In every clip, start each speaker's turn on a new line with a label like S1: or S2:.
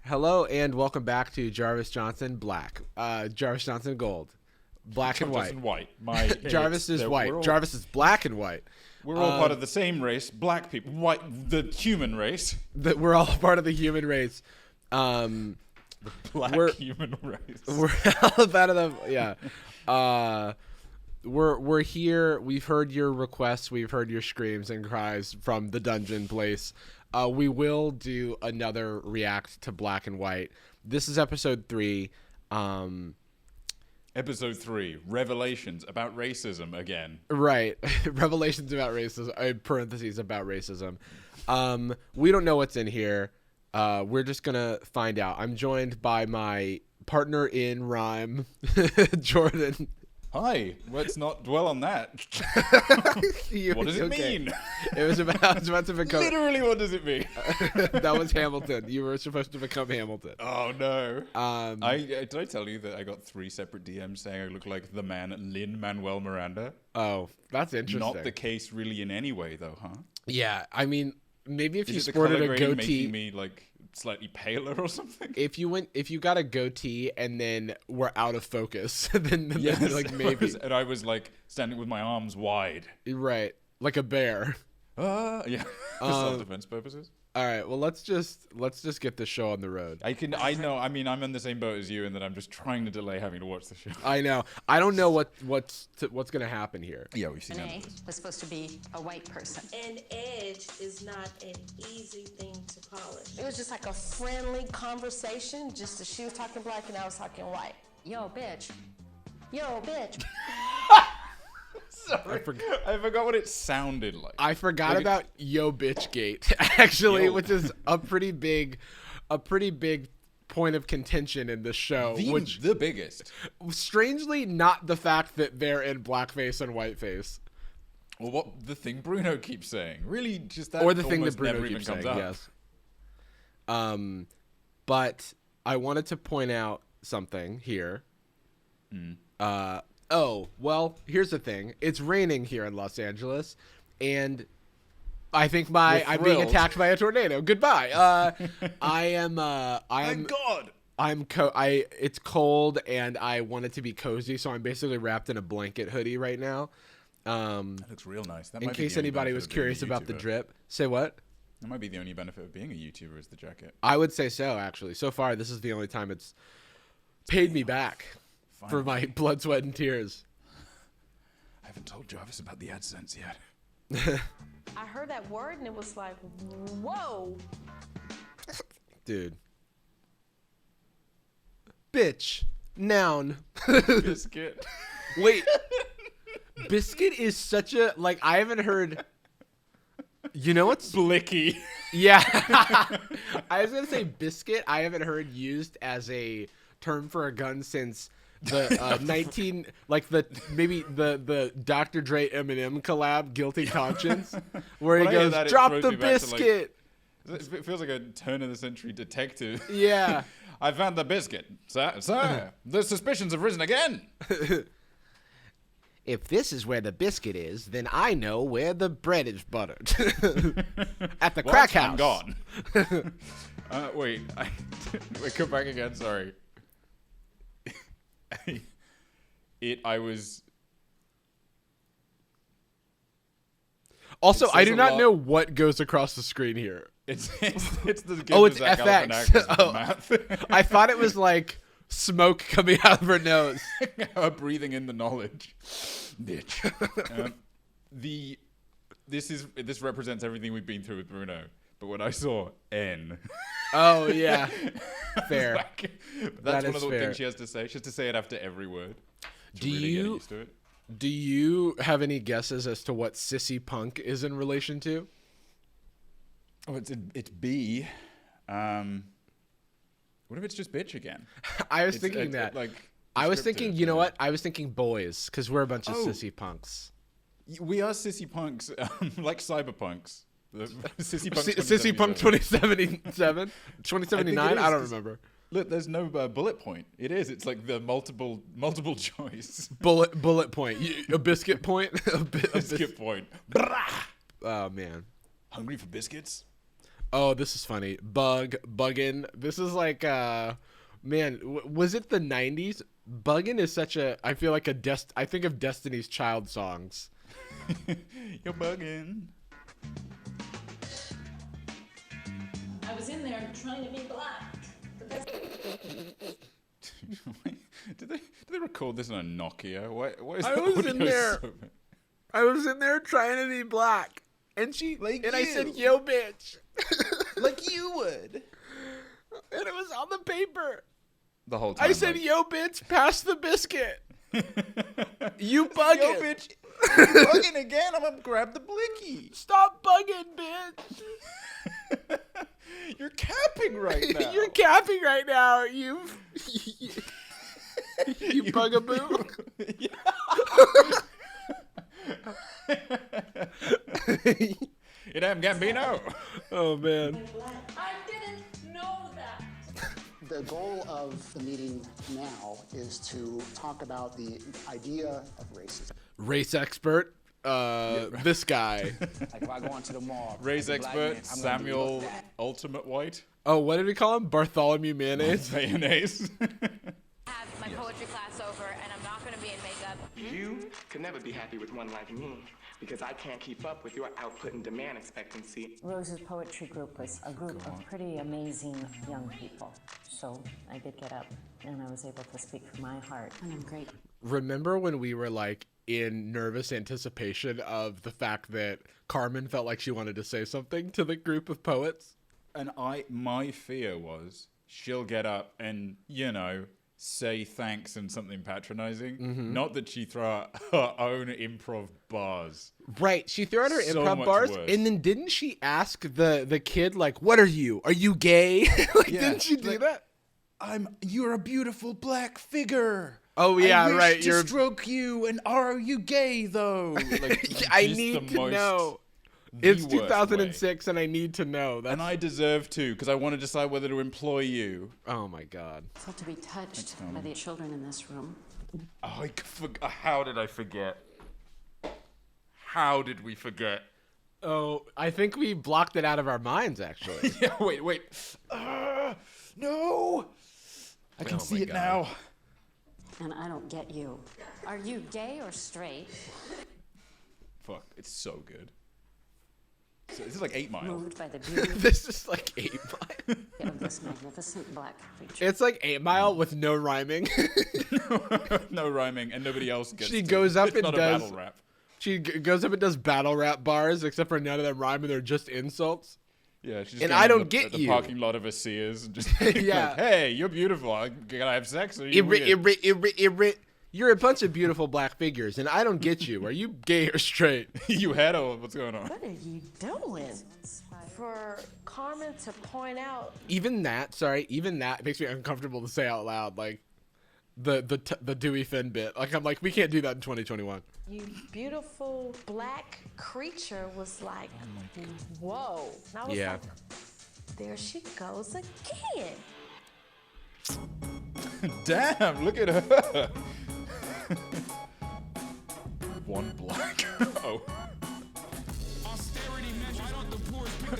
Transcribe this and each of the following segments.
S1: Hello and welcome back to Jarvis Johnson Black. Jarvis Johnson Gold. Black and white.
S2: Johnson White. My
S1: Jarvis is white. Jarvis is black and white.
S2: We're all part of the same race. Black people. White. The human race.
S1: We're all part of the human race.
S2: The black human race.
S1: We're all part of the yeah. We're here. We've heard your requests. We've heard your screams and cries from the dungeon place. We will do another react to Black and White. This is episode 3.
S2: Episode 3, Revelations about racism again.
S1: Right. Revelations about racism, parentheses about racism. We don't know what's in here. We're just going to find out. I'm joined by my partner in rhyme, Jordan.
S2: Hi. Let's not dwell on that. What does it mean?
S1: I was about to become...
S2: Literally, what does it mean?
S1: That was Hamilton. You were supposed to become Hamilton.
S2: Oh, no. Did I tell you that I got 3 separate DMs saying I look like the man Lin-Manuel Miranda?
S1: Oh, that's interesting.
S2: Not the case really in any way, though, huh?
S1: Yeah, I mean, maybe if you
S2: Is it the
S1: sported
S2: color
S1: a
S2: grading
S1: goatee...
S2: making me, like, slightly paler or something?
S1: If you got a goatee and then were out of focus, then
S2: Yes,
S1: like maybe.
S2: I was like standing with my arms wide.
S1: Right, like a bear.
S2: Yeah, for self-defense purposes.
S1: All right, well let's just get the show on the road.
S2: I know. I mean, I'm in the same boat as you, in that I'm just trying to delay having to watch the show.
S1: I know. I don't know what's gonna happen here.
S2: Yeah, we've seen
S3: An A
S2: that.
S3: was supposed to be a white person.
S4: An edge is not an easy thing to polish.
S5: It was just like a friendly conversation, just as she was talking black and I was talking white.
S3: Yo, bitch.
S5: Yo, bitch.
S2: Sorry, I forgot what it sounded like.
S1: I forgot about Yo Bitch Gate actually,
S2: Yo.
S1: which is a pretty big point of contention in the show.
S2: The biggest.
S1: Strangely, not the fact that they're in blackface and whiteface.
S2: Well, what the thing Bruno keeps saying, really, just that,
S1: Or the thing that
S2: almost
S1: Bruno
S2: never even
S1: keeps
S2: comes
S1: saying,
S2: up.
S1: yes. But I wanted to point out something here. Oh, well, here's the thing. It's raining here in Los Angeles, and I think I'm being
S2: thrilled.
S1: attacked by a tornado. Goodbye.
S2: Thank God.
S1: It's cold, and I want it to be cozy, so I'm basically wrapped in a blanket hoodie right now.
S2: That looks real nice. That
S1: In
S2: might be
S1: case
S2: the only
S1: anybody
S2: benefit
S1: was
S2: of being a
S1: curious about the
S2: YouTuber.
S1: drip. Say what?
S2: That might be the only benefit of being a YouTuber is the jacket.
S1: I would say so, actually. So far, this is the only time it's paid me back for my blood, sweat, and tears.
S2: I haven't told Jarvis about the AdSense yet.
S5: I heard that word and it was like, whoa.
S1: Dude. Bitch. Noun.
S2: Biscuit.
S1: Wait. Biscuit is such a, like, I haven't heard. You know what's.
S2: Blicky.
S1: Yeah. I was going to say biscuit. I haven't heard used as a term for a gun since the 19, like maybe the Dr. Dre Eminem collab, Guilty Conscience, where he
S2: When I hear
S1: goes,
S2: that, it
S1: drop
S2: throws
S1: the
S2: me back to, like,
S1: biscuit.
S2: It feels like a turn of the century detective.
S1: Yeah.
S2: I found the biscuit. Sir, the suspicions have risen again.
S1: If this is where the biscuit is, then I know where the bread is buttered. At the crack house.
S2: I'm gone. Wait, come back again. Sorry. I was.
S1: Also,
S2: It
S1: I
S2: says
S1: do
S2: a
S1: not
S2: lot.
S1: know what goes across the screen here.
S2: It's the gift
S1: Oh,
S2: of
S1: it's
S2: Zach
S1: FX.
S2: Galifianakis
S1: Oh.
S2: math.
S1: I thought it was like smoke coming out of her nose.
S2: Her breathing in the knowledge, bitch. This represents everything we've been through with Bruno. But when I saw N,
S1: Oh, yeah. Fair.
S2: that's
S1: That
S2: one
S1: is
S2: of the
S1: fair.
S2: things she has to say. She has to say it after every word. To
S1: Do
S2: really
S1: you-
S2: get used to it.
S1: Do you have any guesses as to what sissy punk is in relation to?
S2: Oh, it's B. What if it's just bitch again?
S1: I was
S2: It's-
S1: thinking
S2: it-
S1: that.
S2: like
S1: I was
S2: descriptive,
S1: thinking, you know
S2: yeah.
S1: what? I was thinking boys, because we're a bunch of
S2: Oh.
S1: sissy punks.
S2: We are sissy punks, like cyberpunks. The sissy punks.
S1: Sissy punk
S2: 2077.
S1: 2077? 2079? I don't
S2: is, 'cause-
S1: remember.
S2: Look, there's no bullet point. It is. It's like the multiple choice.
S1: Bullet point. A biscuit point? a
S2: Biscuit point.
S1: Oh, man.
S2: Hungry for biscuits?
S1: Oh, this is funny. Buggin. This is like, man, was it the 90s? Buggin is such a, I feel like I think of Destiny's Child songs.
S2: You're bugging.
S4: I was in there trying to be black. But that's
S2: Did they record this on a Nokia? What is
S1: I
S2: the
S1: was
S2: audio
S1: in there.
S2: so bad?
S1: I was in there trying to be black. And I said, yo, bitch.
S2: Like you would.
S1: And it was on the paper.
S2: The whole time.
S1: I said, yo, bitch, pass the biscuit. You bugging.
S2: Yo, bitch. You bugging again? I'm gonna grab the blicky.
S1: Stop bugging, bitch.
S2: You're capping right now.
S1: You're capping right now. You bugaboo.
S2: You damn Gambino.
S1: Oh, man.
S4: I didn't know that.
S6: The goal of the meeting now is to talk about the idea of racism.
S1: Race expert. This guy.
S7: Like if I go into the mall,
S2: Race
S7: as a black
S2: expert
S7: man, I'm gonna be
S2: Samuel
S7: looked at.
S2: Ultimate White.
S1: Oh, what did we call him? Bartholomew Mayonnaise?
S2: Mayonnaise.
S8: Have my poetry class over and I'm not going to be in makeup.
S9: You could never be happy with one like me because I can't keep up with your output and demand expectancy.
S3: Rose's poetry group was a group of pretty amazing young people. So I did get up and I was able to speak from my heart. And I'm great.
S1: Remember when we were like in nervous anticipation of the fact that Carmen felt like she wanted to say something to the group of poets?
S2: And my fear was she'll get up and, say thanks and something patronizing.
S1: Mm-hmm.
S2: Not that she throw out her own improv bars.
S1: Right. She threw out her
S2: So
S1: improv
S2: much
S1: bars,
S2: worse.
S1: and then didn't she ask the kid, like, what are you? Are you gay? Didn't she do
S2: like,
S1: that?
S2: You're a beautiful black figure.
S1: Oh, yeah,
S2: I wish
S1: right.
S2: to stroke you, and are you gay though? Like,
S1: I
S2: just
S1: need
S2: the
S1: to
S2: most-
S1: know.
S2: the
S1: It's
S2: worst
S1: 2006, and I need to know.
S2: way. And I deserve to, because I want to decide whether to employ you.
S1: Oh, my God.
S3: So to be touched by the children in this room.
S2: Oh, how did I forget? How did we forget?
S1: Oh, I think we blocked it out of our minds, actually.
S2: Yeah, wait. No! I can
S1: Oh
S2: see
S1: my
S2: it
S1: God.
S2: now.
S3: And I don't get you. Are you gay or straight?
S2: Fuck, it's so good. So, this is like 8 Mile.
S3: Moved by the beauty
S1: This is like 8 Mile.
S3: of this magnificent black creature.
S1: It's like 8 Mile with no rhyming.
S2: No rhyming, and nobody else gets
S1: She
S2: to.
S1: goes up
S2: It's
S1: and
S2: not
S1: does-
S2: a battle rap.
S1: She goes up and does battle rap bars, except for none of them rhyme, and they're just insults.
S2: Yeah, she's
S1: And
S2: going
S1: I
S2: in
S1: don't
S2: the,
S1: get
S2: the
S1: you.
S2: parking lot of a Sears and just
S1: Yeah.
S2: like, hey, you're beautiful. Can I have sex? Or are you weird?
S1: You're a bunch of beautiful black figures, and I don't get you. Are you gay or straight?
S2: You hetero? What's going on?
S5: What are you doing? For Carmen to point out
S1: Even that makes me uncomfortable to say out loud. Like the Dewey Finn bit. Like I'm like, we can't do that in 2021.
S5: you beautiful black creature was like, whoa. And I was
S1: Yeah.
S5: like, there she goes again.
S2: Damn, look at her. One black. Oh.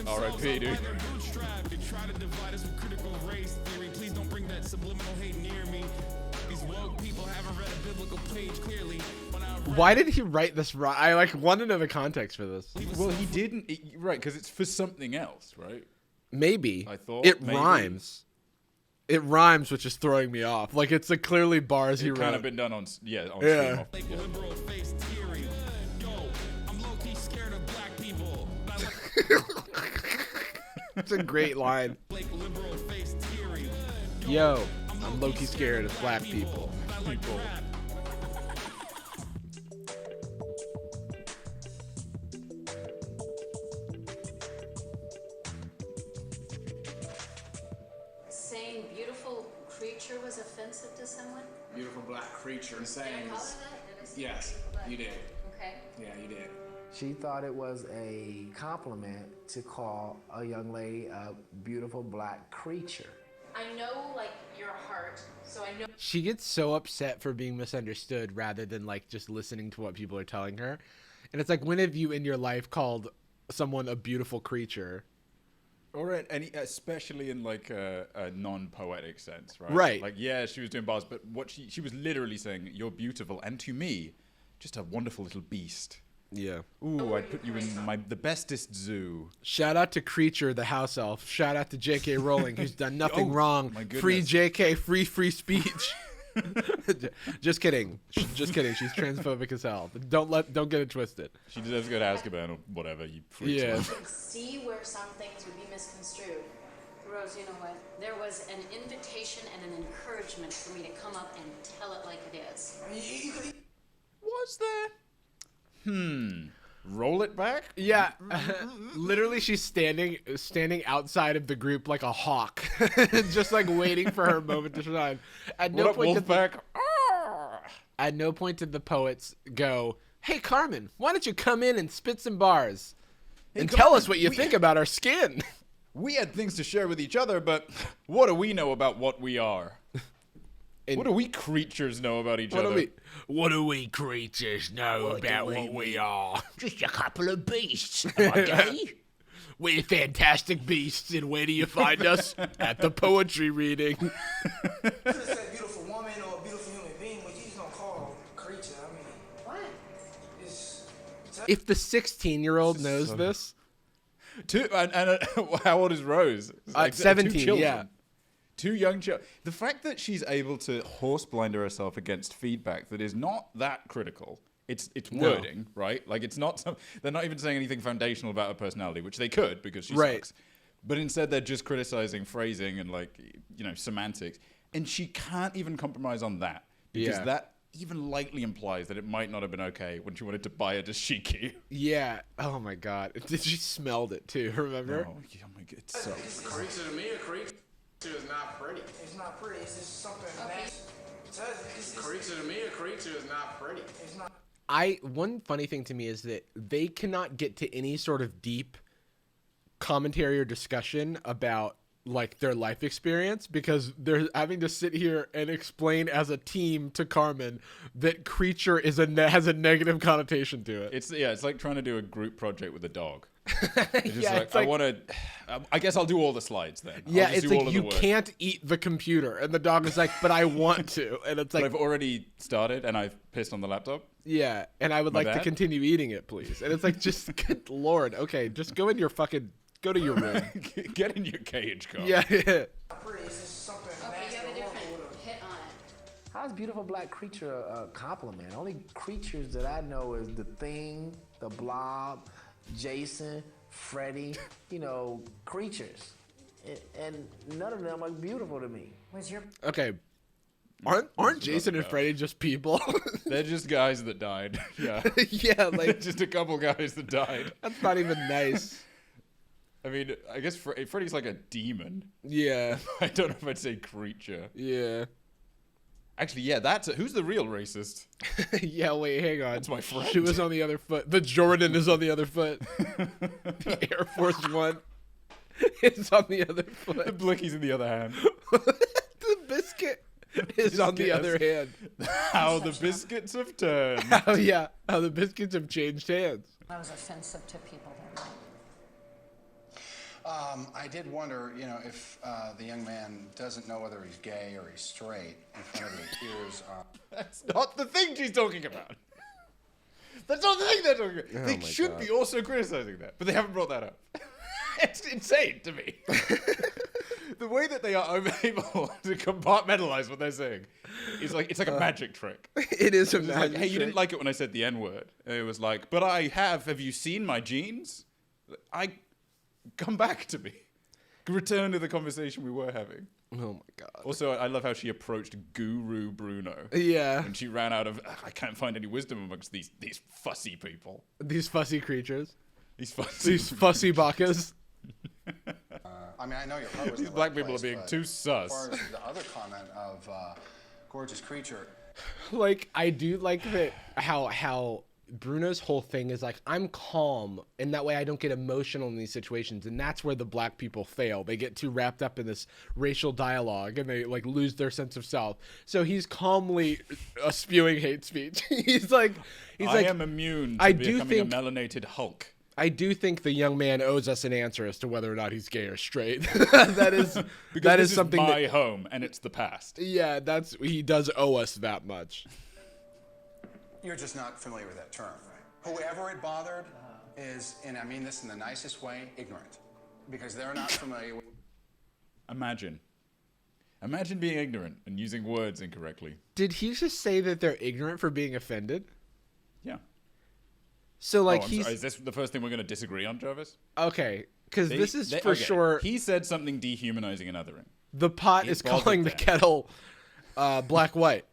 S2: R.I.P. dude.
S1: Why did he write this? I like want to know the context for this.
S2: Well, he didn't. Right, because it's for something else, right?
S1: Maybe
S2: I thought
S1: it
S2: maybe.
S1: rhymes. It rhymes, which is throwing me off. Like it's a clearly bars he
S2: It kind
S1: wrote.
S2: of been done on
S1: Yeah.
S2: stream off.
S1: It's a great line. Yo, I'm low-key scared of black people.
S8: Saying beautiful creature was offensive to someone?
S10: Beautiful black creature. Saying,
S8: Did I call her that? Did I say
S10: yes,
S8: beautiful black
S10: you did.
S8: creature? Okay.
S10: Yeah, you did.
S7: She thought it was a compliment to call a young lady a beautiful black creature.
S8: I know, like, your heart, so I know.
S1: She gets so upset for being misunderstood rather than like just listening to what people are telling her. And it's like, when have you in your life called someone a beautiful creature?
S2: Or especially in like a non-poetic sense, right?
S1: Right.
S2: Like, yeah, she was doing bars, but what she was literally saying, "You're beautiful, and to me, just a wonderful little beast."
S1: Yeah.
S2: Ooh, I'd put you in the bestest zoo.
S1: Shout out to Creature, the house elf. Shout out to J.K. Rowling, who's done nothing wrong.
S2: My goodness.
S1: Free J.K., free speech. Just kidding. Just kidding. She's transphobic as hell. Don't get it twisted.
S2: She deserves to go to Azkaban or whatever. You freaks.
S1: Yeah.
S4: See where some things would be misconstrued. Rose, you know what? There was an invitation and an encouragement for me to come up and tell it like it is.
S2: Was there? Roll it back?
S1: Yeah. Literally, she's standing outside of the group like a hawk, just like waiting for her moment to shine. At no point At no point did the poets go, "Hey, Carmen, why don't you come in and spit some bars and tell us what you think about our skin?"
S2: We had things to share with each other, but what do we know about what we are? What do we creatures know about each other?
S1: What do we creatures know about what we are?
S7: Just a couple of beasts. Am I gay?
S1: We're fantastic beasts, and where do you find us? At the poetry reading.
S10: You could have said beautiful woman or a beautiful human being, but you just don't call a creature. I mean,
S4: What?
S1: If the 16-year-old knows this,
S2: How old is Rose? Like
S1: 17, yeah.
S2: 2 young children. The fact that she's able to horse blinder herself against feedback that is not that critical. It's wording, right? Like it's not. They're not even saying anything foundational about her personality, which they could because she sucks. But instead, they're just criticizing phrasing and semantics, and she can't even compromise on that because that even lightly implies that it might not have been okay when she wanted to buy a dashiki.
S1: Yeah. Oh my God. She smelled it too. Remember?
S2: Oh my God. It's so.
S10: creature to me, a creature is not pretty. It's not pretty. It's just something nasty. Creature to me, a creature is not pretty. It's not.
S1: One funny thing to me is that they cannot get to any sort of deep commentary or discussion about like their life experience because they're having to sit here and explain as a team to Carmen that creature has a negative connotation to it.
S2: It's like trying to do a group project with a dog.
S1: I
S2: guess I'll do all the slides then.
S1: Yeah, it's like you can't eat the computer, and the dog is like, but I want to, and it's like
S2: I've already started and I've pissed on the laptop.
S1: Yeah, and I would like to continue eating it, please. And it's like, just good Lord, okay, just go to your room.
S2: Get in your cage, Carl.
S1: Yeah.
S4: Okay, you have a different hit on it.
S7: How's beautiful black creature a compliment? Only creatures that I know is the Thing, the Blob, Jason, Freddy, creatures. And none of them are beautiful to me.
S1: Okay. Aren't Jason and Freddy just people?
S2: They're just guys that died. Yeah.
S1: Yeah, like
S2: just a couple guys that died.
S1: That's not even nice.
S2: I mean, I guess Freddy's like a demon.
S1: Yeah.
S2: I don't know if I'd say creature.
S1: Yeah.
S2: Actually, yeah, who's the real racist?
S1: Yeah, wait, hang on.
S2: That's my friend.
S1: She was on the other foot. The Jordan is on the other foot. The Air Force One is on the other foot.
S2: The Blicky's in the other hand.
S1: The biscuit is on the other hand.
S2: How the biscuits have turned.
S1: How the biscuits have changed hands.
S3: I was offensive to people that night.
S6: I did wonder, if the young man doesn't know whether he's gay or he's straight in front of his peers.
S2: That's not the thing she's talking about. That's not the thing they're talking about. They should be also criticizing that, but they haven't brought that up. It's insane to me. The way that they are able to compartmentalize what they're saying is like it's like a magic trick.
S1: It is a magic
S2: trick. Hey, you didn't like it when I said the N-word. And it was like, but have you seen my jeans? Come back to me. Return to the conversation we were having.
S1: Oh my God.
S2: Also, I love how she approached Guru Bruno.
S1: Yeah.
S2: And she ran out of, I can't find any wisdom amongst these fussy people.
S1: These fussy creatures.
S2: These
S1: fussy bakas.
S6: I know your heart was
S2: these black people are being too sus.
S6: As far as the other comment of gorgeous creature.
S1: Like, I do like that how Bruno's whole thing is like, I'm calm, and that way I don't get emotional in these situations, and that's where the black people fail. They get too wrapped up in this racial dialogue, and they like lose their sense of self. So he's calmly spewing hate speech. I am
S2: immune to becoming a melanated Hulk.
S1: I do think the young man owes us an answer as to whether or not he's gay or straight. that is something
S2: my home, and it's the past.
S1: Yeah, he does owe us that much.
S11: You're just not familiar with that term. Whoever it bothered is, and I mean this in the nicest way, ignorant, because they're not familiar with.
S2: Imagine being ignorant and using words incorrectly.
S1: Did he just say that they're ignorant for being offended?
S2: Yeah.
S1: So like
S2: sorry, is this the first thing we're going to disagree on, Jarvis?
S1: Okay, because this is for sure.
S2: He said something dehumanizing and othering.
S1: The pot is calling the kettle black-white.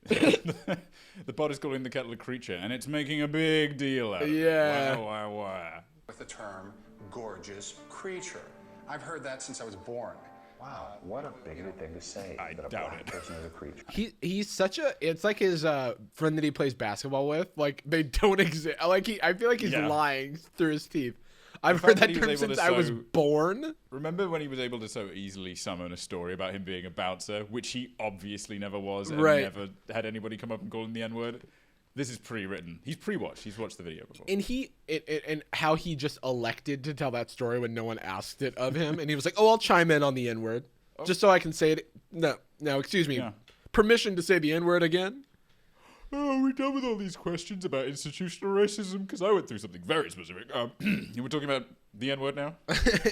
S2: The pot is calling the kettle a creature, and it's making a big deal out of it.
S1: Yeah.
S2: Why?
S11: With the term gorgeous creature. I've heard that since I was born.
S12: Wow, what a bigoted thing to say.
S2: I
S12: that a
S2: doubt
S12: black
S2: it.
S12: person is a creature.
S1: He's such a. It's like his friend that he plays basketball with. Like they don't exist. Like I feel like he's lying through his teeth. I've heard that term since I was born.
S2: Remember when he was able to so easily summon a story about him being a bouncer, which he obviously never was, and never had anybody come up and call him the N-word? This is pre-written. He's pre-watched. He's watched the video before.
S1: And and how he just elected to tell that story when no one asked it of him, and he was like, "Oh, I'll chime in on the N-word, just so I can say it." No, excuse me. Yeah. Permission to say the N-word again?
S2: Oh, are we done with all these questions about institutional racism? Because I went through something very specific. You were talking about the N-word now?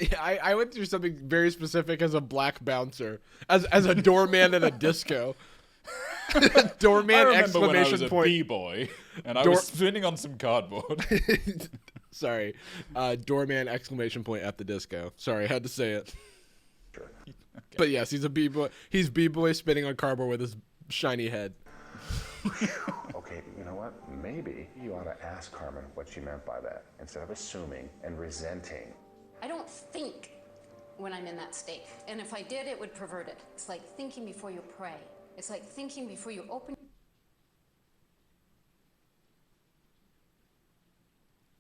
S1: Yeah, I went through something very specific as a black bouncer, as a doorman at a disco. Doorman!
S2: I remember
S1: exclamation
S2: when I was a
S1: point.
S2: B-boy and I was spinning on some cardboard.
S1: Sorry, doorman! Exclamation point at the disco. Sorry, I had to say it.
S12: Sure.
S2: Okay.
S1: But yes, he's a B-boy. He's B-boy spinning on cardboard with his shiny head.
S12: Okay, you know what? Maybe you ought to ask Carmen what she meant by that, instead of assuming and resenting.
S4: I don't think when I'm in that state. And if I did, it would pervert it. It's like thinking before you pray. It's like thinking before you open.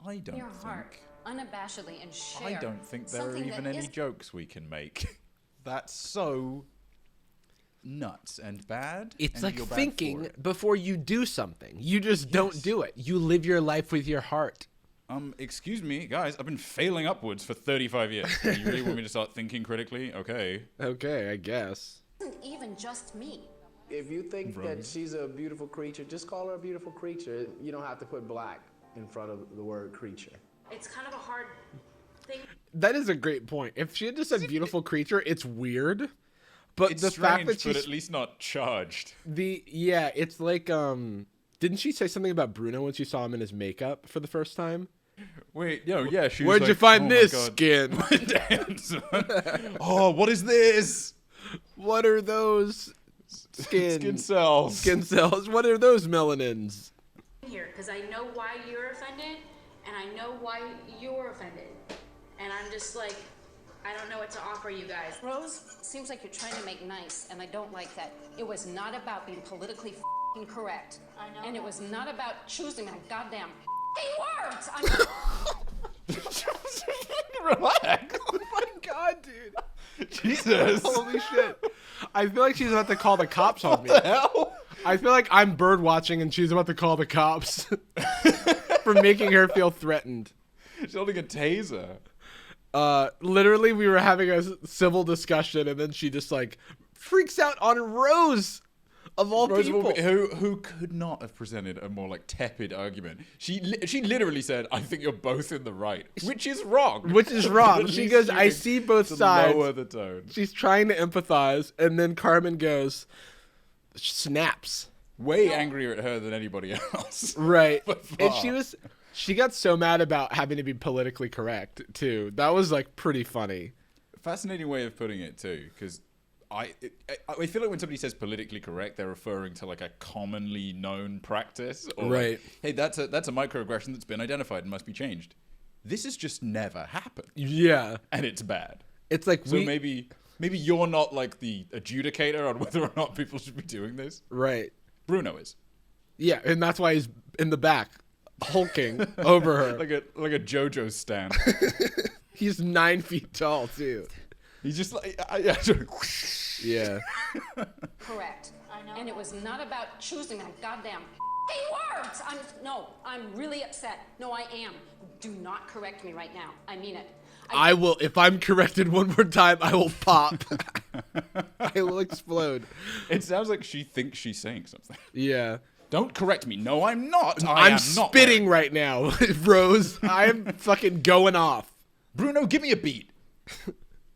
S2: I don't
S4: your
S2: think.
S4: heart unabashedly and share.
S2: I don't think there are
S4: something
S2: even
S4: that
S2: any
S4: is-
S2: jokes we can make. That's so nuts and bad.
S1: It's
S2: and
S1: like
S2: you're bad
S1: thinking
S2: for it.
S1: before you do something. You just don't do it. You live your life with your heart.
S2: Excuse me, guys. I've been failing upwards for 35 years. You really want me to start thinking critically? Okay.
S1: Okay, I guess.
S4: It isn't even just me.
S7: If you think that she's a beautiful creature, just call her a beautiful creature. You don't have to put black in front of the word creature.
S8: It's kind of a hard thing.
S1: That is a great point. If she had just said beautiful creature, it's weird. But
S2: It's
S1: the
S2: strange,
S1: fact that she's
S2: but at least not charged.
S1: it's like didn't she say something about Bruno when she saw him in his makeup for the first time?
S2: Wait, yeah, she was
S1: Where'd
S2: like,
S1: you find
S2: "Oh my
S1: this
S2: God."
S1: skin?
S2: Oh, what is this?
S1: What are those
S2: Skin cells.
S1: Skin cells. What are those melanins?
S8: Here, because I know why you're offended, and I know why you're offended. And I'm just like, I don't know what to offer you guys.
S4: Rose, seems like you're trying to make nice, and I don't like that. It was not about being politically f***ing correct.
S8: I know.
S4: And it was not about choosing my goddamn words.
S2: Relax.
S1: Oh my God, dude.
S2: Jesus.
S1: Holy shit. I feel like she's about to call the cops on me.
S2: What the hell?
S1: I feel like I'm bird watching and she's about to call the cops for making her feel threatened.
S2: She's holding a taser.
S1: Literally, we were having a civil discussion and then she just like freaks out on Rose of all people.
S2: Who could not have presented a more like tepid argument. She literally said, I think you're both in the right, which is wrong.
S1: She goes, I see both sides.
S2: Lower the tone.
S1: She's trying to empathize, and then Carmen goes, snaps.
S2: Way angrier at her than anybody else.
S1: Right. And
S2: far.
S1: she got so mad about having to be politically correct, too. That was, like, pretty funny.
S2: Fascinating way of putting it, too, because I feel like when somebody says politically correct, they're referring to like a commonly known practice, or
S1: right?
S2: Like, hey, that's a microaggression that's been identified and must be changed. This has just never happened.
S1: Yeah,
S2: and it's bad.
S1: It's like
S2: so maybe you're not like the adjudicator on whether or not people should be doing this.
S1: Right.
S2: Bruno is.
S1: Yeah, and that's why he's in the back, hulking over her
S2: like a JoJo stand.
S1: He's 9 feet tall too.
S2: He's just like
S1: Yeah.
S4: Correct. I know. And it was not about choosing my goddamn words. I'm really upset. No, I am. Do not correct me right now. I mean it.
S1: I will. If I'm corrected one more time, I will pop. I will explode.
S2: It sounds like she thinks she's saying something.
S1: Yeah.
S2: Don't correct me. No, I'm not.
S1: I'm spitting right now, Rose. I'm fucking going off.
S2: Bruno, give me a beat.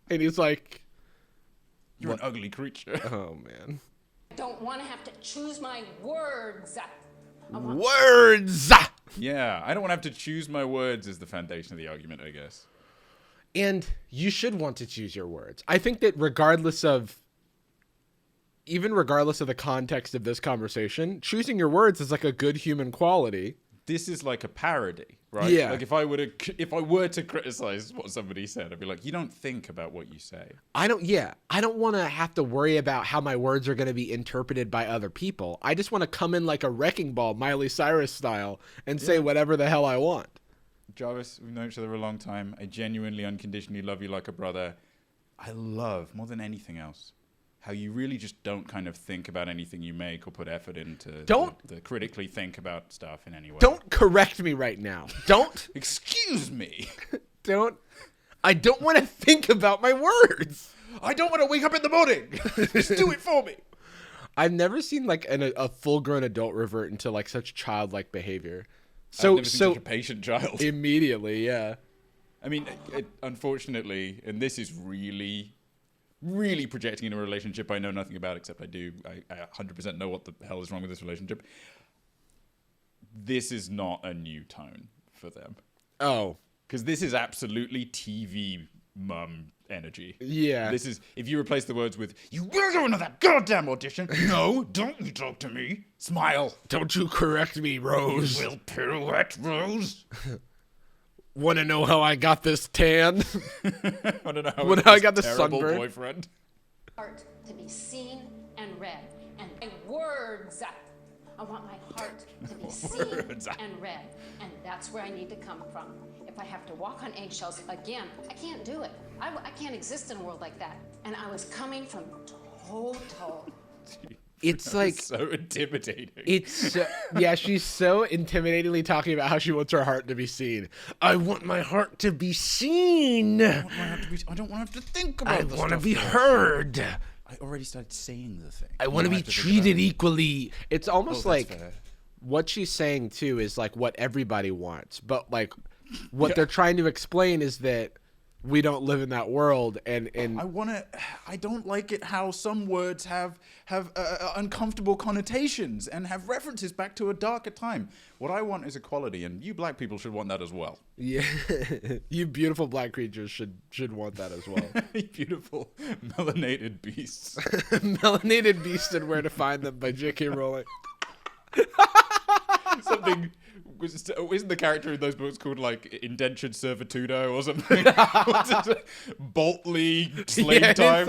S1: And he's like,
S2: "You're an ugly creature."
S1: Oh man.
S4: I don't want to have to choose my words.
S1: Words.
S2: Yeah, I don't want to have to choose my words as the foundation of the argument, I guess.
S1: And you should want to choose your words. I think that regardless of the context of this conversation, choosing your words is like a good human quality.
S2: This is like a parody, right?
S1: Yeah.
S2: Like if I were to criticize what somebody said, I'd be like, you don't think about what you say.
S1: I don't want to have to worry about how my words are going to be interpreted by other people. I just want to come in like a wrecking ball, Miley Cyrus style, and say whatever the hell I want.
S2: Jarvis, we've known each other a long time. I genuinely, unconditionally love you like a brother. I love, more than anything else, how you really just don't kind of think about anything you make or put effort into to critically think about stuff in any way.
S1: Don't correct me right now. Don't.
S2: Excuse me.
S1: I don't want to think about my words.
S2: I don't want to wake up in the morning. Just do it for me.
S1: I've never seen like a full-grown adult revert into like such childlike behavior. So
S2: I've never seen such a patient child.
S1: Immediately, yeah.
S2: I mean, unfortunately, and this is really, really projecting into a relationship I know nothing about, except I 100% know what the hell is wrong with this relationship. This is not a new tone for them.
S1: Oh.
S2: Because this is absolutely TV mum energy.
S1: Yeah.
S2: This is, if you replace the words with, "You will go into that goddamn audition." No, don't you talk to me. Smile.
S1: Don't you correct me, Rose.
S2: You will pirouette, Rose.
S1: Want to know how I got this tan?
S2: Want to know
S1: how I got this
S2: terrible
S1: sunburn?
S2: boyfriend?
S4: Heart to be seen and read, and my words. I want my heart to be seen and read, and that's where I need to come from. If I have to walk on eggshells again, I can't do it. I can't exist in a world like that. And I was coming from total.
S1: It's like
S2: so intimidating.
S1: Yeah, she's so intimidatingly talking about how she wants her heart to be seen. I want my heart to be seen.
S2: I don't want to have to think about it.
S1: I want to be heard.
S2: I already started saying the thing.
S1: I want to be treated equally. It's almost like what she's saying too is like what everybody wants, but like what they're trying to explain is that we don't live in that world, and
S2: I don't like it how some words have uncomfortable connotations and have references back to a darker time. What I want is equality, and you black people should want that as well.
S1: Yeah, you beautiful black creatures should want that as well.
S2: Beautiful melanated beasts.
S1: Melanated Beasts and Where to Find Them by J.K. Rowling.
S2: Something. Isn't the character in those books called like Indentured Servitudo or something? Boltley slave time.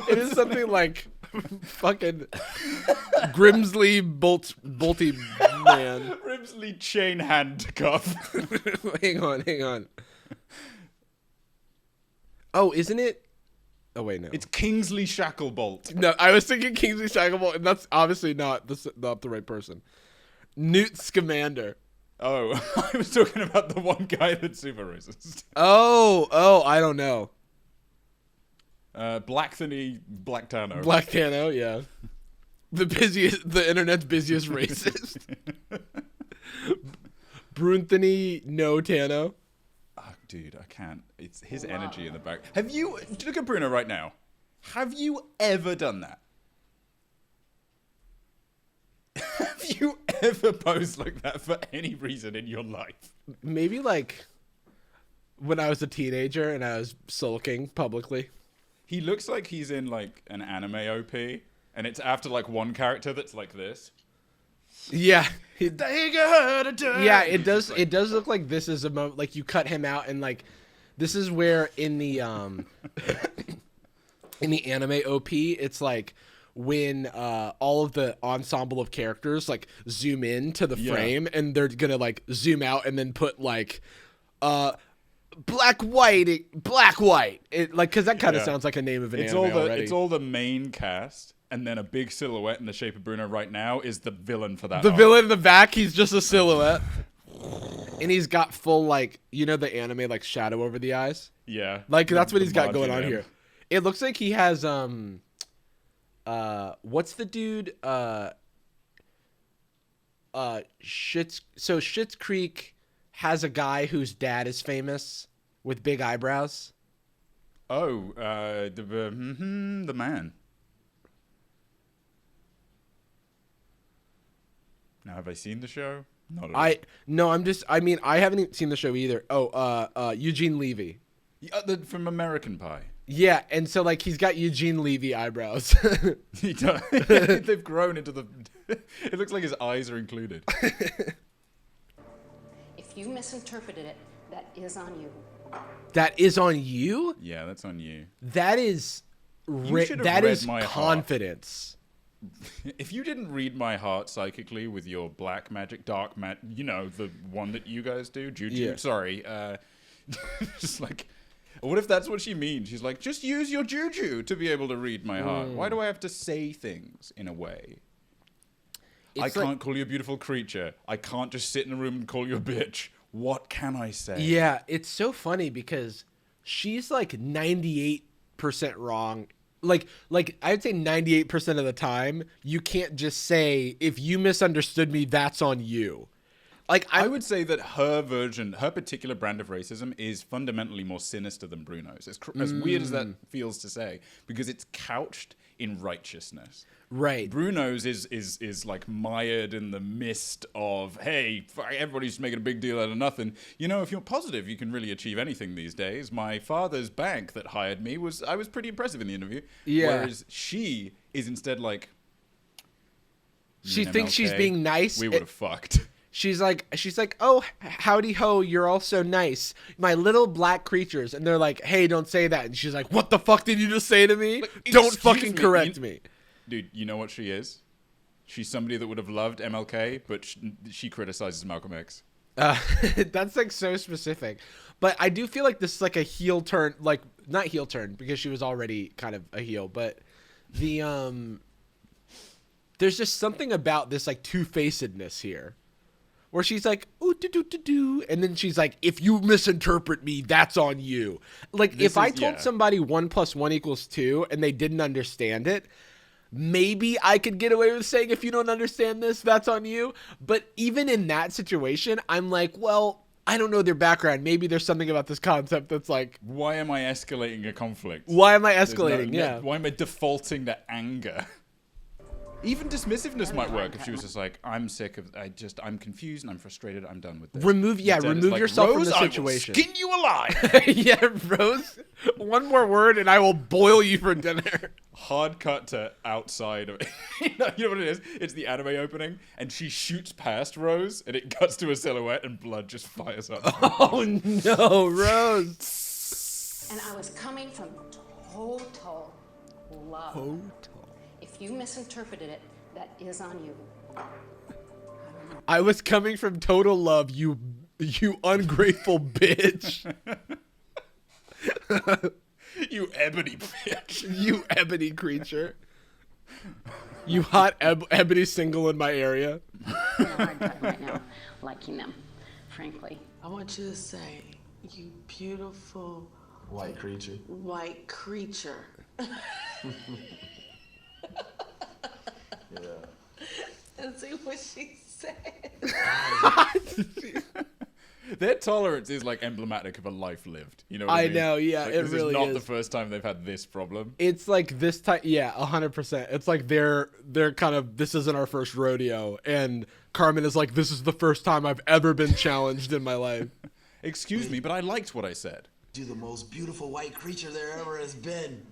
S1: It is something like fucking Grimsley Bolty man.
S2: Grimsley chain handcuff.
S1: Hang on. Oh, isn't it? Oh wait, no.
S2: It's Kingsley Shacklebolt.
S1: No, I was thinking Kingsley Shacklebolt, and that's obviously not the right person. Newt Scamander.
S2: Oh, I was talking about the one guy that's super racist.
S1: Oh, I don't know.
S2: Black Tano,
S1: yeah. The internet's busiest racist. Brunthony no Tano.
S2: Oh, dude, I can't. It's his energy in the back. Have you, look at Bruno right now. Have you ever done that? Have you ever posed like that for any reason in your life?
S1: Maybe like when I was a teenager and I was sulking publicly.
S2: He looks like he's in like an anime OP, and it's after like one character that's like this.
S1: Yeah.
S2: Yeah,
S1: it does. It does look like this is a moment like you cut him out, and like this is where in the in the anime OP, it's like when all of the ensemble of characters like zoom in to the frame, and they're gonna like zoom out and then put like Black white. It, like, because that kind of
S2: Yeah.
S1: sounds like a name of an
S2: It's
S1: anime
S2: all the
S1: already.
S2: it's all the main cast, and then a big silhouette in the shape of Bruno right now is the villain for that.
S1: The
S2: arc.
S1: villain in the back, he's just a silhouette. And he's got full, like, you know the anime, like, shadow over the eyes?
S2: Yeah.
S1: Like, that's what
S2: The
S1: he's got going on
S2: margin,
S1: here. It looks like he has, what's the dude, Schitt's Creek has a guy whose dad is famous with big eyebrows.
S2: Oh, the man. Now, have I seen the show? Not at all.
S1: I haven't even seen the show either. Oh, Eugene Levy.
S2: Yeah, from American Pie.
S1: Yeah, and so, like, he's got Eugene Levy eyebrows.
S2: He does. They've grown into the... It looks like his eyes are included.
S4: If you misinterpreted it, that is on you.
S1: That is on you?
S2: Yeah, that's on you.
S1: That is...
S2: You should have
S1: that
S2: read
S1: is
S2: my
S1: confidence.
S2: If you didn't read my heart psychically with your black magic, dark magic, you know, the one that you guys do, juju,
S1: Yeah.
S2: sorry, just like, what if that's what she means? She's like, just use your juju to be able to read my heart. Why do I have to say things in a way? I can't call you a beautiful creature. I can't just sit in a room and call you a bitch. What can I say?
S1: Yeah, it's so funny because she's like 98% wrong. Like I'd say 98% of the time, you can't just say, if you misunderstood me, that's on you. Like
S2: I would say that her particular brand of racism is fundamentally more sinister than Bruno's. As weird as that feels to say, because it's couched in righteousness.
S1: Right.
S2: Bruno's is like mired in the mist of, hey, everybody's making a big deal out of nothing. You know, if you're positive, you can really achieve anything these days. My father's bank that hired me I was pretty impressive in the interview.
S1: Yeah.
S2: Whereas she is instead like,
S1: She thinks she's being nice.
S2: We would have fucked.
S1: She's like, oh, howdy ho, you're all so nice, my little black creatures. And they're like, hey, don't say that. And she's like, what the fuck did you just say to me? Don't fucking correct me.
S2: Dude, you know what she is? She's somebody that would have loved MLK, but she criticizes Malcolm X.
S1: That's like so specific. But I do feel like this is like a heel turn, like not heel turn because she was already kind of a heel, but the there's just something about this like two-facedness here. Where she's like, ooh, do, and then she's like, if you misinterpret me, that's on you. Like, if I told somebody 1 + 1 = 2 and they didn't understand it, maybe I could get away with saying, if you don't understand this, that's on you. But even in that situation, I'm like, well, I don't know their background. Maybe there's something about this concept that's like...
S2: Why am I escalating a conflict?
S1: Why am I escalating? Yeah.
S2: Why am I defaulting to anger? Even dismissiveness might work if she was just like, I'm sick of, I'm confused and I'm frustrated, I'm done with this.
S1: Remove yourself from the situation.
S2: I will skin you alive.
S1: Yeah, Rose, one more word and I will boil you for dinner.
S2: Hard cut to outside of you know what it is? It's the anime opening and she shoots past Rose and it cuts to a silhouette and blood just fires up.
S1: Oh no, Rose.
S4: And I was coming from total love. If you misinterpreted it, that is on you.
S1: I was coming from total love, you ungrateful bitch.
S2: You ebony bitch.
S1: You ebony creature. You hot ebony single in my area.
S4: Hard time right now, liking them, frankly.
S5: I want you to say, you beautiful
S7: White creature.
S5: white creature.
S7: Yeah.
S5: And see what she said.
S2: Their tolerance is like emblematic of a life lived. You know what I mean?
S1: know, yeah,
S2: like,
S1: it
S2: this
S1: really
S2: is not
S1: is.
S2: the first time they've had this problem.
S1: It's like this time, yeah, 100%. It's like they're kind of, this isn't our first rodeo, and Carmen is like, this is the first time I've ever been challenged in my life.
S2: Excuse me, but I liked what I said.
S7: You're the most beautiful white creature there ever has been.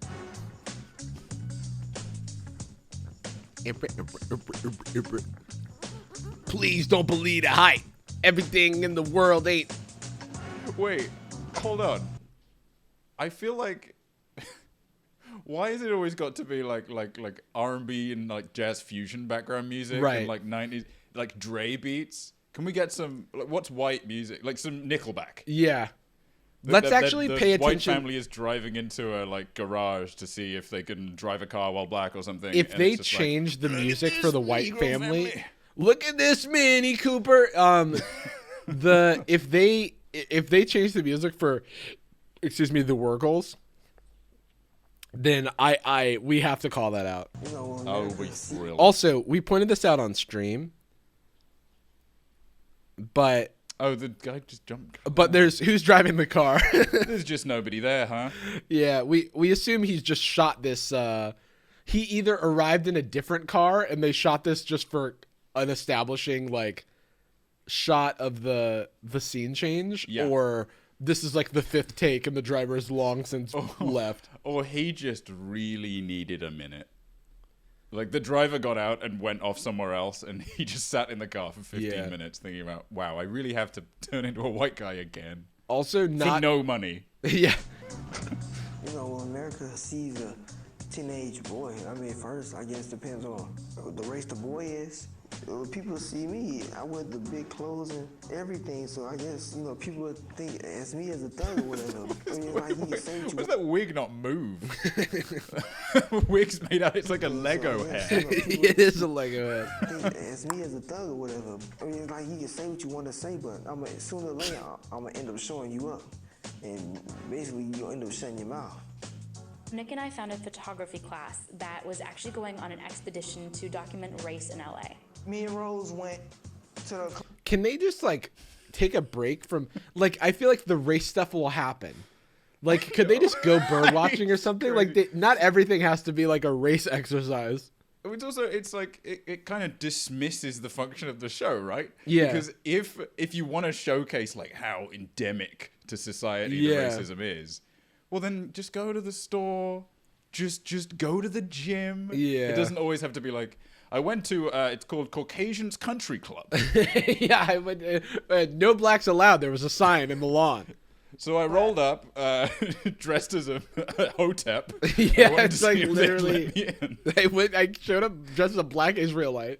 S1: Please don't believe the hype. Everything in the world ain't.
S2: Wait, hold on. I feel like why has it always got to be like R&B and like jazz fusion background music
S1: Right.
S2: and like 90s like Dre beats? Can we get some like what's white music? Like some Nickelback.
S1: Yeah. Let's actually
S2: the
S1: pay
S2: white
S1: attention.
S2: family is driving into a like garage to see if they can drive a car while black or something.
S1: If
S2: and
S1: they
S2: it's just
S1: change the music for the white
S2: Negro
S1: family, look at this Mini Cooper. If they change the music for, excuse me, the Wurgles, then we have to call that out.
S2: Oh, we thrilled.
S1: Also, we pointed this out on stream, but
S2: the guy just jumped.
S1: But who's driving the car?
S2: There's just nobody there, huh?
S1: Yeah, we assume he's just shot this. He either arrived in a different car and they shot this just for an establishing like shot of the scene change, or this is like the 5th take and the driver's long since left.
S2: Or he just really needed a minute. Like, the driver got out and went off somewhere else, and he just sat in the car for 15 minutes thinking about, wow, I really have to turn into a white guy again.
S1: Also,
S2: for no money.
S1: Yeah.
S13: You know, when America sees a teenage boy, I mean, first, I guess depends on the race the boy is. When people see me, I wear the big clothes and everything, so I guess, you know, people would think as me as a thug or whatever. I mean, like, you can say what you
S2: Why does that wig not move? Wig's made out, it's like a Lego head.
S1: It is a Lego head.
S13: As me as a thug or whatever. I mean, like, you can say what you want to say, but sooner or later, I'm going to end up showing you up. And basically, you'll end up shutting your mouth.
S8: Nick and I found a photography class that was actually going on an expedition to document race in LA.
S13: Me and Rose went to the...
S1: Can they just like take a break from like? I feel like the race stuff will happen. Like, could they just go bird watching or something? Like, not everything has to be like a race exercise.
S2: It's also, it's like it kind of dismisses the function of the show, right?
S1: Yeah.
S2: Because if you want to showcase like how endemic to society the racism is, well then just go to the store, just go to the gym.
S1: Yeah.
S2: It doesn't always have to be like, I went to, it's called Caucasians Country Club.
S1: Yeah, I went, no blacks allowed. There was a sign in the lawn.
S2: So I rolled up, dressed as a hotep.
S1: Yeah, it's like literally. I showed up dressed as a black Israelite.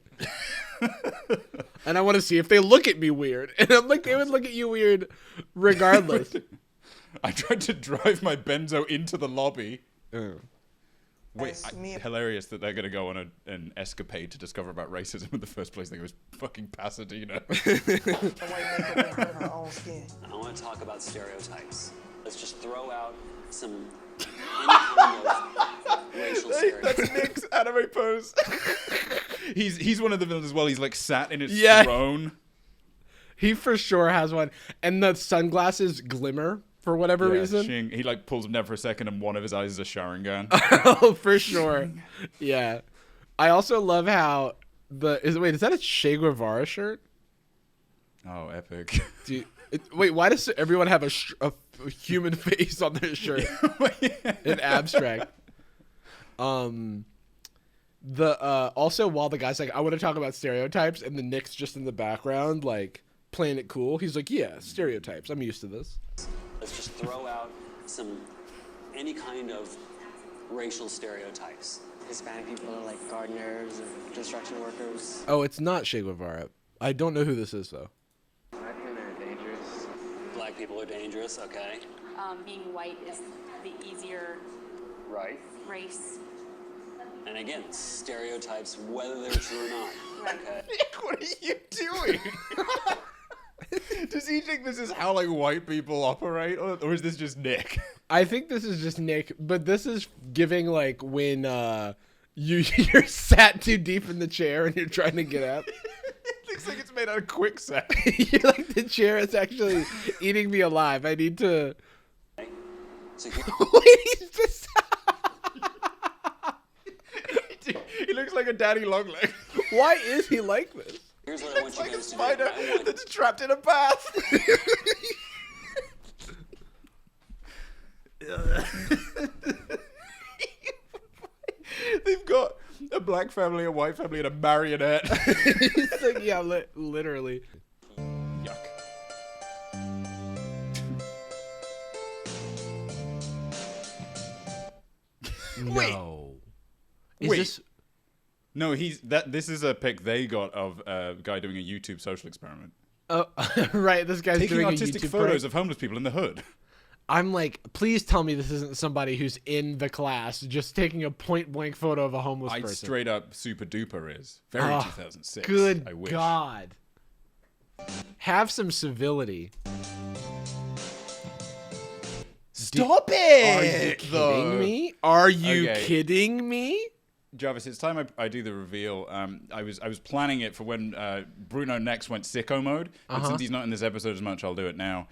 S1: And I want to see if they look at me weird. And I'm like, they would look at you weird regardless.
S2: I tried to drive my Benzo into the lobby. Wait, hilarious that they're going to go on an escapade to discover about racism in the first place. I think it was fucking Pasadena.
S14: I want to talk about stereotypes. Let's just throw out some kind of racial stereotypes.
S2: That's Nick's anime pose. He's one of the villains as well. He's like sat in his throne.
S1: He for sure has one. And the sunglasses glimmer. For whatever reason.
S2: He like pulls them down for a second and one of his eyes is a Sharingan.
S1: Oh, for sure. Yeah. I also love how is that a Che Guevara shirt?
S2: Oh, epic.
S1: Wait, why does everyone have a human face on their shirt? In abstract. Also while the guy's like, I want to talk about stereotypes, and the Nick's just in the background, like playing it cool. He's like, yeah, stereotypes. I'm used to this.
S14: Let's just throw out any kind of racial stereotypes.
S13: Hispanic people are like gardeners and construction workers.
S1: Oh, it's not Che Guevara. I don't know who this is though.
S14: Black men are dangerous. Black people are dangerous, okay.
S8: Being white is the easier race.
S14: And again, stereotypes, whether they're true or not. Okay.
S2: Nick, what are you doing? Does he think this is how like white people operate, or is this just Nick?
S1: I think this is just Nick, but this is giving like when you're sat too deep in the chair and you're trying to get up.
S2: It looks like it's made out of quicksand.
S1: You're like, the chair is actually eating me alive. I need to. Wait, he's just.
S2: He looks like a daddy long leg.
S1: Why is he like this?
S14: Here's what
S2: he looks like a spider that's trapped in a bath. They've got a black family, a white family, and a marionette.
S1: It's like, yeah, literally.
S2: Yuck.
S1: No.
S2: Wait. No, this is a pic they got of a guy doing a YouTube social experiment.
S1: Oh, right. This guy's
S2: taking
S1: doing
S2: artistic
S1: a YouTube
S2: photos
S1: prank.
S2: of homeless people in the hood.
S1: I'm like, please tell me this isn't somebody who's in the class just taking a point blank photo of a homeless person.
S2: Straight up super duper is. Very 2006.
S1: Good
S2: I wish.
S1: God. Have some civility.
S2: Stop it!
S1: Are you kidding me? Are you kidding me?
S2: Jarvis, it's time I do the reveal. I was planning it for when Bruno next went sicko mode, but since he's not in this episode as much, I'll do it now.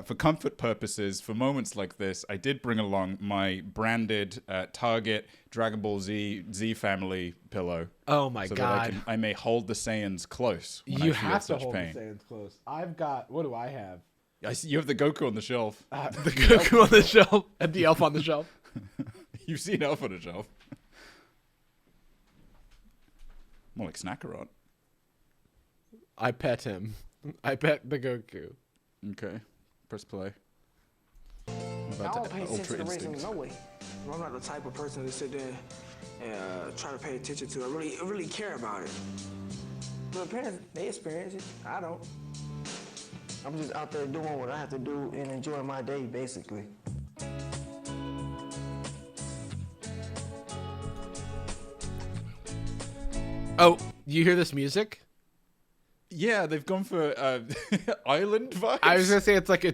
S2: For comfort purposes, for moments like this, I did bring along my branded Target Dragon Ball Z family pillow.
S1: Oh my God!
S2: That I may hold the Saiyans close. When
S1: You
S2: I feel
S1: have to
S2: such
S1: hold
S2: pain.
S1: the Saiyans close. I've got. What do I have?
S2: I see you have the Goku on the shelf.
S1: The Goku on the shelf and the Elf on the shelf.
S2: You've seen Elf on the shelf. More like Snackerot.
S1: I pet him. I pet the Goku.
S2: Okay. Press play.
S13: I don't pay attention to racism no way. I'm not the type of person to sit there and try to pay attention to. I really care about it. But parents, they experience it. I don't. I'm just out there doing what I have to do and enjoying my day, basically.
S1: Oh, you hear this music?
S2: Yeah, they've gone for island vibes.
S1: I was gonna say it's like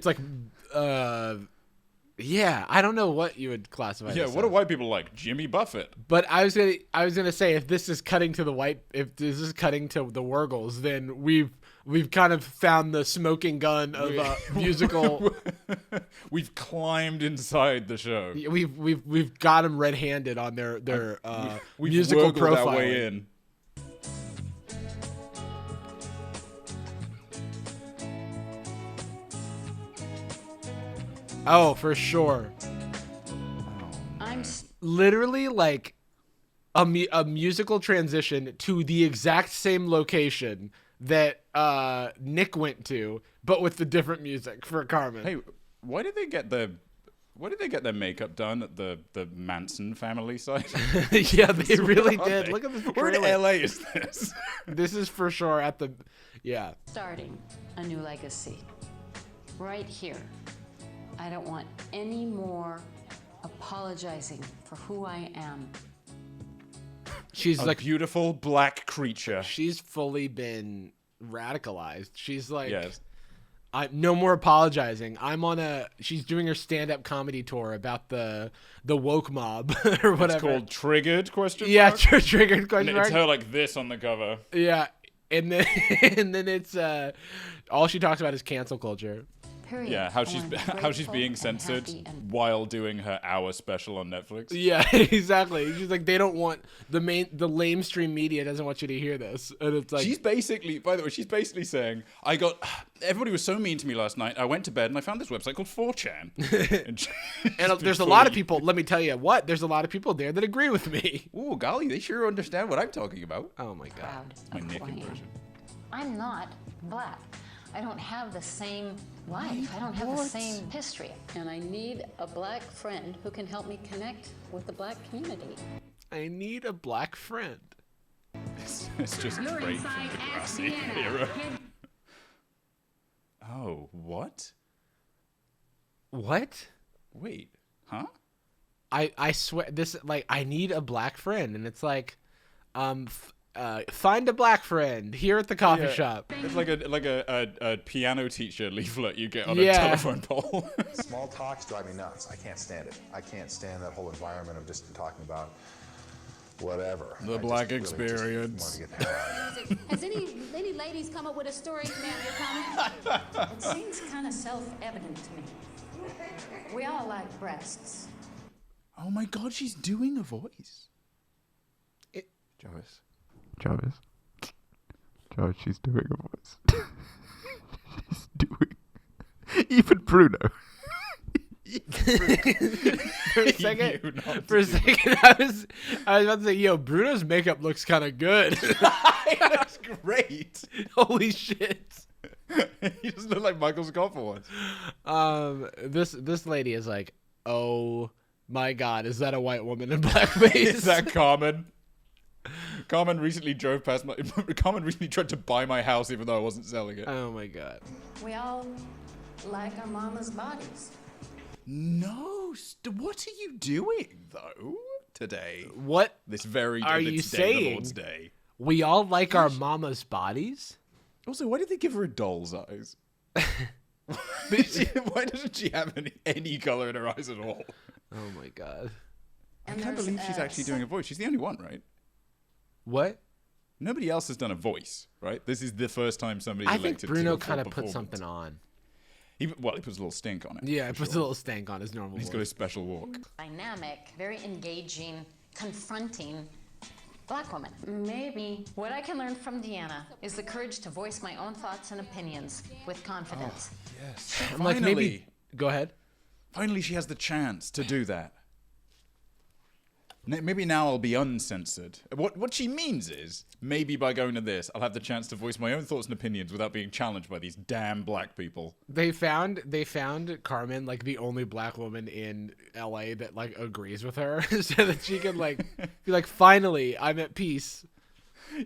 S1: yeah, I don't know what you would classify.
S2: Yeah,
S1: this
S2: what
S1: as.
S2: do white people like? Jimmy Buffett.
S1: But I was gonna say if this is cutting to the Wurgles, then we've kind of found the smoking gun of musical.
S2: We've climbed inside the show.
S1: We've got them red-handed on their
S2: we've
S1: musical
S2: wurgled
S1: profile.
S2: our way in.
S1: Oh, for sure.
S4: I'm
S1: literally like a musical transition to the exact same location that Nick went to, but with the different music for Carmen.
S2: Hey, why did they get their makeup done at the Manson family site?
S1: Yeah, they really did. Look at this.
S2: Where in
S1: trailer.
S2: LA is this?
S1: This is for sure at the
S4: starting a new legacy right here. I don't want any more apologizing for who I am.
S1: She's
S2: a
S1: like
S2: beautiful black creature.
S1: She's fully been radicalized. She's like,
S2: yes.
S1: No more apologizing. She's doing her stand-up comedy tour about the woke mob or whatever.
S2: It's called Triggered ?
S1: Yeah, Triggered ?
S2: It's her like this on the cover.
S1: Yeah, and then it's all she talks about is cancel culture.
S4: Period.
S2: Yeah, how she's being censored while doing her hour special on Netflix.
S1: Yeah, exactly. She's like, they don't want the lamestream media doesn't want you to hear this, and it's like
S2: she's basically saying, everybody was so mean to me last night. I went to bed and I found this website called 4chan.
S1: and there's a lot of people. Let me tell you what. There's a lot of people there that agree with me.
S2: Ooh, golly, they sure understand what I'm talking about.
S1: Oh my god,
S2: my Nick impression.
S4: I'm not black. I don't have the same life. I don't have the same history. And I need a black friend who can help me connect with the black community.
S1: I need a black friend.
S2: It's just great from the grassy era. Oh, what?
S1: What?
S2: Wait, huh?
S1: I swear this I need a black friend, and it's like, find a black friend here at the coffee shop.
S2: It's like a piano teacher leaflet you get on a telephone pole.
S12: Small talks drive me nuts. I can't stand it. I can't stand that whole environment of just talking about whatever.
S2: The black experience.
S4: Has any ladies come up with a story, ma'am? Your comment? It seems kind of self-evident to me. We all like breasts.
S2: Oh my God, she's doing a voice. Jarvis, she's doing a voice. She's doing. Even Bruno.
S1: For a second, I was about to say, yo, Bruno's makeup looks kind of good.
S2: It looks great.
S1: Holy shit.
S2: He doesn't look like Michael Scott for once.
S1: This lady is like, oh my God, is that a white woman in blackface?
S2: Is that Carmen? Carmen recently drove past my. Carmen recently tried to buy my house even though I wasn't selling it.
S1: Oh my God.
S4: We all like our mama's bodies.
S2: No, what are you doing though today?
S1: What
S2: This very
S1: are
S2: day,
S1: you
S2: this day, the
S1: saying?
S2: Lord's Day.
S1: We all like our mama's bodies.
S2: Also, why did they give her a doll's eyes? Why doesn't she have any color in her eyes at all?
S1: Oh my god!
S2: I can't believe she's actually doing a voice. She's the only one, right?
S1: What?
S2: Nobody else has done a voice, right? This is the first time somebody's
S1: I
S2: elected
S1: think Bruno
S2: kind of
S1: put something on.
S2: He puts a little stink on it.
S1: Yeah, he puts a little stank on his normal
S2: He's got
S1: voice.
S2: his special walk.
S4: Dynamic, very engaging, confronting Black woman. Maybe what I can learn from Deanna is the courage to voice my own thoughts and opinions with confidence.
S2: Yes.
S1: I'm
S2: Finally.
S1: like, maybe. Go ahead.
S2: Finally, she has the chance to do that. Maybe now I'll be uncensored. What she means is, maybe by going to this, I'll have the chance to voice my own thoughts and opinions without being challenged by these damn black people.
S1: They found Carmen like the only black woman in LA that like agrees with her, so that she can like be like, finally, I'm at peace.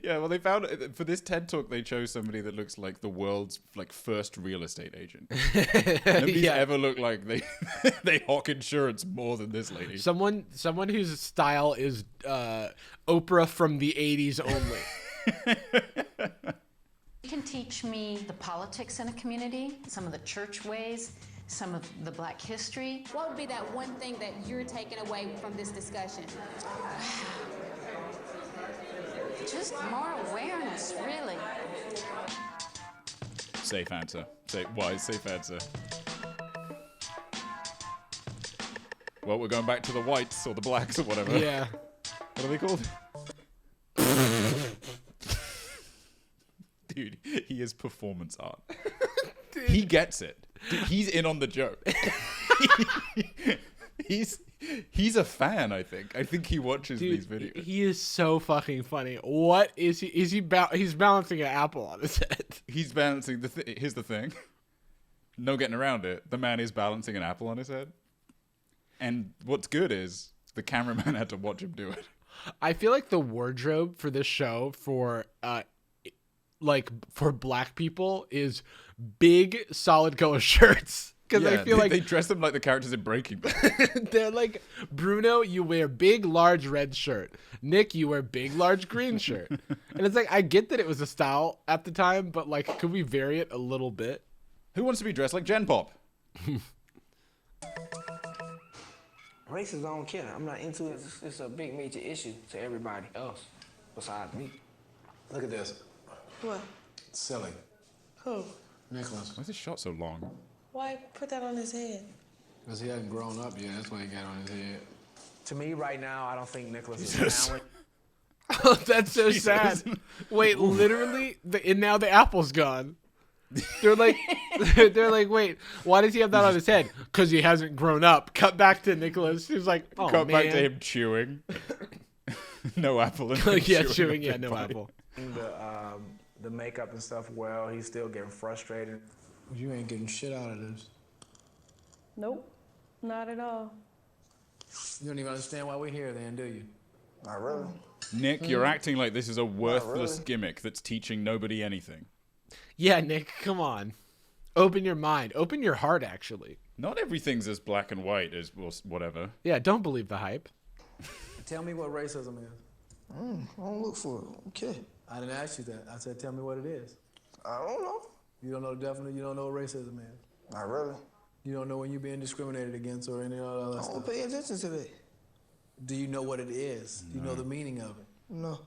S2: Yeah, well, they found for this TED Talk they chose somebody that looks like the world's like first real estate agent. Nobody's ever looked like they hawk insurance more than this lady.
S1: Someone whose style is Oprah from the 80s only.
S4: You can teach me the politics in a community, some of the church ways, some of the Black history.
S8: What would be that one thing that you're taking away from this discussion?
S4: Just more awareness, really.
S2: Safe answer. Safe answer. Well, we're going back to the whites or the blacks or whatever.
S1: Yeah.
S2: What are they called? Dude, he is performance art. He gets it. Dude, he's in on the joke. He's a fan, I think. I think he watches these videos.
S1: He is so fucking funny. What is he? He's balancing an apple on his head.
S2: He's balancing here's the thing. No getting around it. The man is balancing an apple on his head. And what's good is the cameraman had to watch him do it.
S1: I feel like the wardrobe for this show for black people is big solid color shirts. Because I feel like
S2: they dress them like the characters in Breaking Bad.
S1: They're like, Bruno, you wear big, large red shirt. Nick, you wear big, large green shirt. And it's like, I get that it was a style at the time, but like, could we vary it a little bit?
S2: Who wants to be dressed like Gen Pop?
S7: Racism, I don't care. I'm not into it. It's a big major issue to everybody else besides me.
S10: Look at this.
S5: What?
S10: It's silly.
S5: Who?
S10: Nicholas.
S2: Why is this shot so long?
S5: Why put that on his head?
S10: Because he hadn't grown up yet. That's why he got it on his head.
S7: To me, right now, I don't think Nicholas is talent.
S1: Oh, that's so sad. Wait, literally, and now the apple's gone. They're like, wait, why does he have that on his head? Because he hasn't grown up. Cut back to Nicholas. He's like, oh,
S2: Cut
S1: man.
S2: back to him chewing. No apple. And
S1: Yeah, chewing. Yeah, no apple.
S7: The makeup and stuff, well, he's still getting frustrated.
S10: You ain't getting shit out of this.
S5: Nope, not at all.
S10: You don't even understand why we're here then, do you?
S6: Not really.
S2: Nick, you're acting like this is a worthless gimmick that's teaching nobody anything.
S1: Yeah, Nick, come on. Open your mind. Open your heart, actually.
S2: Not everything's as black and white as whatever.
S1: Yeah, don't believe the hype.
S10: Tell me what racism is.
S13: I don't look for it. Okay.
S10: I didn't ask you that. I said, tell me what it is.
S13: I don't know.
S10: You don't know you don't know what racism is.
S13: Not really.
S10: You don't know when you're being discriminated against or any other
S13: I
S10: stuff.
S13: don't pay attention to that.
S10: Do you know what it is? Do you know the meaning of it?
S13: No.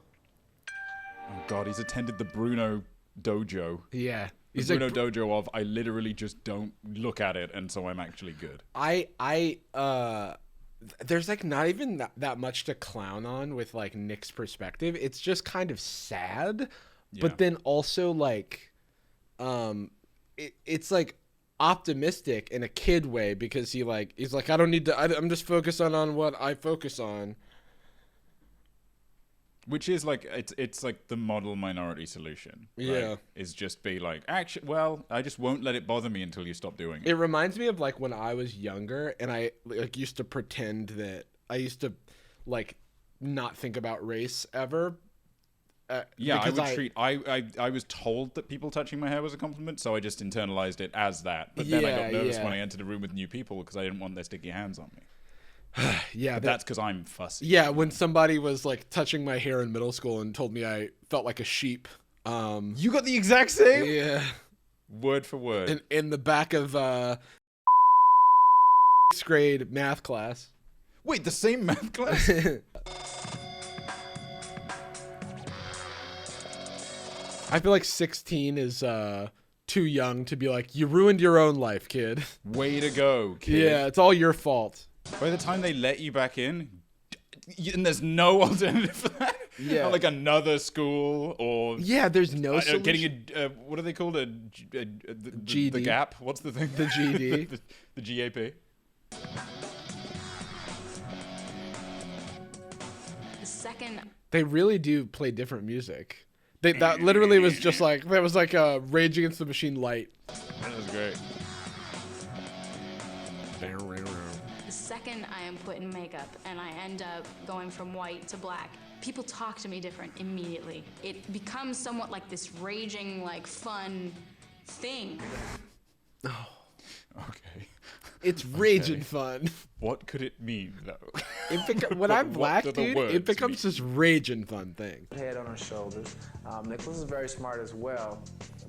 S2: Oh God, he's attended the Bruno dojo.
S1: Yeah.
S2: The Bruno dojo of I literally just don't look at it, and so I'm actually good.
S1: There's like not even that much to clown on with like Nick's perspective. It's just kind of sad, but then also like, it's like optimistic in a kid way because he's like I don't need to. I'm just focused on what I focus on.
S2: Which is like it's like the model minority solution. Right?
S1: Yeah,
S2: is just be like, actually, well, I just won't let it bother me until you stop doing it.
S1: It reminds me of like when I was younger and I like used to pretend that I used to like not think about race ever,
S2: Yeah, I
S1: because
S2: would treat. I was told that people touching my hair was a compliment, so I just internalized it as that. But then I got nervous when I entered a room with new people because I didn't want their sticky hands on me.
S1: Yeah,
S2: but that's because I'm fussy.
S1: Yeah, when somebody was like touching my hair in middle school and told me I felt like a sheep.
S2: You got the exact same?
S1: Yeah.
S2: Word for word.
S1: In the back of 6th grade math class.
S2: Wait, the same math class?
S1: I feel like 16 is too young to be like, you ruined your own life, kid.
S2: Way to go, kid.
S1: Yeah, it's all your fault.
S2: By the time they let you back in, and there's no alternative for that.
S1: Yeah.
S2: Not like another school or
S1: there's no solution.
S2: Getting a what are they called? GED. The gap. What's the thing?
S1: The GED.
S2: the GAP.
S8: The second.
S1: They really do play different music. That literally was just like that was like a Rage Against the Machine light.
S2: That was great.
S8: The second I am put in makeup and I end up going from white to black, people talk to me different immediately. It becomes somewhat like this raging, like fun thing.
S1: Oh.
S2: Okay.
S1: It's raging fun.
S2: What could it mean, though?
S1: When I'm black, dude, it becomes this raging fun thing.
S7: Head on her shoulders. Nicholas is very smart as well,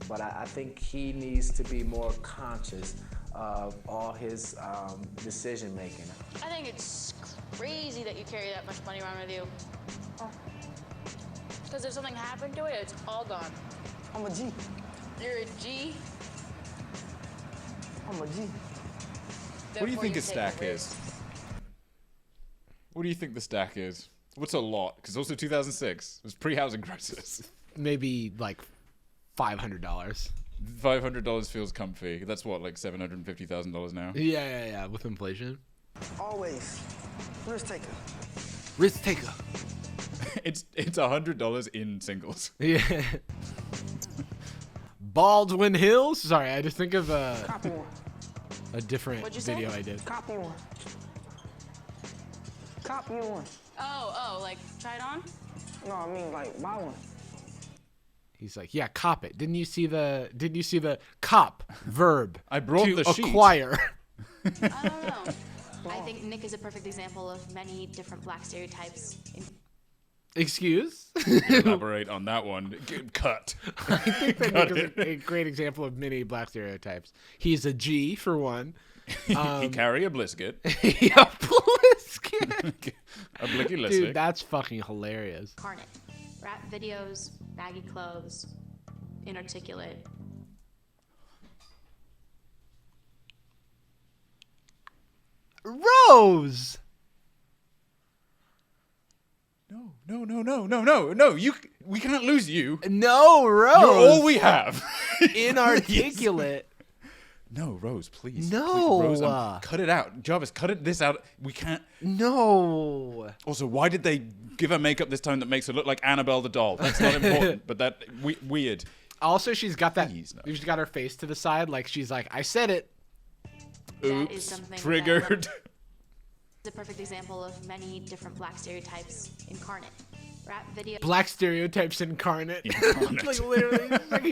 S7: but I think he needs to be more conscious of all his decision making.
S8: I think it's crazy that you carry that much money around with you. Because if something happened to it, it's all gone.
S13: I'm a G.
S8: You're a G?
S13: I'm a G.
S2: What do you think a stack is? What do you think the stack is? What's a lot? Because also 2006 it was pre-housing crisis.
S1: Maybe like $500.
S2: $500 feels comfy. That's what, like $750,000 now.
S1: Yeah, with inflation.
S13: Always risk taker.
S1: Risk taker.
S2: It's $100 in singles.
S1: Yeah. Baldwin Hills. Sorry, I just think of
S13: Copy one.
S1: A different video I did.
S13: Copy one. Copy one.
S8: Oh, like try it on?
S13: No, I mean like buy one.
S1: He's like, yeah, cop it. Didn't you see the cop verb?
S2: I brought
S1: to
S2: the sheet.
S1: acquire.
S8: I don't know. I think Nick is a perfect example of many different black stereotypes.
S1: Excuse?
S2: Elaborate on that one. Cut.
S1: I think that Nick is a great example of many black stereotypes. He's a G, for one.
S2: He carry a blisket.
S1: A blisket.
S2: A blicky listic.
S1: Dude, that's fucking hilarious.
S8: Carnate. Rap videos, baggy clothes, inarticulate.
S1: Rose!
S2: No. We can't lose you.
S1: No, Rose.
S2: You're all we have.
S1: Inarticulate.
S2: No, Rose, please.
S1: No.
S2: Please, Rose, cut it out. Jarvis, cut this out. We can't.
S1: No.
S2: Also, why did they give her makeup this time that makes her look like Annabelle the doll? That's not important, but that weird.
S1: Also, she's got that. She's got her face to the side, like she's like, I said it.
S2: Oops. Triggered.
S8: It's a perfect example of many different black stereotypes incarnate. Rap video.
S1: Black stereotypes incarnate. Like literally, like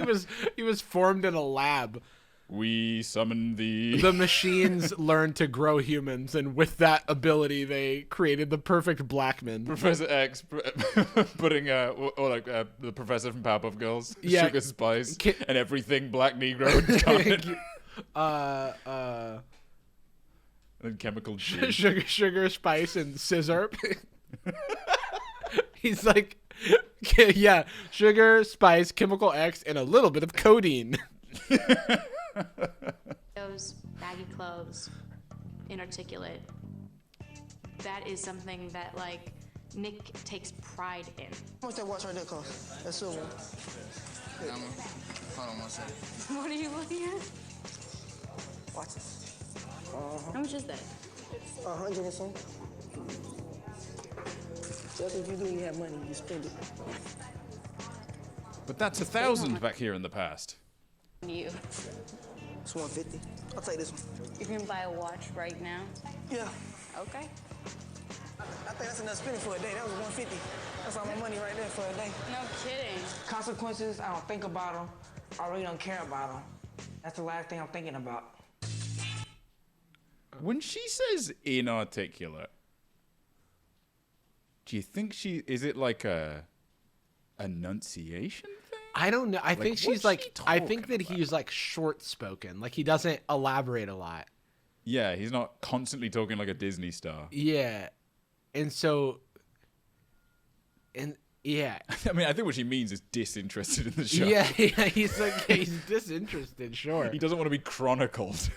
S1: he was formed in a lab.
S2: We summon the
S1: machines learned to grow humans, and with that ability, they created the perfect black man.
S2: Professor X putting the professor from Powerpuff Girls, Sugar Spice, and everything black Negro incarnate. And Chemical G.
S1: Sugar Spice and Scissor. He's like, yeah, Sugar Spice, Chemical X, and a little bit of codeine.
S8: Those baggy clothes, inarticulate. That is something that like Nick takes pride in.
S13: How much that watch right there cost? That's silver. Hold on one second.
S8: What are you looking at?
S13: Watch this.
S8: How much is that?
S13: 100 and something. Just if you do, you have money, you spend it.
S2: But that's 1,000 back here in the past.
S8: You.
S13: It's 150. I'll take this one.
S8: You can buy a watch right now?
S13: Yeah.
S8: Okay.
S13: I think that's enough spending for a day. That was 150. That's all my money right there for a day.
S5: No kidding.
S13: Consequences, I don't think about them. I really don't care about them. That's the last thing I'm thinking about.
S2: When she says inarticulate, do you think is it like a enunciation thing?
S1: I don't know. I
S2: Like,
S1: think she's
S2: what's
S1: like,
S2: she
S1: I think
S2: talking
S1: that he's like short spoken. Like he doesn't elaborate a lot.
S2: Yeah, he's not constantly talking like a Disney star.
S1: Yeah. And so, yeah.
S2: I mean, I think what she means is disinterested in the show.
S1: Yeah, he's like, he's disinterested, sure.
S2: He doesn't want to be chronicled.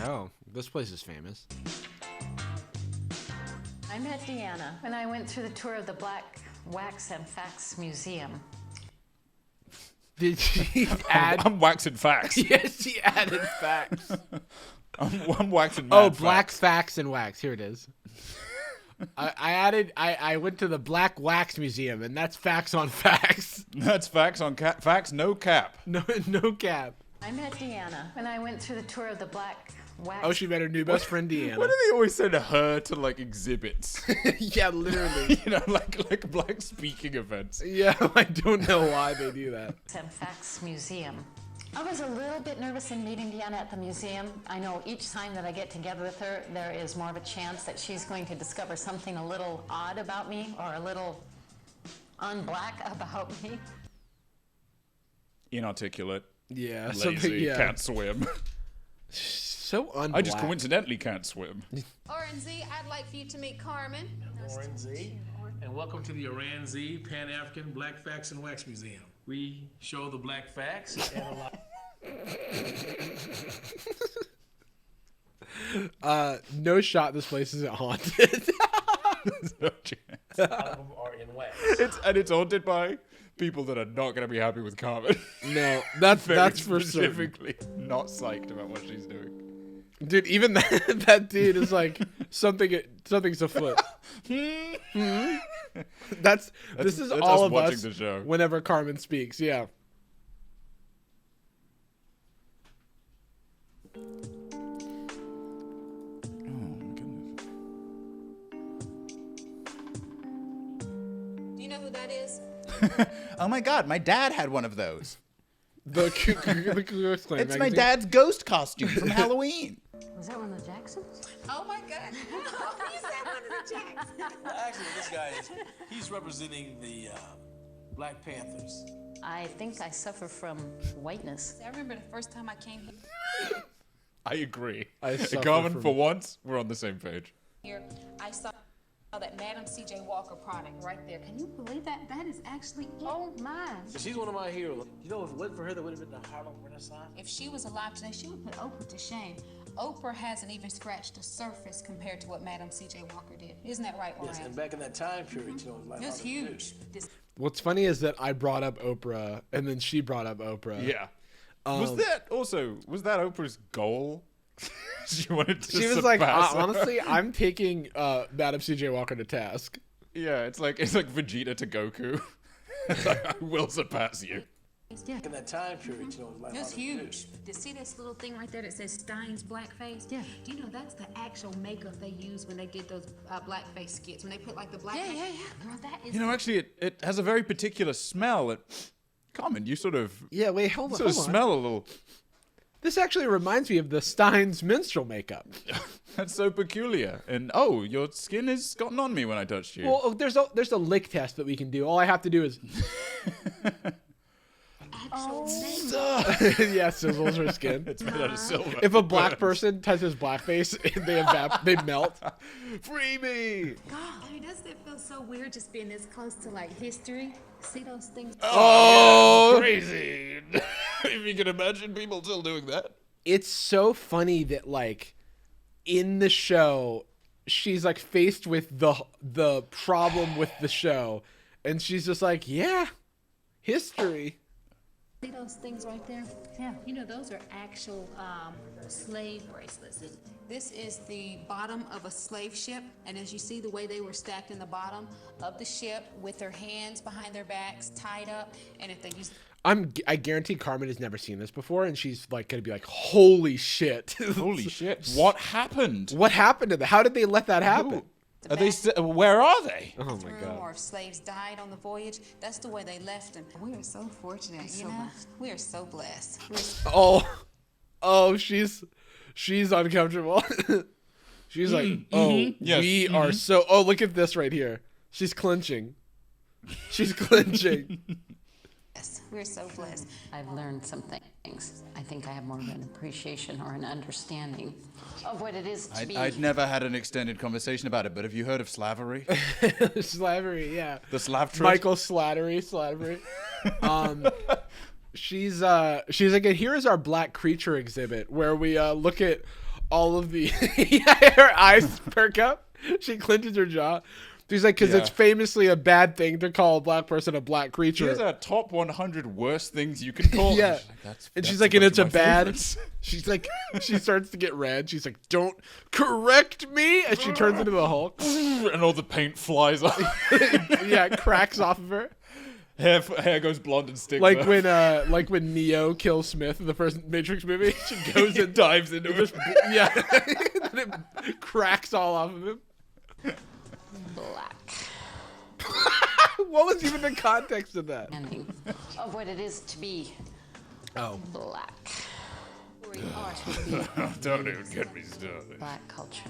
S1: Oh, this place is famous.
S3: I met Deanna when I went through the tour of the Black Wax and Facts Museum.
S1: Did she add?
S2: I'm waxing facts.
S1: Yes, she added facts.
S2: I'm waxing.
S1: Oh, black facts and wax. Here it is. I went to the Black Wax Museum, and that's facts on facts.
S2: That's facts on facts. No cap.
S1: No cap.
S3: I met Deanna when I went through the tour of the Black Wax.
S1: Oh, she met her new best friend Deanna.
S2: Why do they always send her to like exhibits?
S1: Yeah, literally.
S2: You know, like black speaking events.
S1: Yeah, I don't know why they do that.
S3: And Facts Museum. I was a little bit nervous in meeting Deanna at the museum. I know each time that I get together with her, there is more of a chance that she's going to discover something a little odd about me or a little un-black about me.
S2: Inarticulate.
S1: Yeah,
S2: lazy,
S1: something. Yeah,
S2: can't swim.
S1: So unblack.
S2: I just coincidentally can't swim.
S4: Oren Z, I'd like for you to meet Carmen.
S10: Oren Z, and welcome to the Oren Z Pan-African Black Facts and Wax Museum. We show the black facts and a lot.
S1: No shot. This place isn't haunted.
S2: There's no chance.
S10: A lot of them are in wax.
S2: It's haunted by people that are not going to be happy with Carmen.
S1: No, that's for certain.
S2: Specifically not psyched about what she's doing.
S1: Dude, even that dude is like something's afoot. This is all of us
S2: the show.
S1: Whenever Carmen speaks. Yeah.
S4: Do you know who that is?
S2: Oh my God, my dad had one of those.
S1: The Ku Klux Klan
S2: It's my
S1: magazine.
S2: dad's ghost costume from Halloween.
S3: Was that one of the Jacksons?
S4: Oh my God. You said one of the Jacksons.
S10: Well, actually, this guy he's representing the Black Panthers.
S3: I think I suffer from whiteness.
S4: I remember the first time I came here.
S2: I agree.
S1: I suffer
S2: Carmen,
S1: from-
S2: for once, we're on the same page.
S4: I saw that Madam C.J. Walker product right there. Can you believe that? That is actually, oh my.
S10: She's one of my heroes. You know, if it wasn't for her, there would have been the Harlem Renaissance.
S4: If she was alive today, she would put Oprah to shame. Oprah hasn't even scratched the surface compared to what Madam C.J. Walker did. Isn't that right, Oren?
S10: Yes, and back in that time period, you know, like
S4: It was huge.
S1: What's funny is that I brought up Oprah, and then she brought up Oprah.
S2: Yeah. Was that Oprah's goal? She wanted to
S1: She was like,
S2: surpass her.
S1: honestly, I'm taking Madam C.J. Walker to task.
S2: Yeah, it's like Vegeta to Goku. It's like, I will surpass you.
S4: Yeah.
S10: in that time period, you know, like
S4: It was huge. To see this little thing right there that says Stein's blackface? Yeah. Do you know that's the actual makeup they used when they did those blackface skits? When they put like the blackface. Yeah. Girl, that is.
S2: You know, actually, it has a very particular smell. Carmen, you sort of
S1: hold on.
S2: smell a little.
S1: This actually reminds me of the Stein's minstrel makeup.
S2: That's so peculiar. And your skin has gotten on me when I touched you.
S1: Well, there's a lick test that we can do. All I have to do is. Yeah, sizzles her skin.
S2: It's made out of silver.
S1: If a black person touches blackface, they melt. Free me!
S4: God, I mean, doesn't it feel so weird just being this close to like history? See those things?
S2: Oh, yeah, crazy! If you can imagine people still doing that.
S1: It's so funny that like in the show, she's like faced with the problem with the show, and she's just like, yeah, history.
S4: See those things right there? Yeah. You know, those are actual slave bracelets. This is the bottom of a slave ship, and as you see the way they were stacked in the bottom of the ship with their hands behind their backs, tied up, and if they use...
S1: I guarantee Carmen has never seen this before, and she's like gonna be like, "Holy shit!
S2: Holy shit! What happened?
S1: What happened to them? How did they let that happen?
S2: Are they? Where are they?
S1: Oh my god!
S15: Or if slaves died on the voyage, that's the way they left them. We are so fortunate, you know. We are so blessed.
S1: Oh, she's uncomfortable. She's like,
S2: Yes.
S1: we are so. Oh, look at this right here. She's clenching. She's clenching.
S15: Yes, we're so blessed.
S3: I've learned some things. I think I have more of an appreciation or an understanding of what it is to be.
S2: I'd never had an extended conversation about it, but have you heard of slavery?
S1: Slavery, yeah.
S2: The slave trade?
S1: Michael Slattery. She's like, here is our black creature exhibit where we look at all of the. Her eyes perk up. She clenches her jaw. She's like, because it's famously a bad thing to call a black person a black creature.
S2: Here's our top 100 worst things you can call.
S1: Yeah.
S2: And
S1: she's like, and it's a bad. She's like, she starts to get red. She's like, don't correct me. And she turns into the Hulk.
S2: And all the paint flies off.
S1: Yeah, it cracks off of her.
S2: Hair goes blonde and sticks.
S1: Like when Neo kills Smith in the first Matrix movie, she goes and
S2: dives into it.
S1: Yeah, and it cracks all off of him.
S3: Black.
S1: What was even the context of that?
S3: Of what it is to be black.
S2: Don't even get me started.
S3: Black culture.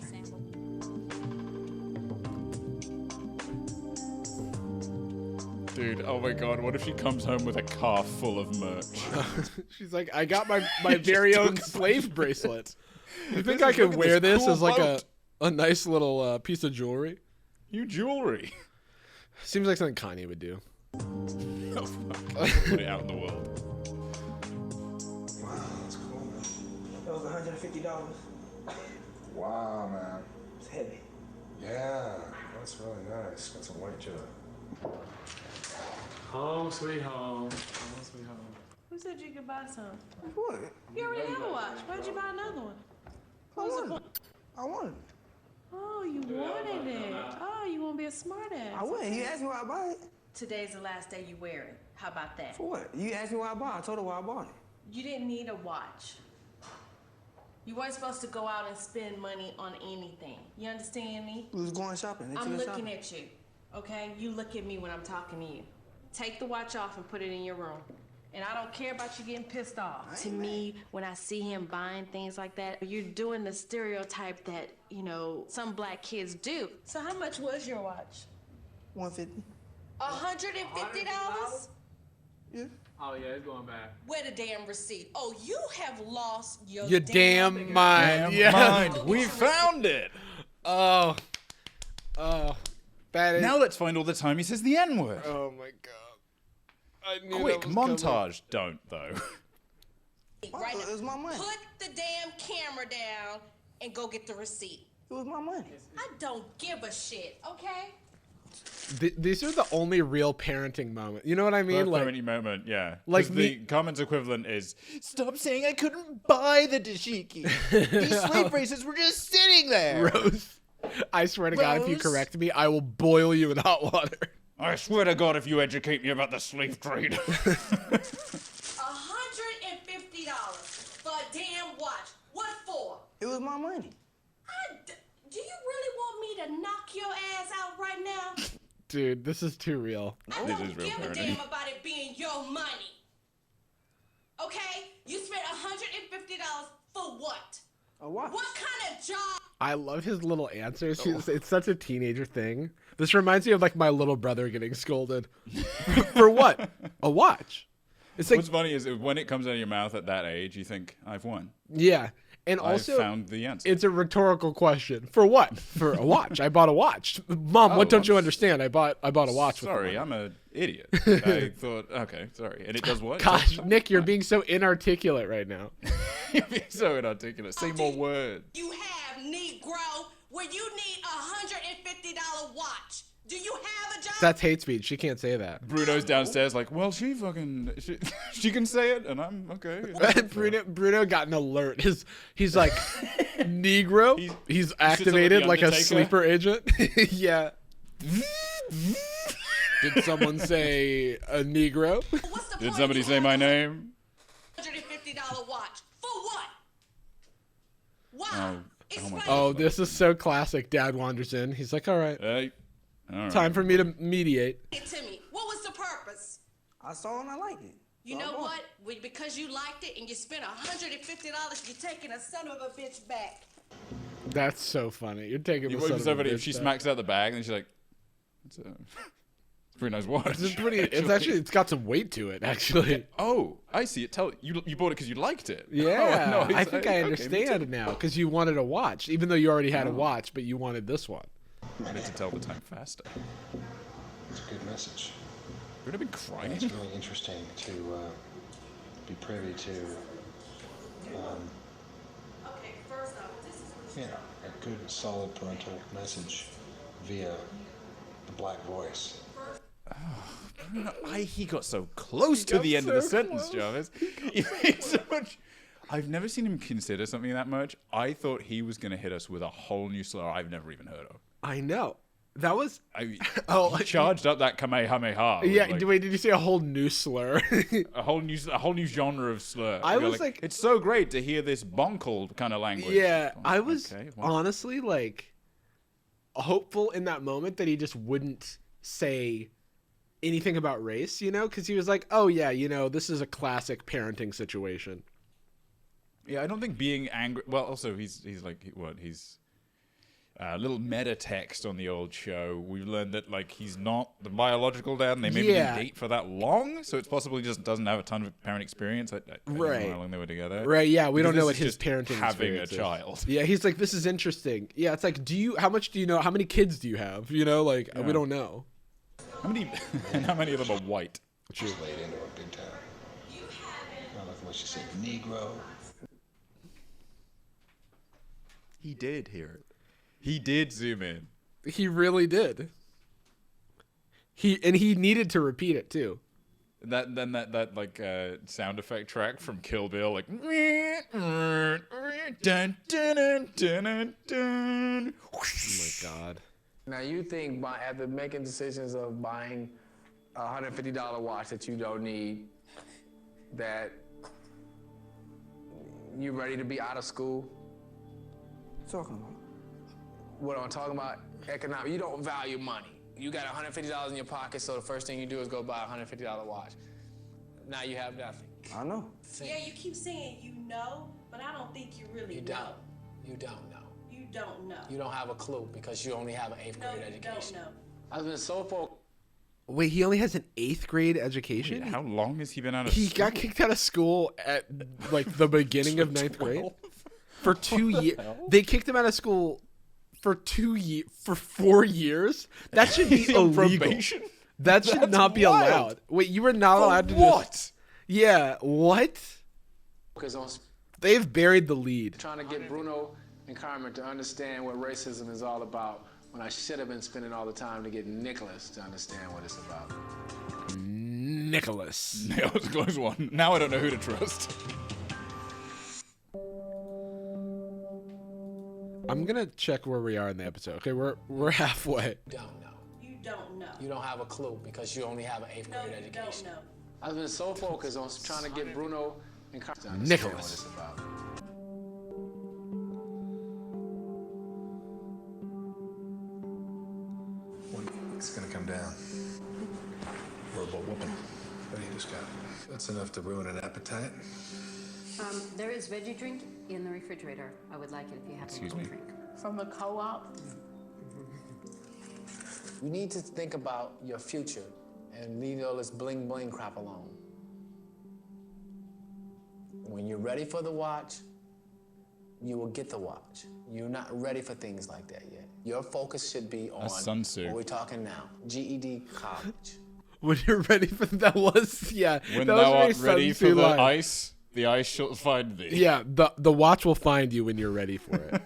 S2: Dude, oh my god, what if she comes home with a car full of merch?
S1: She's like, I got my very own slave bracelet. You think I could
S2: Look at
S1: wear this
S2: cool
S1: as like
S2: boat.
S1: a nice little piece of jewelry?
S2: You jewelry.
S1: Seems like something Kanye would do.
S2: Oh, fuck. Put it out in the world.
S13: Wow, that's cool, man. That was $150.
S12: Wow, man.
S13: It's heavy.
S12: Yeah, that's really nice. Got some white jelly.
S10: Home sweet home. Home sweet home.
S5: Who said you could buy some?
S13: What?
S5: You already have a watch. Why'd you buy another one? What was the point?
S13: I wanted it.
S5: Oh, you wanted it. Oh, you want to be a smart ass.
S13: I wouldn't. You asked me why I buy it.
S5: Today's the last day you wear it. How about that?
S13: For what? You asked me why I bought it. I told her why I bought it.
S5: You didn't need a watch. You weren't supposed to go out and spend money on anything. You understand me?
S13: We was going shopping.
S5: I'm looking at you, okay? You look at me when I'm talking to you. Take the watch off and put it in your room. And I don't care about you getting pissed off. To me, when I see him buying things like that, you're doing the stereotype that, you know, some black kids do. So how much was your watch?
S13: $150.
S5: $150?
S13: Yeah.
S10: Oh yeah, it's going back.
S5: Where the damn receipt? Oh, you have lost your
S1: damn mind.
S2: Damn mind. We found it.
S1: Oh, that is.
S2: Now let's find all the time he says the N-word.
S1: Oh my god. I knew
S2: Quick
S1: that was
S2: montage. Don't though.
S5: Right
S13: It was my money.
S5: Put the damn camera down and go get the receipt.
S13: It was my money.
S5: I don't give a shit, okay?
S1: These are the only real parenting moments. You know what I mean?
S2: Like
S1: Like,
S2: moment, yeah.
S1: like
S2: Like the Carmen's equivalent is stop saying I couldn't buy the dashiki. These slave bracelets were just sitting there.
S1: Rose, I swear to God, if you
S2: Rose?
S1: correct me, I will boil you in hot water.
S2: I swear to God, if you educate me about the slave trade.
S5: $150 for a damn watch. What for?
S13: It was my money.
S5: Do you really want me to knock your ass out right now?
S1: Dude, this is too real.
S5: I
S2: This
S5: don't
S2: is real
S5: give a
S2: parenting.
S5: damn about it being your money. Okay? You spent $150 for what?
S13: A watch.
S5: What kind of job?
S1: I love his little answers. It's such a teenager thing. This reminds me of like my little brother getting scolded. For what? A watch. It's like,
S2: What's funny is when it comes out of your mouth at that age, you think I've won.
S1: yeah. And
S2: I've
S1: also,
S2: found the answer.
S1: it's a rhetorical question. For what? For a watch. I bought a watch. Mom, what don't you understand? I bought a watch.
S2: Sorry,
S1: with
S2: I'm an idiot. I thought, okay, sorry. And it does what?
S1: Gosh, Nick, you're being so inarticulate right now.
S2: You're being so inarticulate. Say more words.
S5: You have, Negro, where you need $150 watch. Do you have a job?
S1: That's hate speech. She can't say that.
S2: Bruno's downstairs like, well, she can say it, and I'm okay.
S1: Bruno got an alert. He's like, Negro. He's activated
S2: The
S1: like a
S2: Undertaker.
S1: sleeper agent. Yeah. Did someone say a Negro?
S2: Did somebody say my name?
S5: $150 watch. For what? Why?
S2: Oh my God.
S1: Oh, this is so classic. Dad wanders in. He's like, all right.
S2: Hey. All right.
S1: Time for me to mediate.
S5: It to me. What was the purpose?
S13: I saw it and I liked it.
S5: You know what? Because you liked it and you spent $150, you're taking a son of a bitch back.
S1: That's so funny. You're taking
S2: It
S1: the
S2: would
S1: son
S2: be
S1: of
S2: so
S1: a
S2: funny if
S1: bitch
S2: she
S1: back.
S2: smacks out the bag and she's like, it's a pretty nice watch.
S1: It's got some weight to it, actually.
S2: Oh, I see it. You bought it because you liked it.
S1: Yeah,
S2: Oh, no,
S1: I think I
S2: okay,
S1: understand now because you wanted a watch, even though you already had a watch, but you wanted this one.
S2: I wanted to tell the time faster.
S12: It's a good message.
S2: Would have been crying.
S12: It's really interesting to be privy to, a good, solid parental message via the black voice.
S2: He got so close to the end of the sentence, Jarvis. He made so much. I've never seen him consider something that much. I thought he was going to hit us with a whole new slur I've never even heard of.
S1: I know. That was.
S2: He charged up that Kamehameha.
S1: Yeah. Wait, did you say a whole new slur?
S2: a whole new genre of slur.
S1: I was like,
S2: it's so great to hear this bonkle kind of language.
S1: Yeah, I was honestly like hopeful in that moment that he just wouldn't say anything about race, because he was like, oh yeah, this is a classic parenting situation.
S2: Yeah, I don't think being angry. Well, also he's like what he's. A little meta text on the old show. We've learned that he's not the biological dad, and they maybe didn't date for that long, so it's possible he just doesn't have a ton of parent experience. I don't know how long they were together.
S1: Right? Yeah, we don't know what
S2: his
S1: parenting
S2: having
S1: experience
S2: a child.
S1: Yeah, he's like, this is interesting. Yeah, it's like, how much do you know? How many kids do you have? We don't know.
S2: How many of them are white?
S12: She's laid into a big time. I like what she said, Negro.
S2: He did hear it. He did zoom in.
S1: He really did. He needed to repeat it too.
S2: That sound effect track from Kill Bill, like dun dun dun dun dun.
S1: Oh my God.
S7: Now you think after making decisions of buying a $150 watch that you don't need, that you ready to be out of school?
S13: What you talking about?
S7: What I'm talking about, economic. You don't value money. You got $150 in your pocket, so the first thing you do is go buy a $150 watch. Now you have nothing.
S13: I know.
S5: Yeah, you keep saying you know, but I don't think you really know.
S7: You don't know.
S5: You don't know.
S7: You don't have a clue because you only have an 8th grade education.
S5: You don't know.
S7: I've been so focused.
S1: Wait, he only has an 8th grade education?
S2: Wait, how long has he been out of school?
S1: He got kicked out of school at the beginning of 9th grade. For 2 years. They kicked him out of school for 4 years. That should be illegal.
S2: Probation?
S1: That should not be allowed. Wait, you were not allowed to
S2: what?
S1: Yeah, what? They've buried the lead.
S7: Trying to get Bruno and Carmen to understand what racism is all about when I should have been spending all the time to get Nicholas to understand what it's about.
S1: Nicholas.
S2: That was a close one. Now I don't know who to trust.
S1: I'm gonna check where we are in the episode. Okay, we're halfway.
S7: Don't know.
S5: You don't know.
S7: You don't have a clue because you only have an 8th grade education.
S5: Don't know.
S7: I've been so focused on trying to get Bruno and Carmen to understand
S1: Nicholas.
S7: what it's about.
S12: It's gonna come down. Verbal whooping. What do you just got? That's enough to ruin an appetite.
S3: There is veggie drink in the refrigerator. I would like it if you have a little drink.
S5: From the co-op?
S7: You need to think about your future and leave all this bling bling crap alone. When you're ready for the watch, you will get the watch. You're not ready for things like that yet. Your focus should be on
S2: Sun Tzu.
S7: what we're talking now. GED, college.
S1: When you're ready for that was
S2: When
S1: that
S2: thou
S1: was
S2: art
S1: very
S2: ready
S1: Sun
S2: for
S1: Tzu
S2: the
S1: line.
S2: ice, the ice shall find thee.
S1: Yeah, the watch will find you when you're ready for it.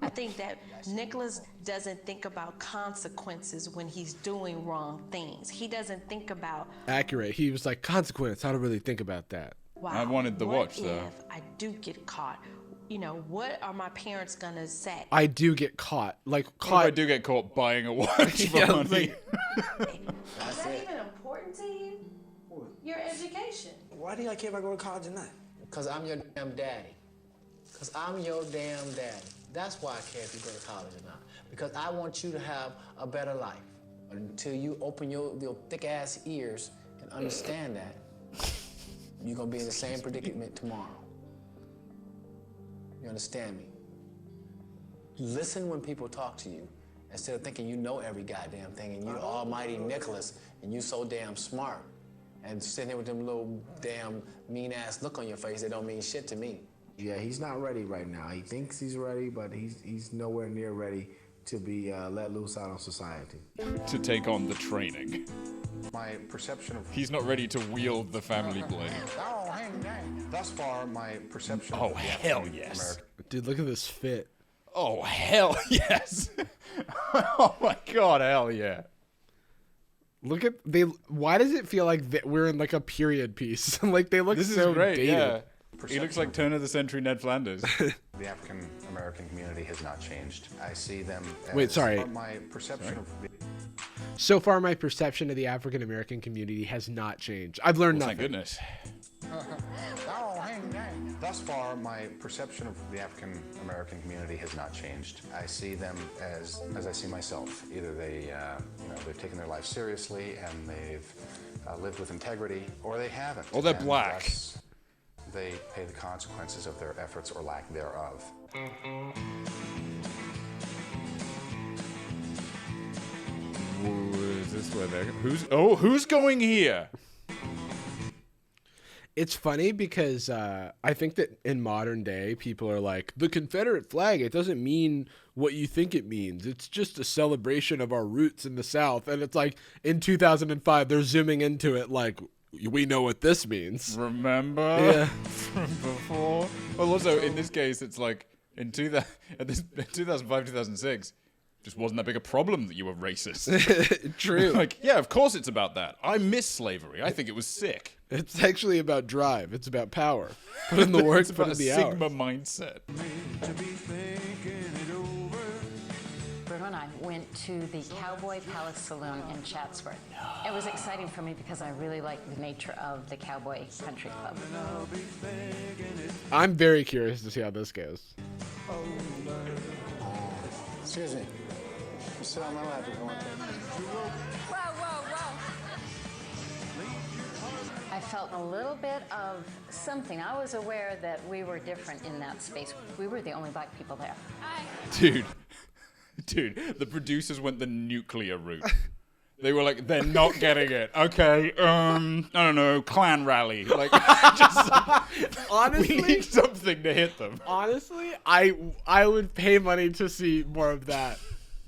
S5: I think that Nicholas doesn't think about consequences when he's doing wrong things. He doesn't think about,
S1: Accurate. He was like, consequence. I don't really think about that.
S5: wow,
S2: I wanted the
S5: what
S2: watch, though.
S5: if I do get caught? What are my parents gonna say?
S1: I do get caught. Like
S2: What if I
S1: caught.
S2: do get caught buying a watch for
S1: Yeah,
S2: money?
S1: like,
S5: Is that even important to you? Your education.
S13: Why do y'all care if I go to college or not?
S7: Because I'm your damn daddy. Because I'm your damn daddy. That's why I care if you go to college or not. Because I want you to have a better life. Until you open your thick-ass ears and understand that, you're going to be in the same predicament tomorrow. You understand me? Listen when people talk to you instead of thinking you know every goddamn thing and you're almighty Nicholas and you so damn smart and sitting there with them little damn mean-ass look on your face that don't mean shit to me.
S16: Yeah, he's not ready right now. He thinks he's ready, but he's nowhere near ready to be let loose out on society.
S2: To take on the training.
S12: My perception of...
S2: He's not ready to wield the family blade.
S12: Oh, hang. Thus far, my perception
S2: Oh,
S12: of the
S2: hell
S12: African
S2: yes.
S12: American...
S1: Dude, look at this fit.
S2: Oh, hell yes. Oh, my God, hell yeah.
S1: Look at why does it feel like we're in like a period piece? Like they look
S2: This
S1: so
S2: is great,
S1: dated.
S2: yeah. He looks like turn of the century Ned Flanders.
S12: The African American community has not changed. I see them as...
S1: Wait, sorry.
S12: My perception of...
S1: So far, my perception of the African American community has not changed. I've learned nothing.
S2: Thank goodness.
S12: Oh, hang. Thus far, my perception of the African American community has not changed. I see them as I see myself. Either they, they've taken their life seriously and they've lived with integrity, or they haven't.
S2: Or they're
S12: And
S2: black.
S12: thus, they pay the consequences of their efforts or lack thereof.
S2: Is this where they're... Who's going here?
S1: It's funny because I think that in modern day, people are like, the Confederate flag, it doesn't mean what you think it means. It's just a celebration of our roots in the South. And it's like, in 2005, they're zooming into it like, we know what this means.
S2: Remember?
S1: Yeah.
S2: From before? Well, also, in this case, it's like, in 2005, 2006, just wasn't that big a problem that you were racist.
S1: True.
S2: Like, yeah, of course it's about that. I miss slavery. I think it was sick.
S1: It's actually about drive. It's about power. Put in the work,
S2: It's
S1: put
S2: about
S1: in
S2: a
S1: the
S2: Sigma
S1: hours.
S2: mindset.
S3: Bruno and I went to the Cowboy Palace Saloon in Chatsworth. It was exciting for me because I really like the nature of the Cowboy Country Club.
S1: I'm very curious to see how this goes.
S13: Excuse me. Sit on my lap if you want to.
S3: I felt a little bit of something. I was aware that we were different in that space. We were the only black people there.
S2: Dude, the producers went the nuclear route. They were like, they're not getting it. Okay, I don't know, Klan rally. Like, just
S1: Honestly,
S2: we need something to hit them.
S1: Honestly, I would pay money to see more of that.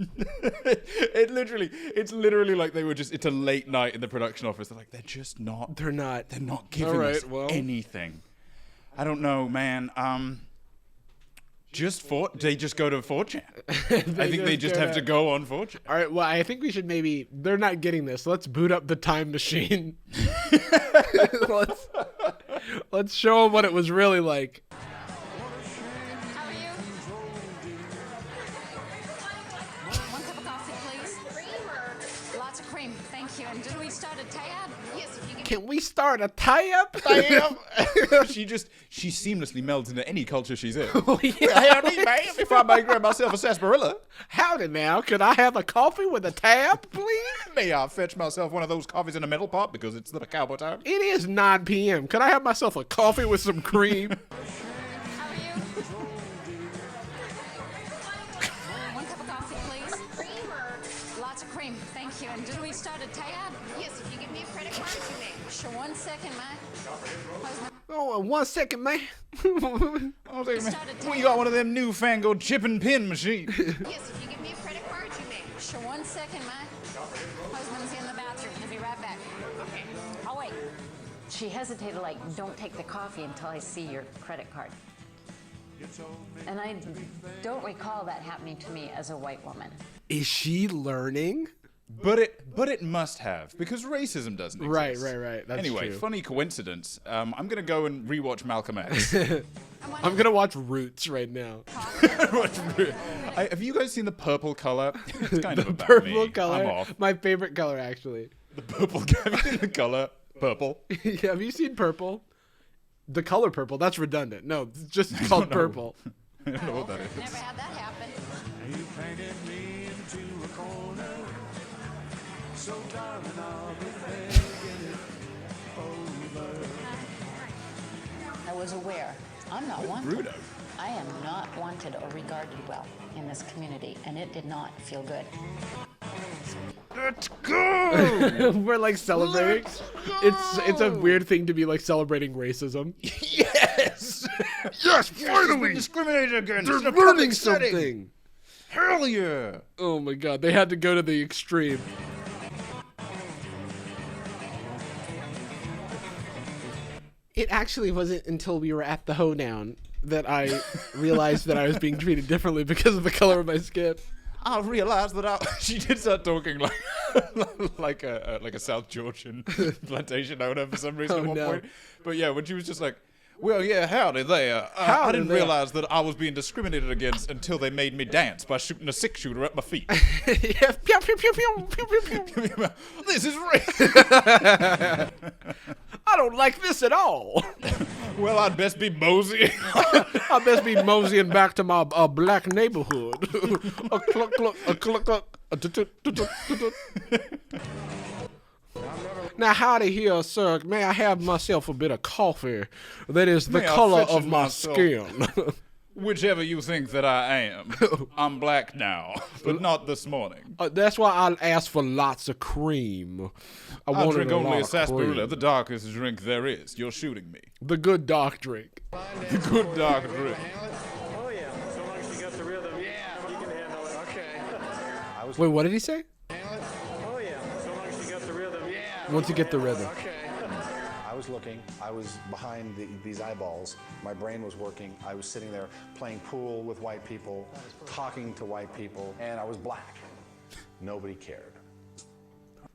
S2: It's literally like they were just, it's a late night in the production office. They're like, they're not giving us anything. I don't know, man. They just go to 4chan. I think they just have to go on 4chan.
S1: All right, well, I think we should they're not getting this. Let's boot up the time machine. let's show them what it was really like.
S8: One cup of coffee, please. Creamer. Lots of cream, thank you. And did we start a tab? Yes, if you can.
S1: Can we start a tie-up?
S2: She seamlessly melds into any culture she's in.
S1: Howdy,
S2: man. If I may grab myself a sarsaparilla.
S1: Howdy now. Could I have a coffee with a tab, please?
S2: May I fetch myself one of those coffees in a metal pot because it's the cowboy time?
S1: It is 9 p.m. Could I have myself a coffee with some cream?
S8: One cup of coffee, please. Creamer. Lots of cream, thank you. And did we start a tab? Yes, if you give me a credit card, you may. Sure, 1 second, man.
S1: Oh, 1 second, man.
S2: We got one of them newfangled chip and pin machines.
S8: Yes, if you give me a credit card, you may. Sure, 1 second, man. Husband's in the bathroom. He'll be right back. Okay. I'll wait.
S3: She hesitated, like, don't take the coffee until I see your credit card. And I don't recall that happening to me as a white woman.
S1: Is she learning?
S2: But it must have, because racism doesn't exist.
S1: Right. That's
S2: anyway,
S1: true.
S2: funny coincidence. I'm going to go and rewatch Malcolm X.
S1: I'm gonna watch Roots right now.
S2: Have you guys seen the purple color? It's kind of
S1: The
S2: about
S1: purple
S2: me.
S1: color.
S2: I'm off.
S1: My favorite color, actually.
S2: The purple. Have you seen the color purple?
S1: Yeah, have you seen purple? The color purple. That's redundant. No, it's just called purple.
S2: I don't know what that is.
S4: Never had that happen.
S17: You painted me into a corner, so darling, I'll be thinking it over.
S3: I was aware. I'm not wanted.
S2: Bruno.
S3: I am not wanted or regarded well in this community, and it did not feel good.
S2: Let's go.
S1: We're like celebrating. It's a weird thing to be like celebrating racism.
S2: Yes. Yes. Finally. Discriminated against.
S1: They're
S2: in a
S1: learning
S2: public setting.
S1: something.
S2: Hell yeah.
S1: Oh my god, they had to go to the extreme. It actually wasn't until we were at the hoedown that I realized that I was being treated differently because of the color of my skin.
S2: I realized that she did start talking like a South Georgian plantation owner for some reason
S1: Oh,
S2: at one
S1: no.
S2: point. But yeah, when she was just like, well, yeah, howdy there. I
S1: Howdy
S2: didn't
S1: there.
S2: realize that I was being discriminated against until they made me dance by shooting a 6-shooter at my feet.
S1: Yeah, pew, pew, pew, pew, pew, pew, pew.
S2: This is racist.
S1: I don't like this at all.
S2: Well, I'd best be moseying.
S1: I best be moseying back to my black neighborhood. A cluck, cluck, a cluck, cluck, a tut, tut, tut, tut, tut, tut. Now, howdy here, sir. May I have myself a bit of coffee? That is the
S2: May I
S1: color
S2: fetch
S1: of
S2: it
S1: my
S2: myself?
S1: skin.
S2: Whichever you think that I am. I'm black now, but not this morning.
S1: That's why I asked for lots of cream. I
S2: I
S1: wanted
S2: drink
S1: a
S2: only
S1: lot
S2: a
S1: of
S2: sarsaparilla,
S1: cream.
S2: the darkest drink there is. You're shooting me.
S1: The good dark drink.
S2: The good dark drink.
S17: Oh yeah, so long as you got the rhythm. Yeah, you can handle it. Okay.
S1: Wait, what did he say?
S17: Oh yeah, so long as you got the rhythm. Yeah.
S1: Once you get the rhythm.
S17: Okay.
S12: I was looking, I was behind these eyeballs, my brain was working, I was sitting there playing pool with white people, talking to white people, and I was black. Nobody cared.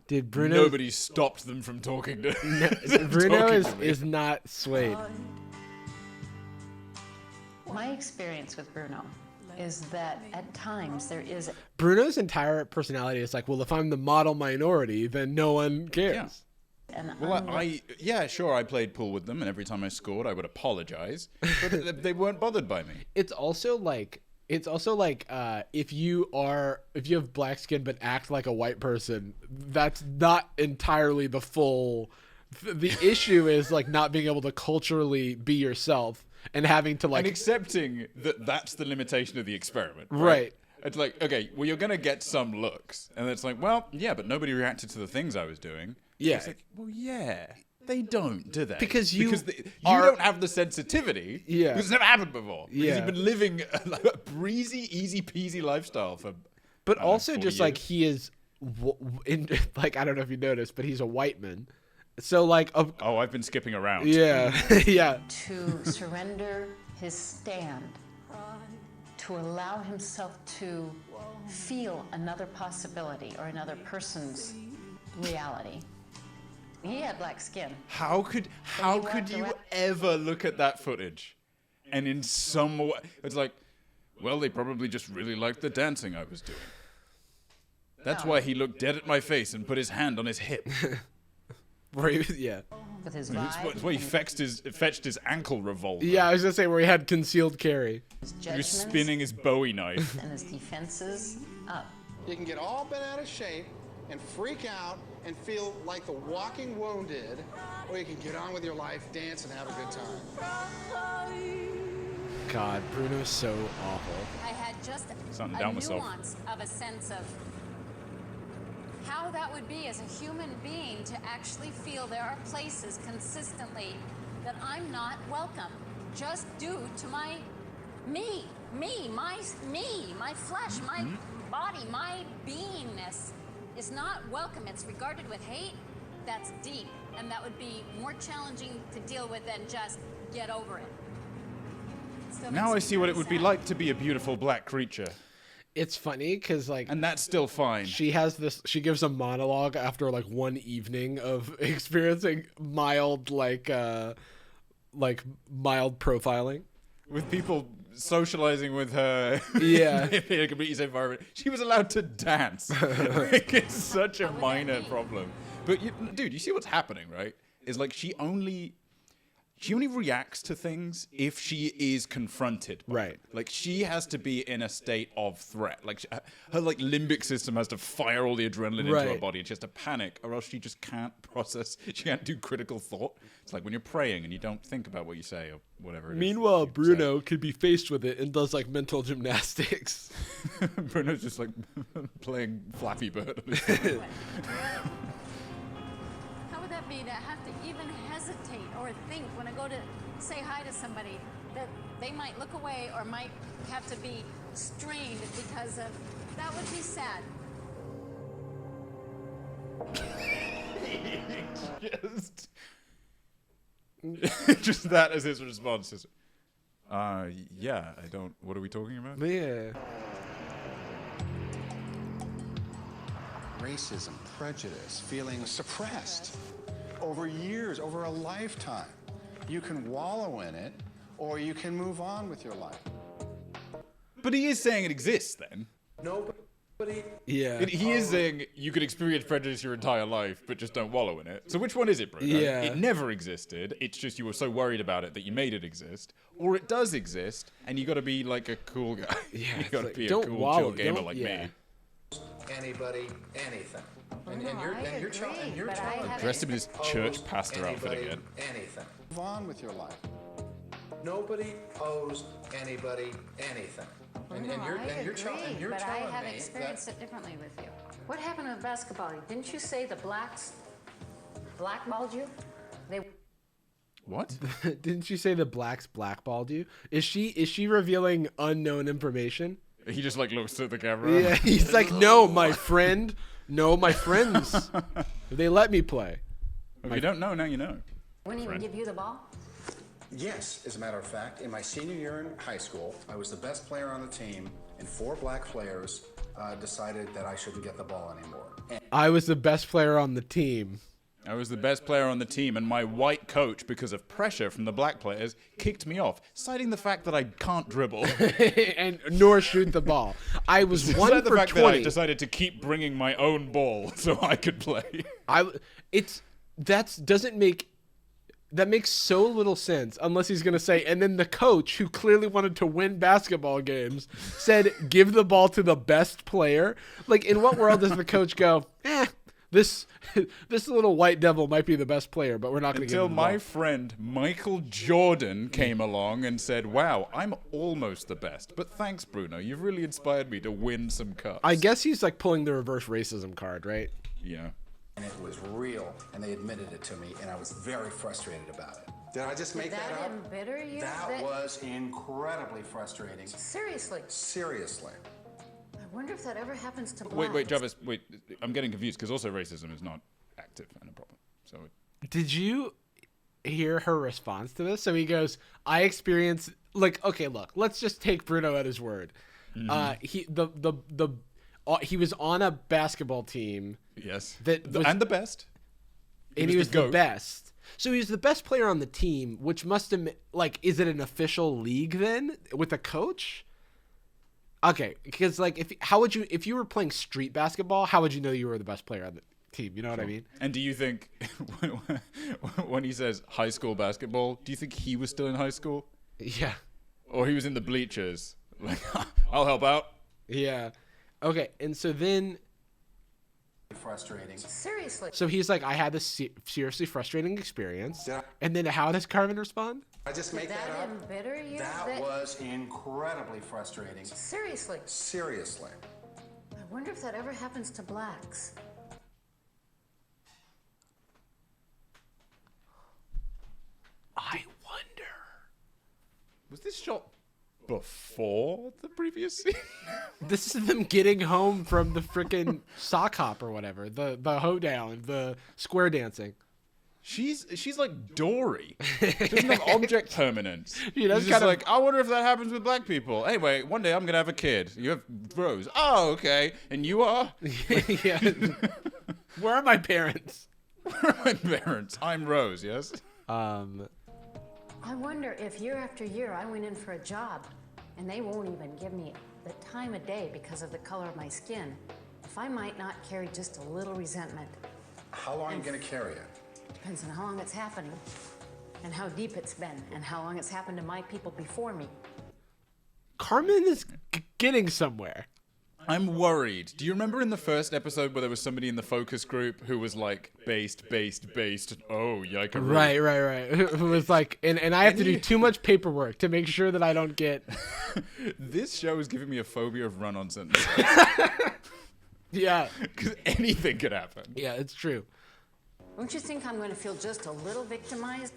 S1: Did Bruno?
S2: Nobody stopped them from talking to
S1: Bruno
S2: talking to me.
S1: is not swayed.
S3: My experience with Bruno is that at times there is
S1: Bruno's entire personality is like, well, if I'm the model minority, then no one cares.
S3: an
S2: Well, yeah, sure, I played pool with them, and every time I scored, I would apologize, but they weren't bothered by me.
S1: It's also like if you have black skin but act like a white person, that's not entirely the full. The issue is like not being able to culturally be yourself and having to like
S2: And accepting that that's the limitation of the experiment.
S1: Right.
S2: It's like, okay, well, you're going to get some looks. And it's like, well, yeah, but nobody reacted to the things I was doing.
S1: Yeah.
S2: It's like, well, yeah, they don't, do they?
S1: Because you
S2: you
S1: are-
S2: don't have the sensitivity.
S1: Yeah.
S2: Because it's never happened before. Because
S1: Yeah.
S2: you've been living a breezy, easy peasy lifestyle for.
S1: But
S2: I don't know,
S1: also
S2: 40
S1: just like
S2: years.
S1: he is like, I don't know if you noticed, but he's a white man. So like
S2: Oh, I've been skipping around.
S1: yeah. Yeah.
S3: to surrender his stand, to allow himself to feel another possibility or another person's reality. He had black skin.
S2: How could you ever look at that footage and in some way it's like, well, they probably just really liked the dancing I was doing. That's why he looked dead at my face and put his hand on his hip.
S1: Yeah.
S3: With his
S2: That's
S3: vibe
S2: why he
S3: and
S2: fetched his ankle revolver.
S1: Yeah, I was gonna say where he had concealed carry.
S3: his
S2: He was
S3: judgments
S2: spinning his Bowie knife.
S3: and his defenses up.
S11: You can get all bent out of shape and freak out and feel like the walking wounded, or you can get on with your life, dance, and have a good time.
S1: God, Bruno's so awful.
S4: I had just
S2: Something
S4: a
S2: down myself.
S4: nuance of a sense of how that would be as a human being to actually feel there are places consistently that I'm not welcome, just due to my my flesh, my body, my beingness is not welcome. It's regarded with hate. That's deep, and that would be more challenging to deal with than just get over it. So it
S2: Now I
S4: makes
S2: see
S4: me
S2: what
S4: very
S2: it would be
S4: sad.
S2: like to be a beautiful black creature.
S1: It's funny because like,
S2: And that's still fine.
S1: she gives a monologue after like one evening of experiencing mild mild profiling.
S2: with people socializing with her.
S1: Yeah.
S2: In a completely safe environment. She was allowed to dance. Like, it's such a minor problem. But dude, you see what's happening, right? Is like she only reacts to things if she is confronted.
S1: Right.
S2: Like she has to be in a state of threat. Like her like limbic system has to fire all the adrenaline into her body, and she has to panic, or else she just can't process. She can't do critical thought. It's like when you're praying and you don't think about what you say or whatever.
S1: Meanwhile, Bruno could be faced with it and does like mental gymnastics.
S2: Bruno's just like playing Flappy Bird.
S3: How would that be to have to even hesitate or think when I go to say hi to somebody that they might look away or might have to be strained because of that would be sad.
S2: Just that as his response is, yeah, I don't. What are we talking about?
S1: Yeah.
S11: Racism, prejudice, feeling suppressed over years, over a lifetime. You can wallow in it, or you can move on with your life.
S2: But he is saying it exists then.
S11: Nobody.
S1: Yeah.
S2: He is saying you could experience prejudice your entire life, but just don't wallow in it. So which one is it, Bruno?
S1: Yeah.
S2: It never existed. It's just you were so worried about it that you made it exist. Or it does exist, and you got to be like a cool guy.
S1: Yeah,
S2: you got to
S1: like,
S2: be a
S1: don't
S2: cool,
S1: wallow,
S2: chill gamer
S1: don't-
S2: like
S1: yeah.
S2: me.
S11: Anybody, anything. And you're
S3: agree, but I haven't-
S2: Dressed him as church pastor outfit again.
S11: Anything. Move on with your life. Nobody owes anybody anything. And you're
S3: but I
S11: telling
S3: have
S11: me
S3: experienced it differently with you. What happened with basketball? Didn't you say the blacks blackballed you? They
S2: What?
S1: Didn't you say the blacks blackballed you? Is she revealing unknown information?
S2: He just like looks at the camera.
S1: Yeah, he's like, no, my friend. No, my friends. They let me play.
S2: If you don't know, now you know.
S3: wouldn't even give you the ball?
S11: Yes, as a matter of fact, in my senior year in high school, I was the best player on the team, and 4 black players decided that I shouldn't get the ball anymore.
S1: I was the best player on the team.
S2: I was the best player on the team, and my white coach, because of pressure from the black players, kicked me off, citing the fact that I can't dribble.
S1: And nor shoot the ball. I was
S2: Despite
S1: 1
S2: the
S1: for
S2: fact
S1: 20.
S2: that I decided to keep bringing my own ball so I could play.
S1: That makes so little sense unless he's going to say, and then the coach, who clearly wanted to win basketball games, said, give the ball to the best player. Like, in what world does the coach go, this little white devil might be the best player, but we're not going to give
S2: Until
S1: him the ball.
S2: my friend Michael Jordan came along and said, wow, I'm almost the best. But thanks, Bruno. You've really inspired me to win some cups.
S1: I guess he's like pulling the reverse racism card, right?
S2: Yeah.
S11: And it was real, and they admitted it to me, and I was very frustrated about it. Did I just make
S3: Did
S11: that up?
S3: embitter you?
S11: That was incredibly frustrating.
S3: Seriously.
S11: Seriously.
S3: I wonder if that ever happens to blacks.
S2: Wait, Jarvis, wait. I'm getting confused because also racism is not active and a problem. So
S1: Did you hear her response to this? So he goes, I experienced, like, okay, look, let's just take Bruno at his word.
S2: Mhm.
S1: He was on a basketball team.
S2: Yes.
S1: And
S2: the best.
S1: And he was the
S2: GOAT.
S1: best. So he was the best player on the team, which must have, like, is it an official league then with a coach? Okay, because like if you were playing street basketball, how would you know you were the best player on the team? You know what I mean?
S2: And do you think when he says high school basketball, do you think he was still in high school?
S1: Yeah.
S2: Or he was in the bleachers? Like, I'll help out.
S1: Yeah. Okay, and so then
S11: Frustrating.
S3: Seriously.
S1: so he's like, I had this seriously frustrating experience. And then how does Carmen respond?
S11: I just
S3: Did
S11: make that
S3: that
S11: up?
S3: embitter you?
S11: That was incredibly frustrating.
S3: Seriously.
S11: Seriously.
S3: I wonder if that ever happens to blacks.
S1: I wonder.
S2: Was this shot before the previous scene?
S1: This is them getting home from the freaking sock hop or whatever, the hoedown, the square dancing.
S2: She's like Dory. She doesn't have object permanence.
S1: She does
S2: She's just
S1: kind of-
S2: like, I wonder if that happens with black people. Anyway, one day I'm gonna have a kid. You have Rose. Oh, okay. And you are?
S1: Yeah. Where are my parents?
S2: Where are my parents? I'm Rose. Yes.
S3: I wonder if year after year I went in for a job and they won't even give me the time of day because of the color of my skin, if I might not carry just a little resentment.
S11: How long are you going to carry it?
S3: Depends on how long it's happening and how deep it's been and how long it's happened to my people before me.
S1: Carmen is getting somewhere.
S2: I'm worried. Do you remember in the first episode where there was somebody in the focus group who was like, based? Oh, yikes.
S1: Right. Who was like, and I have to do too much paperwork to make sure that I don't get...
S2: This show is giving me a phobia of run-on sentences.
S1: Yeah.
S2: Because anything could happen.
S1: Yeah, it's true.
S3: Don't you think I'm going to feel just a little victimized?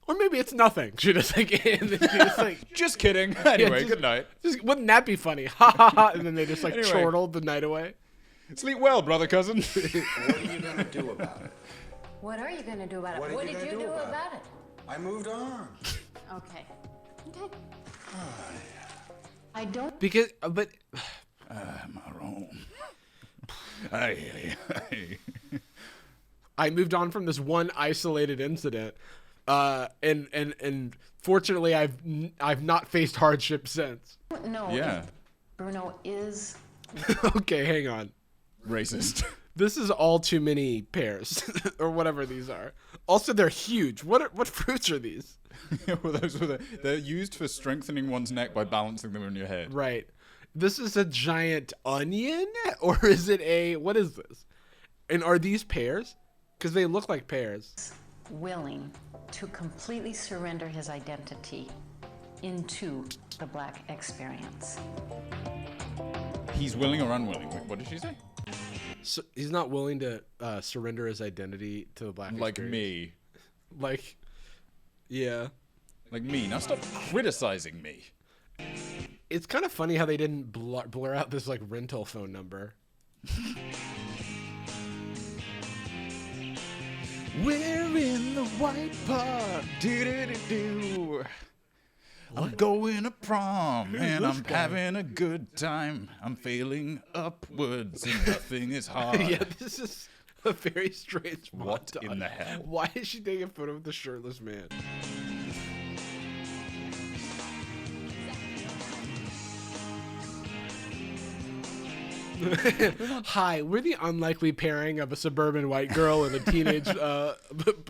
S1: Or maybe it's nothing. She just like, and then she just like...
S2: Just kidding. Anyway, good night.
S1: Wouldn't that be funny? Ha ha ha. And then they just like chortled the night away.
S2: Sleep well, brother cousin.
S11: What are you going to do about it?
S3: What are you going to do about it?
S11: What
S3: did you do about it?
S11: I moved on.
S3: Okay. I don't...
S1: Because, but...
S2: Marron.
S1: I moved on from this one isolated incident, and fortunately, I've not faced hardship since.
S3: No.
S2: Yeah.
S3: Bruno is...
S1: Okay, hang on.
S2: Racist.
S1: This is all too many pears, or whatever these are. Also, they're huge. What fruits are these?
S2: Well, they're used for strengthening one's neck by balancing them on your head.
S1: Right. This is a giant onion, or is it a... What is this? And are these pears? Because they look like pears.
S3: Willing to completely surrender his identity into the Black experience.
S2: He's willing or unwilling? Wait, what did she say?
S1: So he's not willing to surrender his identity to the Black
S2: Like
S1: experience.
S2: me.
S1: Like, yeah.
S2: Like me. Now stop criticizing me.
S1: It's kind of funny how they didn't blur out this like rental phone number.
S2: We're in the white park. Do. I'm going to prom and I'm having a good time. I'm failing upwards and nothing is hard.
S1: Yeah, this is a very strange
S2: What
S1: montage.
S2: in the hell?
S1: Why is she taking a photo with the shirtless man? Hi, we're the unlikely pairing of a suburban white girl and a teenage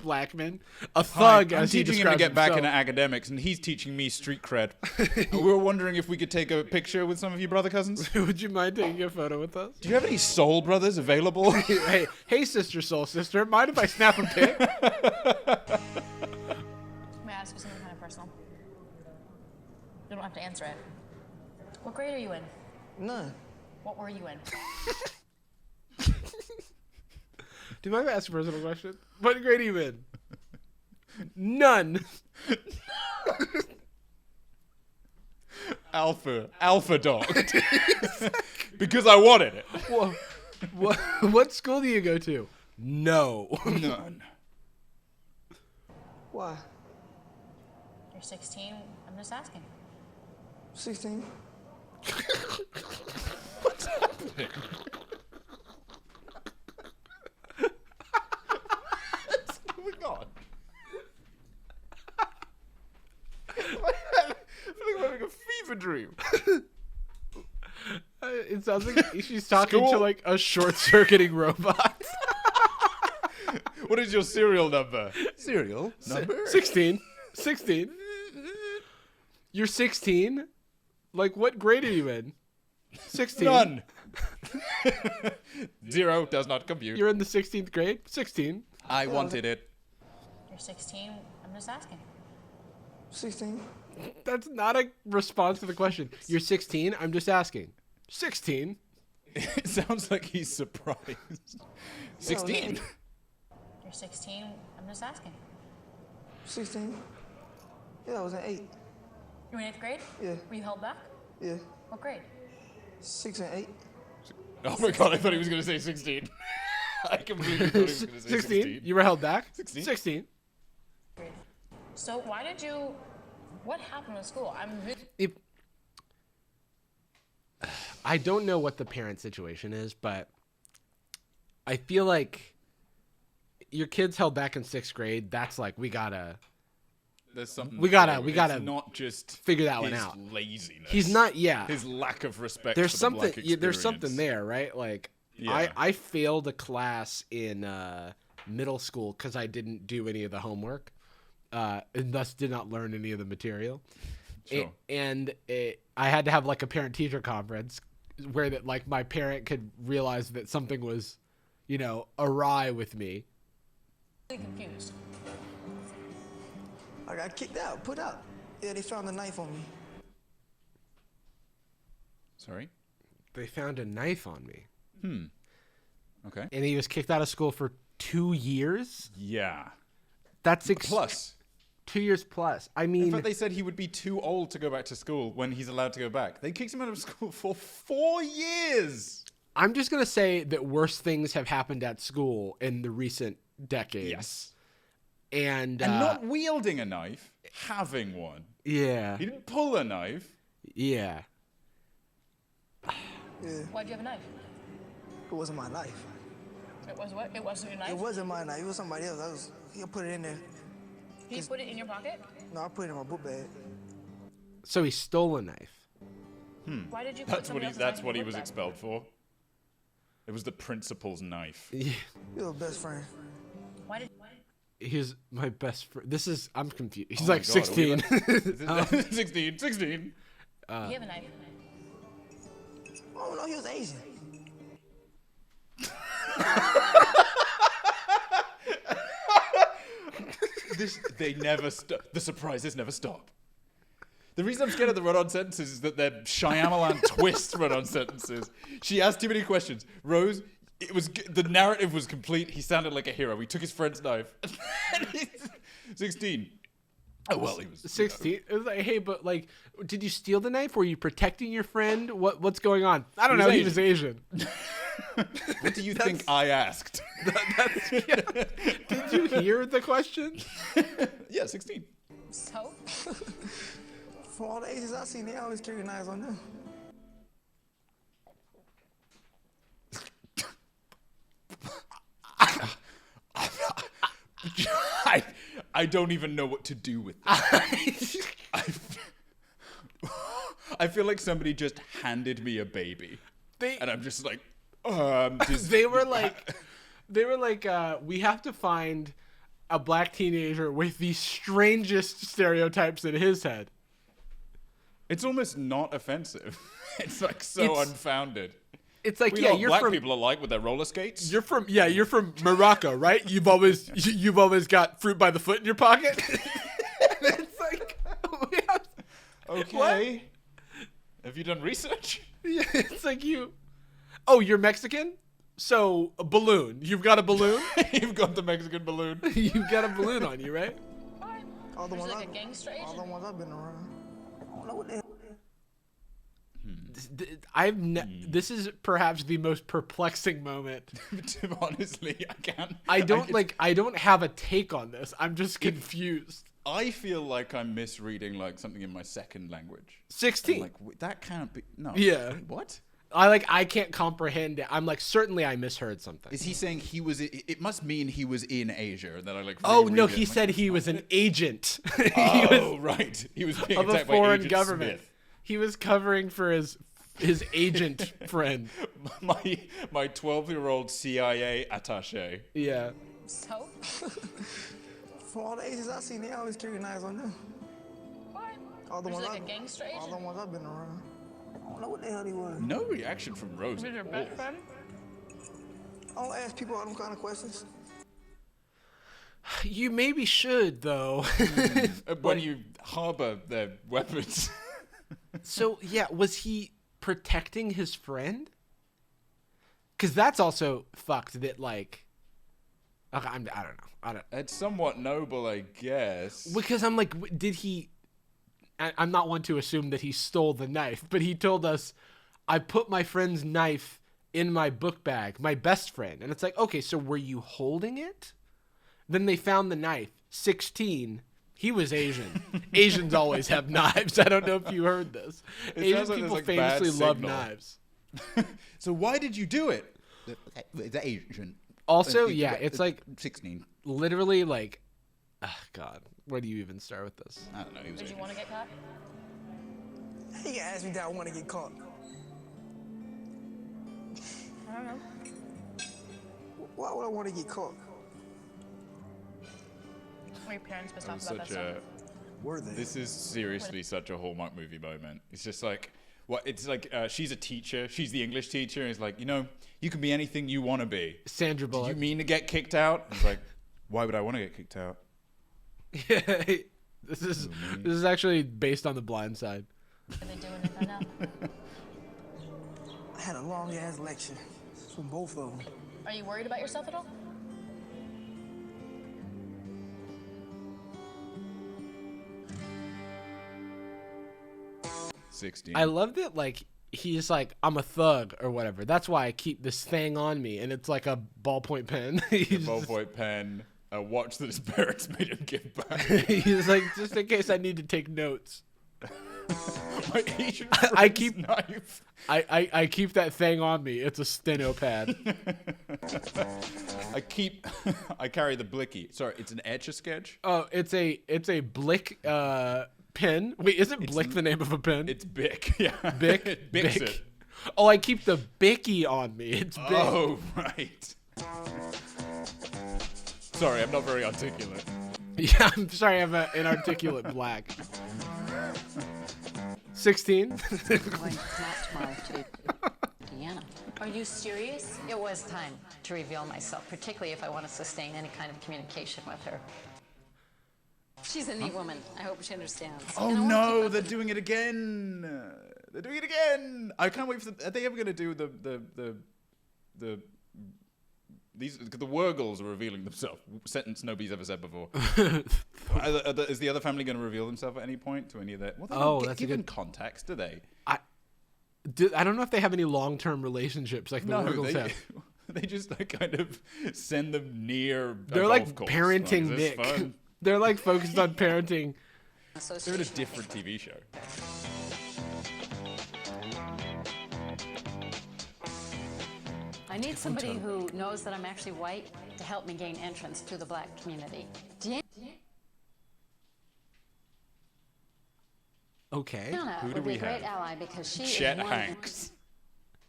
S1: black man. A thug,
S2: I'm
S1: as he
S2: teaching him to
S1: describes
S2: get back
S1: himself.
S2: into academics, and he's teaching me street cred. We were wondering if we could take a picture with some of you brother cousins.
S1: Would you mind taking a photo with us?
S2: Do you have any soul brothers available?
S1: hey, sister, soul sister, mind if I snap a pic?
S8: May I ask you something kind of personal? You don't have to answer it. What grade are you in?
S13: None.
S8: What were you in?
S1: Do you mind if I ask a personal question? What grade are you in? None.
S2: Alpha dog. Because I wanted it.
S1: What school do you go to? No.
S2: None.
S13: Why?
S8: You're 16. I'm just asking.
S13: 16.
S2: What's happening? What's going on? I feel like I'm having a fever dream.
S1: It sounds like she's talking to like a short-circuiting robot.
S2: What is your serial number? Serial number?
S1: 16. 16. You're 16? Like, what grade are you in? 16.
S2: None. 0 does not compute.
S1: You're in the 16th grade? 16.
S2: I wanted it.
S8: You're 16. I'm just asking.
S13: 16.
S1: That's not a response to the question. You're 16? I'm just asking. 16?
S2: It sounds like he's surprised. 16.
S8: You're 16. I'm just asking.
S13: 16. Yeah, I was in 8.
S8: You were in 8th grade?
S13: Yeah.
S8: Were you held back?
S13: Yeah.
S8: What grade?
S13: 6 and 8.
S2: Oh my god, I thought he was going to say 16. I completely thought he was going to say 16.
S1: You were held back?
S2: 16.
S1: 16.
S8: So why did you... What happened in school?
S1: I don't know what the parent situation is, but I feel like your kid's held back in 6th grade. That's like, we gotta
S2: There's something.
S1: We gotta
S2: It's not just
S1: figure that one
S2: his
S1: out.
S2: laziness.
S1: He's not. Yeah.
S2: His lack of respect.
S1: There's
S2: for
S1: something.
S2: The black experience.
S1: There's something there, right? Like I failed a class in middle school because I didn't do any of the homework, and thus did not learn any of the material.
S2: Sure.
S1: I had to have like a parent-teacher conference where that like my parent could realize that something was, awry with me.
S15: Confused.
S13: I got kicked out, put out. Yeah, they found a knife on me.
S2: Sorry?
S1: They found a knife on me.
S2: Okay.
S1: And he was kicked out of school for 2 years?
S2: Yeah.
S1: That's
S2: plus
S1: 2 years plus. I mean,
S2: in fact, they said he would be too old to go back to school when he's allowed to go back. They kicked him out of school for 4 years.
S1: I'm just going to say that worse things have happened at school in the recent decades.
S2: Yes.
S1: And
S2: not wielding a knife, having one.
S1: Yeah.
S2: He didn't pull a knife.
S1: Yeah.
S15: Why'd you have a knife?
S13: It wasn't my knife.
S15: It was what? It wasn't your knife?
S13: It wasn't my knife. It was somebody else. He put it in there.
S15: He put it in your pocket?
S13: No, I put it in my book bag.
S1: So he stole a knife.
S15: Why did you put somebody else's
S2: That's
S15: knife
S2: what
S15: in
S2: he
S15: your
S2: was
S15: book bag?
S2: expelled for. It was the principal's knife.
S1: Yeah.
S13: You're a best friend.
S15: Why did?
S1: He's my best friend. I'm confused. He's
S2: Oh
S1: like
S2: my God,
S1: 16.
S2: 16.
S15: You have a knife.
S13: Oh no, he was Asian.
S2: They never stop. The surprises never stop. The reason I'm scared of the run-on sentences is that they're Shyamalan twist run-on sentences. She asked too many questions. Rose, the narrative was complete. He sounded like a hero. He took his friend's knife. 16. Oh well, he was
S1: 16. It was like, hey, but like, did you steal the knife? Were you protecting your friend? What's going on? I don't know. He was Asian.
S2: What do you think I asked?
S1: Did you hear the question?
S2: Yeah, 16.
S15: So?
S13: For all the Asians I've seen, they always carry knives on them.
S2: I don't even know what to do with this. I feel like somebody just handed me a baby, and I'm just like,
S1: They were like, we have to find a black teenager with the strangest stereotypes in his head.
S2: It's almost not offensive. It's like so unfounded.
S1: It's like,
S2: we know what
S1: you're
S2: black
S1: from
S2: people are like with their roller skates.
S1: You're from Morocco, right? You've always got fruit by the foot in your pocket. It's like,
S2: okay. Have you done research?
S1: Yeah, it's like you're Mexican? So a balloon. You've got a balloon?
S2: You've got the Mexican balloon.
S1: You've got a balloon on you, right?
S13: All the ones
S15: Like a gangster agent?
S13: all the ones I've been around. I don't know what the hell.
S1: This is perhaps the most perplexing moment.
S2: Honestly, I can't.
S1: I don't have a take on this. I'm just confused.
S2: I feel like I'm misreading like something in my second language.
S1: 16.
S2: Like that can't be. No.
S1: Yeah.
S2: Wait, what?
S1: I can't comprehend it. I'm like, certainly I misheard something.
S2: Is he saying he was? It must mean he was in Asia. And then I like.
S1: Oh no,
S2: reread it.
S1: he said he was an agent.
S2: Right. He was being
S1: of a
S2: attacked by
S1: foreign
S2: Agent
S1: government.
S2: Smith.
S1: He was covering for his agent friend.
S2: My 12-year-old CIA attaché.
S1: Yeah.
S15: So?
S13: For all the Asians I've seen, they always carry knives on them.
S15: What?
S13: All the
S15: Was
S13: ones
S15: he like
S13: I've-
S15: a gangster
S13: all
S15: agent?
S13: the ones I've been around. I don't know what the hell he was.
S2: No reaction from Rose.
S15: Was your
S2: at all.
S15: best friend?
S13: I don't ask people all them kind of questions.
S1: You maybe should though.
S2: When you harbor their weapons.
S1: So yeah, was he protecting his friend? Because that's also fucked. That like, okay, I don't know.
S2: It's somewhat noble, I guess.
S1: Because I'm like, did he? I'm not one to assume that he stole the knife, but he told us, I put my friend's knife in my book bag, my best friend. And it's like, okay, so were you holding it? Then they found the knife. 16. He was Asian. Asians always have knives. I don't know if you heard this.
S2: It
S1: Asian
S2: sounds like
S1: people
S2: there's, like, bad
S1: famously love
S2: signal.
S1: knives.
S2: So why did you do it? The Asian.
S1: Also, yeah, it's like
S2: 16.
S1: literally like, oh God. Where do you even start with this?
S2: I don't know. He was
S18: Did you want to get caught?
S13: You can ask me that I want to get caught.
S18: I don't know.
S13: Why would I want to get caught?
S18: Were your parents pissed off
S2: That was
S18: about that
S2: such
S18: stuff?
S13: Were they?
S2: This is seriously such a Hallmark movie moment. It's just like, what? It's like she's a teacher. She's the English teacher. And it's like, you can be anything you want to be.
S1: Sandra Bullock.
S2: Did you mean to get kicked out? It's like, why would I want to get kicked out?
S1: Yeah, this is actually based on The Blind Side.
S18: Are they doing it now?
S13: I had a long ass lecture from both of them.
S18: Are you worried about yourself at all?
S1: I love that, like, he's like, I'm a thug or whatever. That's why I keep this thing on me, and it's like a ballpoint pen.
S2: A ballpoint pen, a watch that his parents made him give back.
S1: He's like, just in case I need to take notes.
S2: My Asian
S1: I keep
S2: knife.
S1: I keep that thing on me. It's a steno pad.
S2: I carry the blicky. Sorry, it's an Etch-a-Sketch.
S1: Oh, it's a Blick pen. Wait, isn't Blick the name of a pen?
S2: It's Bic. Yeah.
S1: Bic.
S2: It Bics
S1: Bic.
S2: it.
S1: Oh, I keep the Bicky on me. It's Bic.
S2: Oh, right. Sorry, I'm not very articulate.
S1: Yeah, I'm sorry. I'm an inarticulate black. 16.
S3: I'm going to come out tomorrow to Deanna.
S4: Are you serious?
S3: It was time to reveal myself, particularly if I want to sustain any kind of communication with her.
S15: She's a neat woman. I hope she understands.
S2: Oh no, they're doing it again. They're doing it again. I can't wait for are they ever going to do the Wurgles are revealing themselves? Sentence nobody's ever said before. Is the other family going to reveal themselves at any point to any of that? Well, they don't
S1: that's
S2: given
S1: a good
S2: context, do they?
S1: I don't know if they have any long-term relationships like the Wurgles have.
S2: They just like kind of send them near.
S1: They're like parenting
S2: Nick.
S1: Nick. They're like focused on parenting.
S2: They're in a different TV show.
S3: I need somebody who knows that I'm actually white to help me gain entrance to the black community.
S1: Okay.
S3: Deanna
S2: Who do
S3: would be
S2: we
S3: a great
S2: have?
S3: ally because she
S2: Chet
S3: is one
S2: Hanks.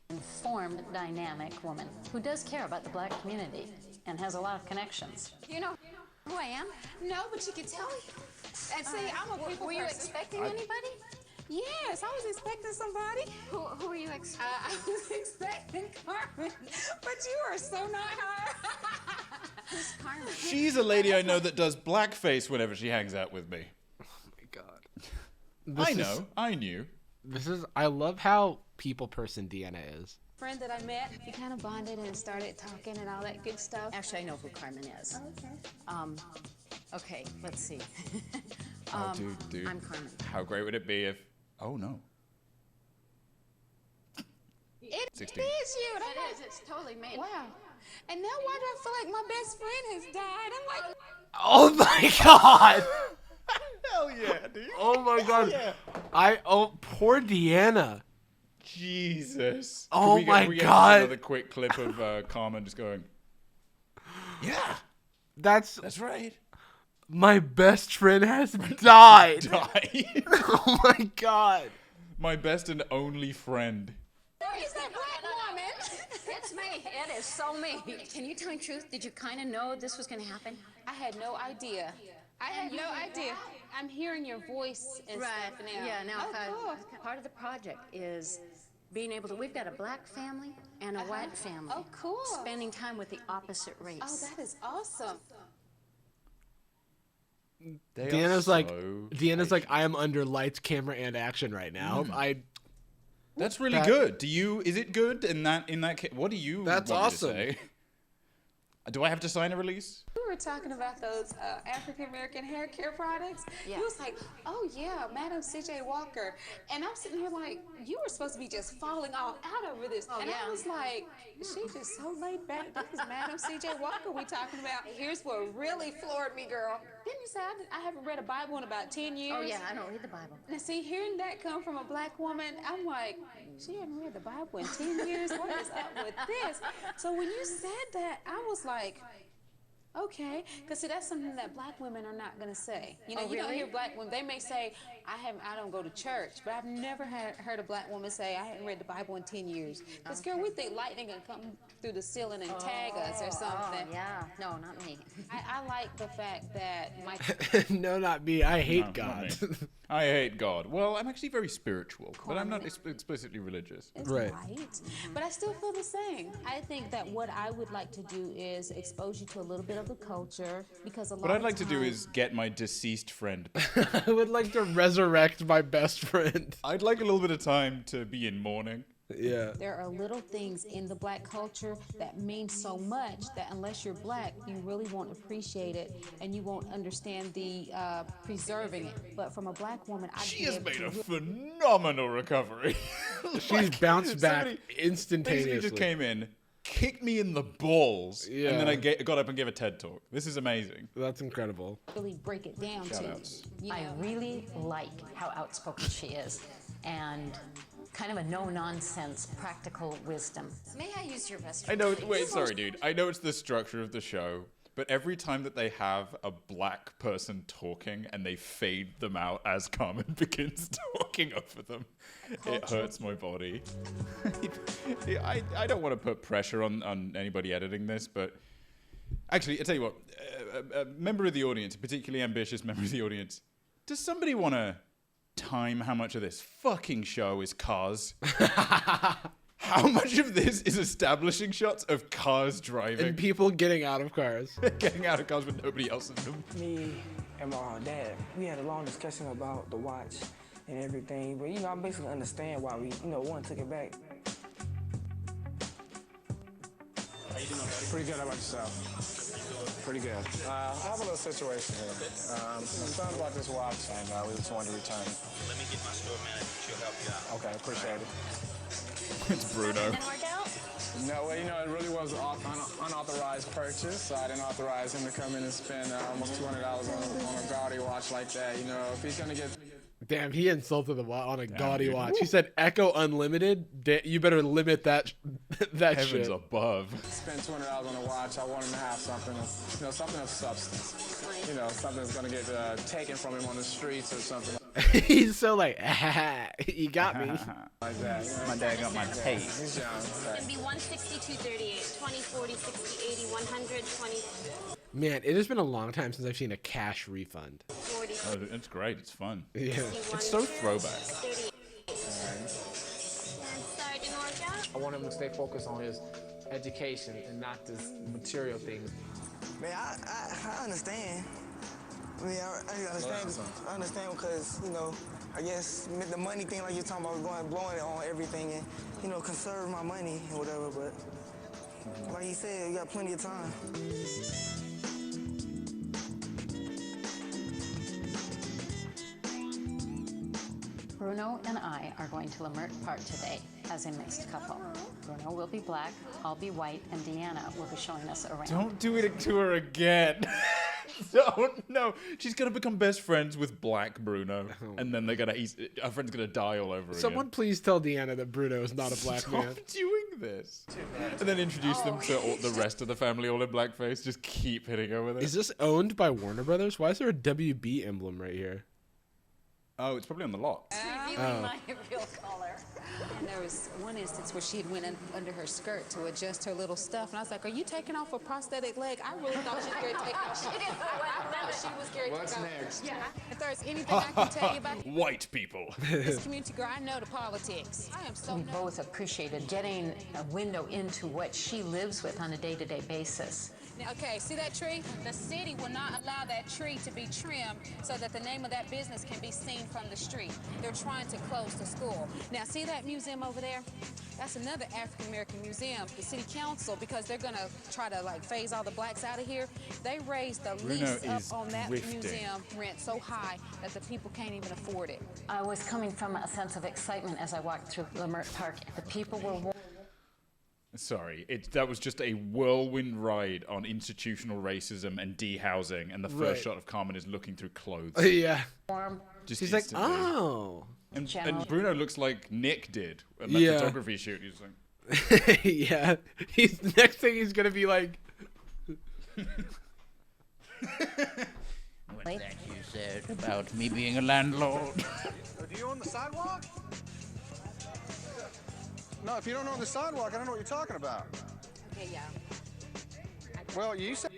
S3: informed, dynamic woman who does care about the black community and has a lot of connections.
S15: You know who I am? No, but you can tell me. And see, I'm a people
S4: Were you
S15: person.
S4: expecting anybody?
S15: Yes, I was expecting somebody.
S4: Who were you expecting?
S15: I was expecting Carmen, but you are so not her.
S4: Who's Carmen?
S2: She's a lady I know that does blackface whenever she hangs out with me.
S1: Oh my god.
S2: I knew.
S1: I love how people person Deanna is.
S15: Friend that I met.
S4: We kind of bonded and started talking and all that good stuff.
S3: Actually, I know who Carmen is. Okay, let's see.
S2: Dude.
S3: I'm Carmen.
S2: How great would it be if... Oh, no.
S15: It
S2: 16.
S15: is you. And I'm
S4: It
S15: like,
S4: is. It's totally me.
S15: wow. And now why do I feel like my best friend has died? I'm like,
S1: Oh my god.
S2: Hell yeah, dude.
S1: Oh my god.
S2: Yeah.
S1: Poor Deanna.
S2: Jesus.
S1: Oh
S2: Can
S1: my
S2: we get
S1: God.
S2: Another quick clip of Carmen just going, yeah,
S1: That's
S2: right.
S1: my best friend has died.
S2: Died.
S1: Oh my god.
S2: My best and only friend.
S15: is that black woman?
S4: It's me. It is so me. Can you tell me the truth? Did you kind of know this was going to happen?
S15: I had no idea. I had no idea. I'm hearing your voice and stuff now.
S3: Yeah, now
S15: Oh, cool.
S3: part of the project is being able to, we've got a black family and a white family.
S15: Oh, cool.
S3: Spending time with the opposite race.
S15: Oh, that is awesome.
S1: Deanna's like, I am under lights, camera, and action right now.
S2: That's really good. Is it good in that case? What do you
S1: That's
S2: want me
S1: awesome.
S2: to say? Do I have to sign a release?
S15: We were talking about those African American hair care products.
S3: Yeah.
S15: He was like, "Oh yeah, Madam C.J. Walker," and I'm sitting here like, "You were supposed to be just falling all out over this," and I was like, "She's just so laid back. This is Madam C.J. Walker we talking about." Here's what really floored me, girl. Didn't you say I haven't read a Bible in about 10 years?
S3: Oh yeah, I don't read the Bible.
S15: Now see, hearing that come from a black woman, I'm like, she hadn't read the Bible in 10 years. What is up with this? So when you said that, I was like, Okay, because see, that's something that black women are not going to say. You know,
S3: Oh,
S15: you don't
S3: really?
S15: hear black women. They may say, I don't go to church, but I've never heard a black woman say, I haven't read the Bible in 10 years. Because, girl, we think lightning can come through the ceiling and tag us or something.
S3: Oh, yeah. No, not me.
S15: I like the fact that my
S1: No, not me. I hate
S2: No,
S1: God.
S2: not me. I hate God. Well, I'm actually very spiritual, but I'm not explicitly religious.
S15: is right. But I still feel the same. I think that what I would like to do is expose you to a little bit of the culture because a lot
S2: What I'd
S15: of
S2: like to do
S15: times-
S2: is get my deceased friend.
S1: I would like to resurrect my best friend.
S2: I'd like a little bit of time to be in mourning.
S1: Yeah.
S15: There are little things in the black culture that mean so much that unless you're black, you really won't appreciate it and you won't understand the preserving it. But from a black woman,
S2: She has made a phenomenal recovery.
S1: She's bounced back
S2: Basically
S1: instantaneously.
S2: just came in, kicked me in the balls,
S1: Yeah.
S2: and then I got up and gave a TED talk. This is amazing.
S1: That's incredible.
S15: really break it down to
S2: Shout-outs.
S15: you.
S3: I really like how outspoken she is and kind of a no-nonsense practical wisdom.
S18: May I use your restroom?
S2: I know. Wait, sorry, dude. I know it's the structure of the show, but every time that they have a black person talking and they fade them out as Carmen begins talking over them, it hurts my body. I don't want to put pressure on anybody editing this, but actually, I tell you what, a member of the audience, a particularly ambitious member of the audience, does somebody want to time how much of this fucking show is cars? How much of this is establishing shots of cars driving?
S1: And people getting out of cars.
S2: Getting out of cars with nobody else in them.
S13: Me and my dad, we had a long discussion about the watch and everything, but I basically understand why we, one took it back.
S19: How you doing, buddy? Pretty good. How about yourself? Pretty good. I have a little situation here. I'm talking about this watch, and we just wanted to return it.
S14: Let me get my store manager. She'll help you out.
S19: Okay, appreciate it.
S2: It's Bruno.
S18: Didn't work out?
S19: No, well, it really was an unauthorized purchase, so I didn't authorize him to come in and spend almost $200 on a gaudy watch like that. If he's gonna get...
S1: Damn, he insulted the on a gaudy watch. He said Echo Unlimited. You better limit that
S2: Heavens
S1: shit.
S2: above.
S19: Spend $200 on a watch. I want him to have something, something of substance. Something that's gonna get taken from him on the streets or something.
S1: He's so like, you got me.
S19: Like that.
S2: My dad got my taste.
S19: He's young.
S4: It'd be 162.38, 20, 40, 60, 80, 100, 20,
S1: Man, it has been a long time since I've seen a cash refund.
S4: 40.
S2: Oh, it's great. It's fun.
S1: Yeah.
S2: It's so throwback.
S4: 38. Sorry, didn't work out?
S16: I want him to stay focused on his education and not this material things.
S13: Man, I understand. I mean, I understand. I understand because, I guess the money thing, like you're talking about, blowing it on everything and, conserve my money and whatever, but like you said, you got plenty of time.
S3: Bruno and I are going to Lamert Park today as a mixed couple. Bruno will be black, I'll be white, and Deanna will be showing us around.
S2: Don't do it to her again. Don't. No. She's going to become best friends with Black Bruno. And then her friend's going to die all over
S1: Someone
S2: again.
S1: please tell Deanna that Bruno is not a black man.
S2: Stop doing this. And then introduce them to the rest of the family all in blackface. Just keep hitting her with it.
S1: Is this owned by Warner Brothers? Why is there a WB emblem right here?
S2: Oh, it's probably on the lock.
S15: Revealing my real color. And there was one instance where she had went under her skirt to adjust her little stuff, and I was like, "Are you taking off a prosthetic leg?" I really thought she was going to take off. She didn't. I remember she was going to
S19: What's
S15: take off.
S19: next?
S15: Yeah. If there's anything I can tell you about
S2: White people.
S15: this community, girl, I know the politics. I am so
S3: We both appreciated getting a window into what she lives with on a day-to-day basis.
S15: Now, okay, see that tree? The city will not allow that tree to be trimmed so that the name of that business can be seen from the street. They're trying to close the school. Now, see that museum over there? That's another African American museum. The city council, because they're gonna try to phase all the blacks out of here, they raised the lease up on that museum rent so high that the people can't even afford it.
S3: I was coming from a sense of excitement as I walked through Lamert Park. The people were
S2: Sorry, that was just a whirlwind ride on institutional racism and dehousing, and the first shot of Carmen is looking through clothes.
S1: Yeah.
S3: warm.
S2: Just
S1: She's like,
S2: instantly.
S1: oh.
S2: And Bruno looks like Nick did in that photography shoot. He's like,
S1: yeah. Next thing he's gonna be like.
S2: What's that you said about me being a landlord?
S11: Do you own the sidewalk? No, if you don't own the sidewalk, I don't know what you're talking about.
S15: Okay, yeah.
S11: Well, you said.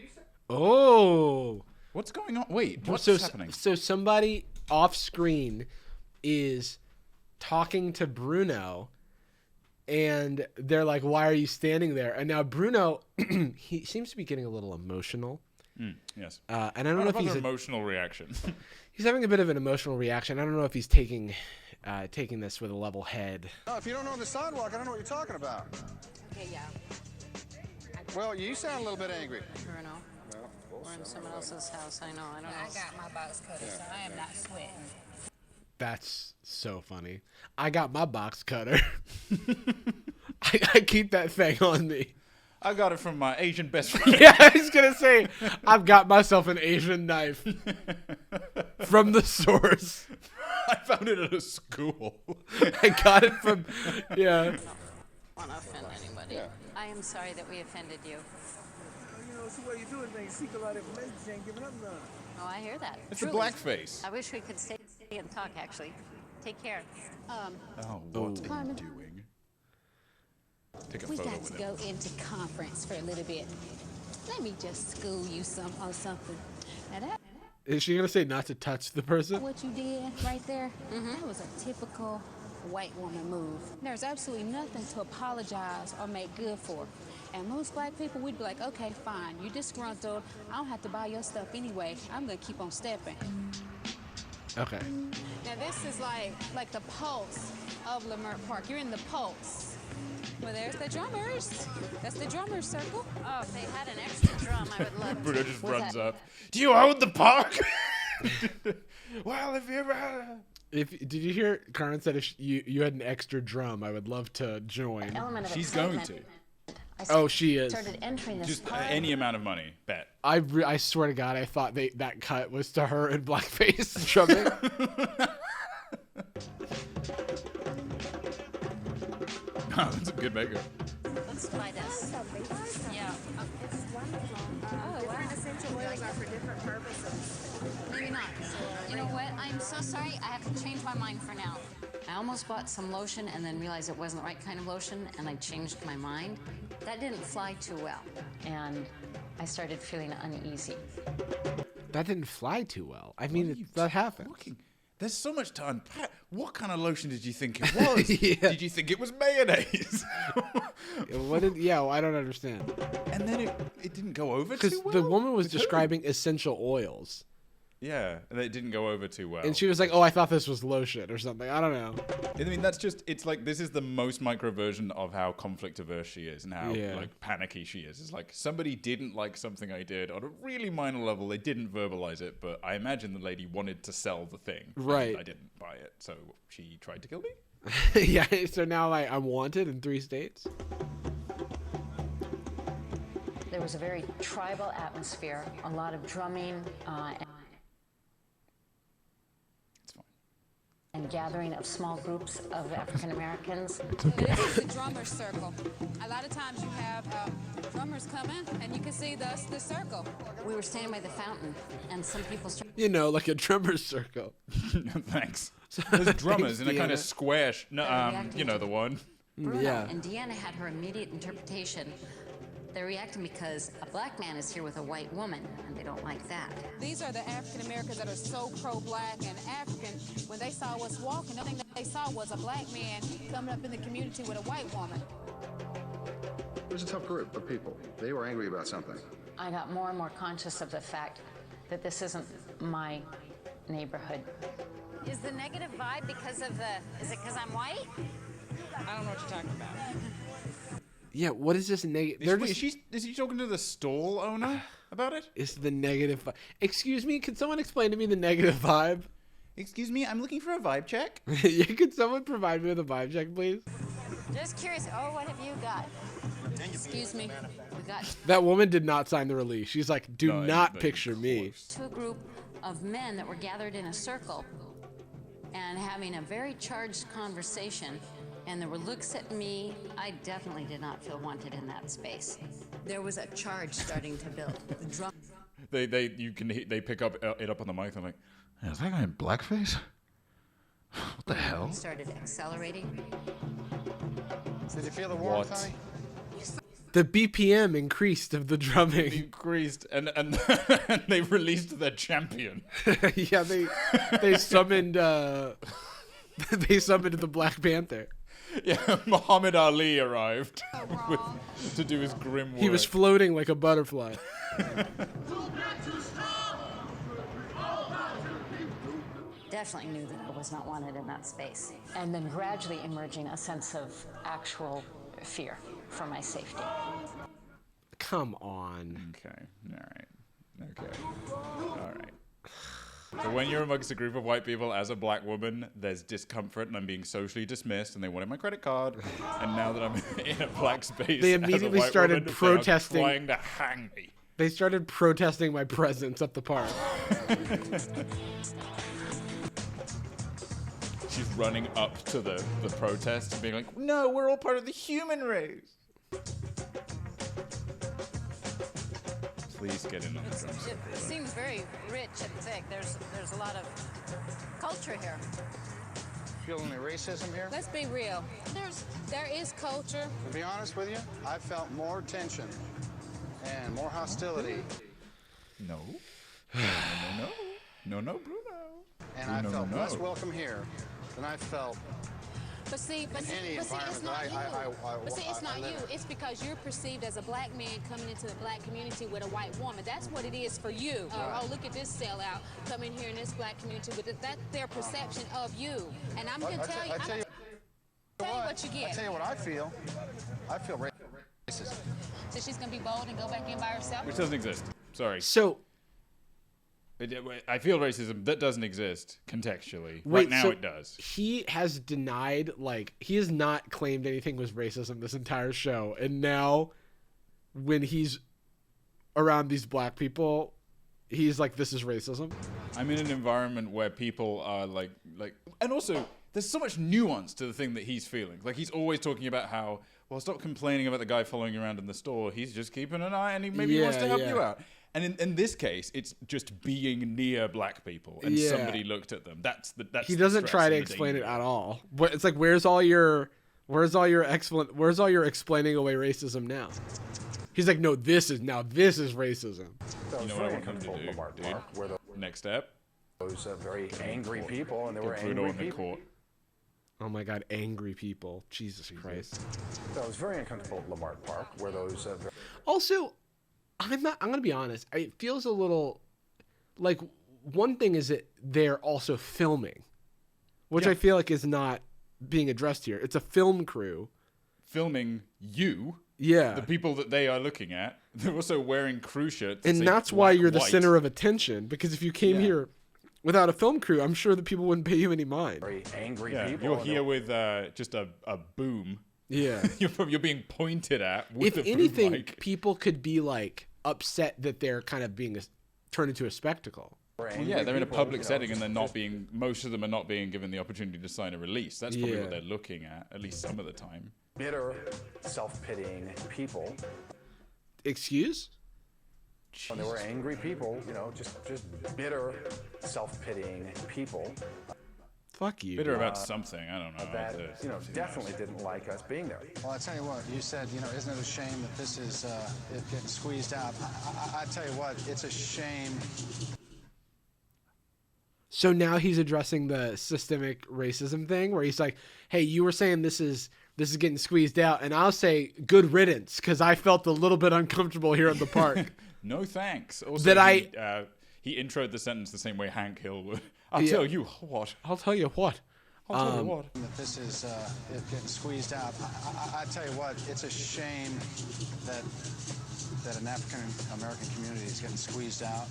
S1: Oh.
S2: What's going on? Wait, what's happening?
S1: So somebody off screen is talking to Bruno, and they're like, "Why are you standing there?" And now Bruno, he seems to be getting a little emotional.
S2: Yes.
S1: And I don't know if he's
S2: an emotional reaction.
S1: He's having a bit of an emotional reaction. I don't know if he's taking this with a level head.
S11: No, if you don't own the sidewalk, I don't know what you're talking about.
S15: Okay, yeah.
S11: Well, you sound a little bit angry.
S3: Bruno. We're in someone else's house. I know. I don't know.
S15: I got my box cutter, so I am not sweating.
S1: That's so funny. I got my box cutter. I keep that thing on me.
S2: I got it from my Asian best friend.
S1: Yeah, I was gonna say, I've got myself an Asian knife from the source.
S2: I found it at a school.
S1: I got it from, yeah.
S3: I don't want to offend anybody. I am sorry that we offended you.
S13: You know, see what you do is make seek a lot of information. You ain't giving up none.
S3: Oh, I hear that.
S2: It's a blackface.
S3: I wish we could stay and talk, actually. Take care.
S2: Oh, what are
S15: Carmen.
S2: you doing? Take a
S15: We
S2: photo
S15: got
S2: with
S15: to
S2: him.
S15: go into conference for a little bit. Let me just school you on something. Now that
S1: Is she gonna say not to touch the person?
S15: what you did right there, that was a typical white woman move. There's absolutely nothing to apologize or make good for. And most black people, we'd be like, okay, fine, you disgruntled. I don't have to buy your stuff anyway. I'm gonna keep on stepping.
S1: Okay.
S15: Now this is like the pulse of Lamert Park. You're in the pulse. Well, there's the drummers. That's the drummers circle.
S3: Oh, if they had an extra drum, I would love to.
S2: Bruno just
S3: Was
S2: runs
S3: that-
S2: up. Do you own the park? Well, if you ever...
S1: Did you hear Carmen said if you had an extra drum, I would love to join.
S3: Element of
S2: She's going
S3: excitement. I
S1: Oh, she is.
S3: started entering this
S2: Just
S3: park.
S2: any amount of money, bet.
S1: I swear to God, I thought that cut was to her in blackface drumming.
S2: Oh, that's a good makeup.
S3: Let's try this. Yeah.
S15: Oh, wow. Essential oils are for different purposes.
S3: Maybe not. You know what? I'm so sorry. I have to change my mind for now. I almost bought some lotion and then realized it wasn't the right kind of lotion, and I changed my mind. That didn't fly too well, and I started feeling uneasy.
S1: That didn't fly too well. I mean, that happened.
S2: There's so much to unpack. What kind of lotion did you think it was?
S1: Yeah.
S2: Did you think it was mayonnaise?
S1: I don't understand.
S2: And then it didn't go over
S1: Because
S2: too well?
S1: the woman was describing essential oils.
S2: Yeah, and it didn't go over too well.
S1: And she was like, "Oh, I thought this was lotion or something." I don't know.
S2: I mean, it's like, this is the most micro version of how conflict averse she is and how like panicky she is. It's like somebody didn't like something I did on a really minor level. They didn't verbalize it, but I imagine the lady wanted to sell the thing.
S1: Right.
S2: And I didn't buy it, so she tried to kill me.
S1: Yeah. So now I'm wanted in 3 states.
S3: There was a very tribal atmosphere, a lot of drumming, and gathering of small groups of African Americans.
S15: This is the drummer circle. A lot of times you have drummers come in, and you can see the circle.
S3: We were standing by the fountain, and some people started.
S1: You know, like a drummer's circle.
S2: Thanks. There's drummers in a kind of
S1: Deanna.
S2: square. You know the one.
S3: Bruno
S1: Yeah.
S3: and Deanna had her immediate interpretation. They're reacting because a black man is here with a white woman, and they don't like that.
S15: These are the African Americans that are so pro-black and African. When they saw us walking, the thing that they saw was a black man coming up in the community with a white woman.
S12: It was a tough group of people. They were angry about something.
S3: I got more and more conscious of the fact that this isn't my neighborhood. Is the negative vibe because of is it because I'm white?
S15: I don't know what you're talking about.
S1: Yeah. What is this negative?
S2: Is she talking to the stall owner about it?
S1: It's the negative. Excuse me. Can someone explain to me the negative vibe?
S2: Excuse me. I'm looking for a vibe check.
S1: Yeah. Could someone provide me with a vibe check, please?
S3: Just curious. Oh, what have you got? Excuse me. We got
S1: That woman did not sign the release. She's like, "Do
S2: No,
S1: not
S2: but
S1: picture me."
S3: to a group of men that were gathered in a circle and having a very charged conversation. And there were looks at me. I definitely did not feel wanted in that space. There was a charge starting to build. The drum.
S2: They pick up it up on the mic. I'm like, is that guy in blackface? What the hell?
S3: Started accelerating.
S11: Did you feel the warmth,
S2: What?
S11: honey?
S1: The BPM increased of the drumming.
S2: Increased, and they released their champion.
S1: Yeah, they summoned they summoned the Black Panther.
S2: Yeah, Muhammad Ali arrived to do his grim work.
S1: He was floating like a butterfly.
S3: Definitely knew that I was not wanted in that space. And then gradually emerging a sense of actual fear for my safety.
S1: Come on.
S2: Okay. All right. So when you're amongst a group of white people as a black woman, there's discomfort and I'm being socially dismissed and they wanted my credit card. And now that I'm in a black space,
S1: They
S2: as a
S1: immediately
S2: white
S1: started
S2: woman,
S1: protesting.
S2: they are trying to hang me.
S1: They started protesting my presence at the park.
S2: She's running up to the protest and being like, no, we're all part of the human race. Please get in on the drum set.
S20: It seems very rich and thick. There's a lot of culture here.
S11: Feeling the racism here?
S15: Let's be real. There is culture.
S11: To be honest with you, I felt more tension and more hostility.
S2: No, Bruno.
S11: And I felt less welcome here than I felt
S15: But see,
S11: any
S15: it's
S11: environment
S15: not
S11: that
S15: you. But see, it's
S11: I
S15: not
S11: live
S15: you.
S11: in.
S15: It's because you're perceived as a black man coming into the black community with a white woman. That's what it is for you. Oh, look at this sellout coming here in this black community with that's their perception of you. And I'm gonna tell you. Tell you what you get.
S11: I tell you what I feel. I feel racist.
S15: So she's gonna be bold and go back in by herself.
S2: Which doesn't exist. Sorry.
S1: So
S2: I feel racism that doesn't exist contextually.
S1: Wait,
S2: right now
S1: so
S2: it does.
S1: He has denied, like, he has not claimed anything was racism this entire show. And now, when he's around these black people, he's like, this is racism.
S2: I'm in an environment where people are like, and also there's so much nuance to the thing that he's feeling. Like, he's always talking about how, well, stop complaining about the guy following you around in the store. He's just keeping an eye and he wants to help you out. And in this case, it's just being near black people and somebody looked at them. That's
S1: he doesn't try to explain it at all. But it's like, where's all your explaining away racism now? He's like, no, this is racism.
S2: You know what I want him to do, dude? Next step.
S12: Those very angry people, and there were
S2: Bruno
S12: angry
S2: in the
S12: people.
S2: court.
S1: Oh my God, angry people! Jesus Christ.
S12: That was very uncomfortable at Lamar Park, where those.
S1: Also, I'm gonna be honest. It feels a little like one thing is that they're also filming, which I feel like is not being addressed here. It's a film crew
S2: filming you.
S1: Yeah.
S2: The people that they are looking at. They're also wearing crew shirts.
S1: And that's why you're the center of attention. Because if you came here without a film crew, I'm sure that people wouldn't pay you any mind.
S12: Very angry
S2: people. You're here with just a boom.
S1: Yeah.
S2: You're being pointed at with
S1: if
S2: a
S1: anything,
S2: boom mic.
S1: people could be like upset that they're kind of being turned into a spectacle.
S2: Well, yeah, they're in a public setting and they're not being. Most of them are not being given the opportunity to sign a release. That's probably what they're looking at least some of the time.
S12: Bitter, self-pitying people.
S1: Excuse?
S12: And there were angry people, just bitter, self-pitying people.
S1: Fuck you.
S2: Bitter about something, I don't know.
S12: That, definitely didn't like us being there.
S11: Well, I tell you what, you said, isn't it a shame that this is it getting squeezed out? I tell you what, it's a shame.
S1: So now he's addressing the systemic racism thing where he's like, hey, you were saying this is getting squeezed out. And I'll say good riddance because I felt a little bit uncomfortable here at the park.
S2: No thanks. Also, he introed the sentence the same way Hank Hill would. I'll tell you what.
S1: I'll tell you what.
S2: I'll tell you what.
S11: That this is it getting squeezed out. I tell you what, it's a shame that an African American community is getting squeezed out.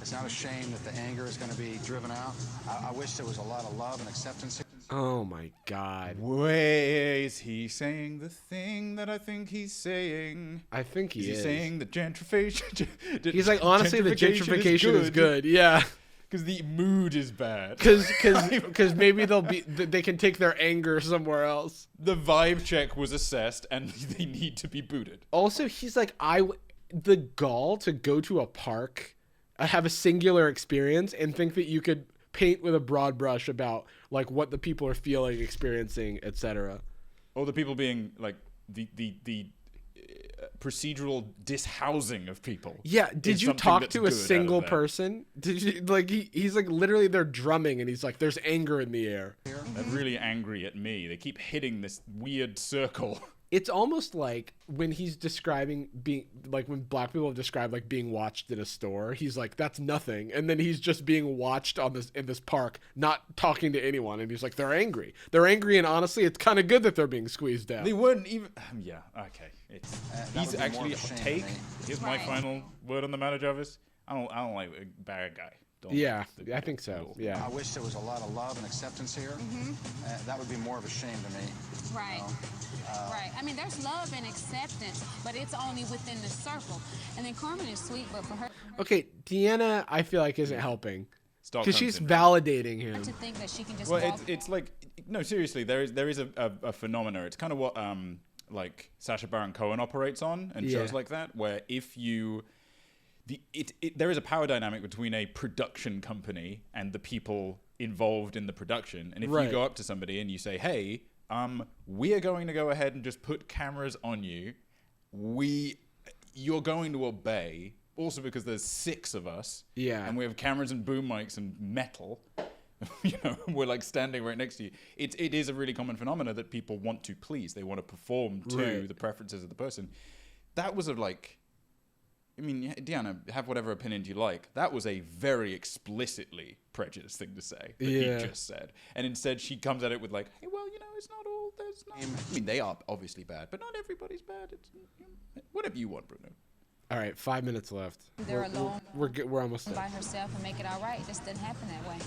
S11: It's not a shame that the anger is going to be driven out. I wish there was a lot of love and acceptance.
S1: Oh my God.
S2: Wait, is he saying the thing that I think he's saying?
S1: I think he is.
S2: Is he saying the gentrification?
S1: He's like, honestly, the gentrification is good. Yeah.
S2: Because the mood is bad.
S1: Because maybe they can take their anger somewhere else.
S2: The vibe check was assessed and they need to be booted.
S1: Also, he's like, the gall to go to a park have a singular experience and think that you could paint with a broad brush about like what the people are feeling, experiencing, etc.
S2: Or the people being like the procedural dishousing of people.
S1: Yeah, did
S2: is
S1: you
S2: something
S1: talk
S2: that's
S1: to a
S2: good out
S1: single
S2: of that.
S1: person? Did you like he's like literally they're drumming and he's like there's anger in the air.
S2: They're really angry at me. They keep hitting this weird circle.
S1: It's almost like when he's describing being like when black people have described like being watched in a store, he's like that's nothing, and then he's just being watched on this in this park, not talking to anyone, and he's like they're angry, and honestly, it's kind of good that they're being squeezed out.
S2: They weren't even. Yeah, okay. It's
S11: that
S2: he's
S11: would be more
S2: actually
S11: of a shame
S2: take.
S11: to me.
S2: Here's my final word on the matter, Jarvis. I don't like a bad guy. Don't
S1: Yeah,
S2: like the
S1: I think so. Yeah.
S11: I wish there was a lot of love and acceptance here. That would be more of a shame to me.
S15: Right. Right. I mean, there's love and acceptance, but it's only within the circle. And then Carmen is sweet, but for her
S1: Okay, Deanna, I feel like isn't helping
S2: Stockholm
S1: because she's
S2: syndrome.
S1: validating him.
S15: to think that she can just
S2: Well,
S15: walk.
S2: it's like no, seriously. There is a phenomena. It's kind of what like Sacha Baron Cohen operates on and shows
S1: Yeah.
S2: like that, where if you there is a power dynamic between a production company and the people involved in the production. And if
S1: Right.
S2: you go up to somebody and you say, "Hey, we are going to go ahead and just put cameras on you. You're going to obey." Also because there's 6 of us.
S1: Yeah.
S2: And we have cameras and boom mics and metal. We're like standing right next to you. It is a really common phenomena that people want to please. They want to perform to
S1: Right.
S2: the preferences of the person. That was I mean, Deanna, have whatever opinion you like. That was a very explicitly prejudiced thing to say that
S1: Yeah.
S2: he just said. And instead she comes at it with like, hey, well, it's not all, there's not... I mean, they are obviously bad, but not everybody's bad. It's whatever you want, Bruno.
S1: All right, 5 minutes left.
S15: They're alone.
S1: We're almost
S15: by
S1: done.
S15: herself and make it all right. It just didn't happen that way.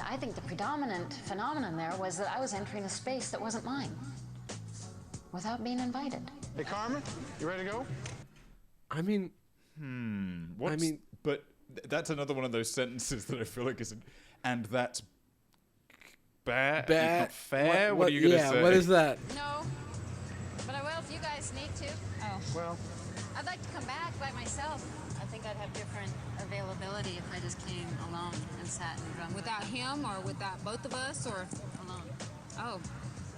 S3: I think the predominant phenomenon there was that I was entering a space that wasn't mine without being invited.
S11: Hey, Carmen, you ready to go?
S1: I mean,
S2: but that's another one of those sentences that I feel like isn't, and that's bad.
S1: Bad.
S2: Not fair. What
S1: What-
S2: are you gonna
S1: yeah,
S2: say?
S1: what is that?
S20: No, but I will if you guys need to.
S15: Oh.
S11: Well,
S20: I'd like to come back by myself. I think I'd have different availability if I just came alone and sat and drummed.
S15: Without him or without both of us or
S20: Alone.
S15: oh.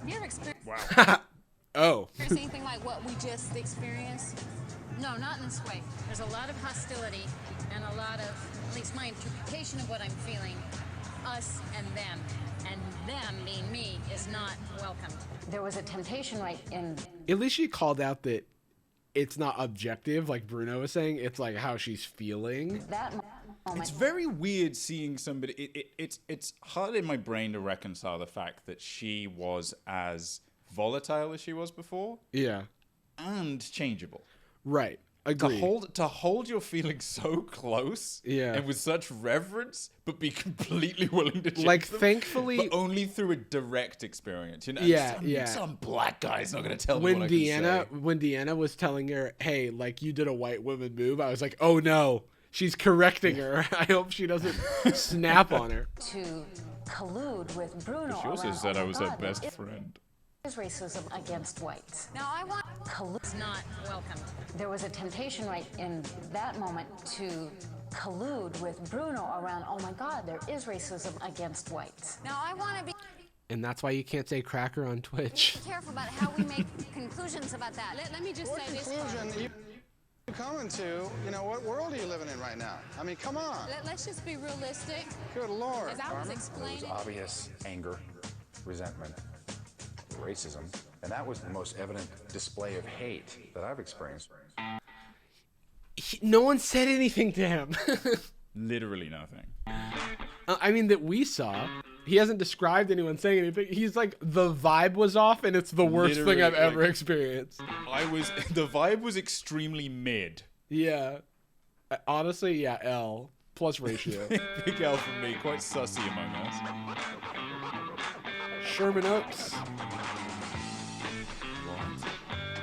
S15: Have you ever experienced
S1: Oh.
S15: anything like what we just experienced?
S20: No, not in this way. There's a lot of hostility and a lot of, at least my interpretation of what I'm feeling, us and them. And them, being me, is not welcomed.
S3: There was a temptation right in
S1: At least she called out that it's not objective, like Bruno was saying. It's like how she's feeling.
S3: that moment.
S2: It's very weird seeing somebody. It's hard in my brain to reconcile the fact that she was as volatile as she was before
S1: Yeah.
S2: and changeable.
S1: Right. Agreed.
S2: To hold your feelings so close,
S1: Yeah.
S2: and with such reverence, but be completely willing to change
S1: Like,
S2: them,
S1: thankfully-
S2: but only through a direct experience.
S1: Yeah, yeah.
S2: Some black guy's not going to tell me
S1: When
S2: what I can say.
S1: Deanna was telling her, "Hey, like you did a white woman move," I was like, "Oh no, she's correcting her. I hope she doesn't snap on her."
S3: To collude with Bruno.
S2: She also
S3: around,
S2: said
S3: oh
S2: I
S3: my
S2: was her
S3: God,
S2: best
S3: there
S2: friend.
S3: is racism against whites.
S20: Now, I want
S3: Collude.
S20: not welcomed.
S3: There was a temptation right in that moment to collude with Bruno around, oh my God, there is racism against whites.
S20: Now, I want to be
S1: And that's why you can't say cracker on Twitch.
S20: careful about how we make conclusions about that.
S15: Let me just
S11: what
S15: say this.
S11: conclusion you coming to? What world are you living in right now? I mean, come on.
S15: Let's just be realistic.
S11: Good Lord.
S15: As I was
S11: Carmen.
S12: There was
S15: explaining,
S12: obvious anger, resentment, racism, and that was the most evident display of hate that I've experienced.
S1: No one said anything to him.
S2: Literally nothing.
S1: I mean, that we saw. He hasn't described anyone saying anything. He's like, the vibe was off, and it's the worst thing
S2: Literally,
S1: I've ever
S2: like-
S1: experienced.
S2: The vibe was extremely mid.
S1: Yeah. Honestly, yeah, L plus ratio.
S2: Big L from me, quite sussy among us.
S1: Sherman Oaks.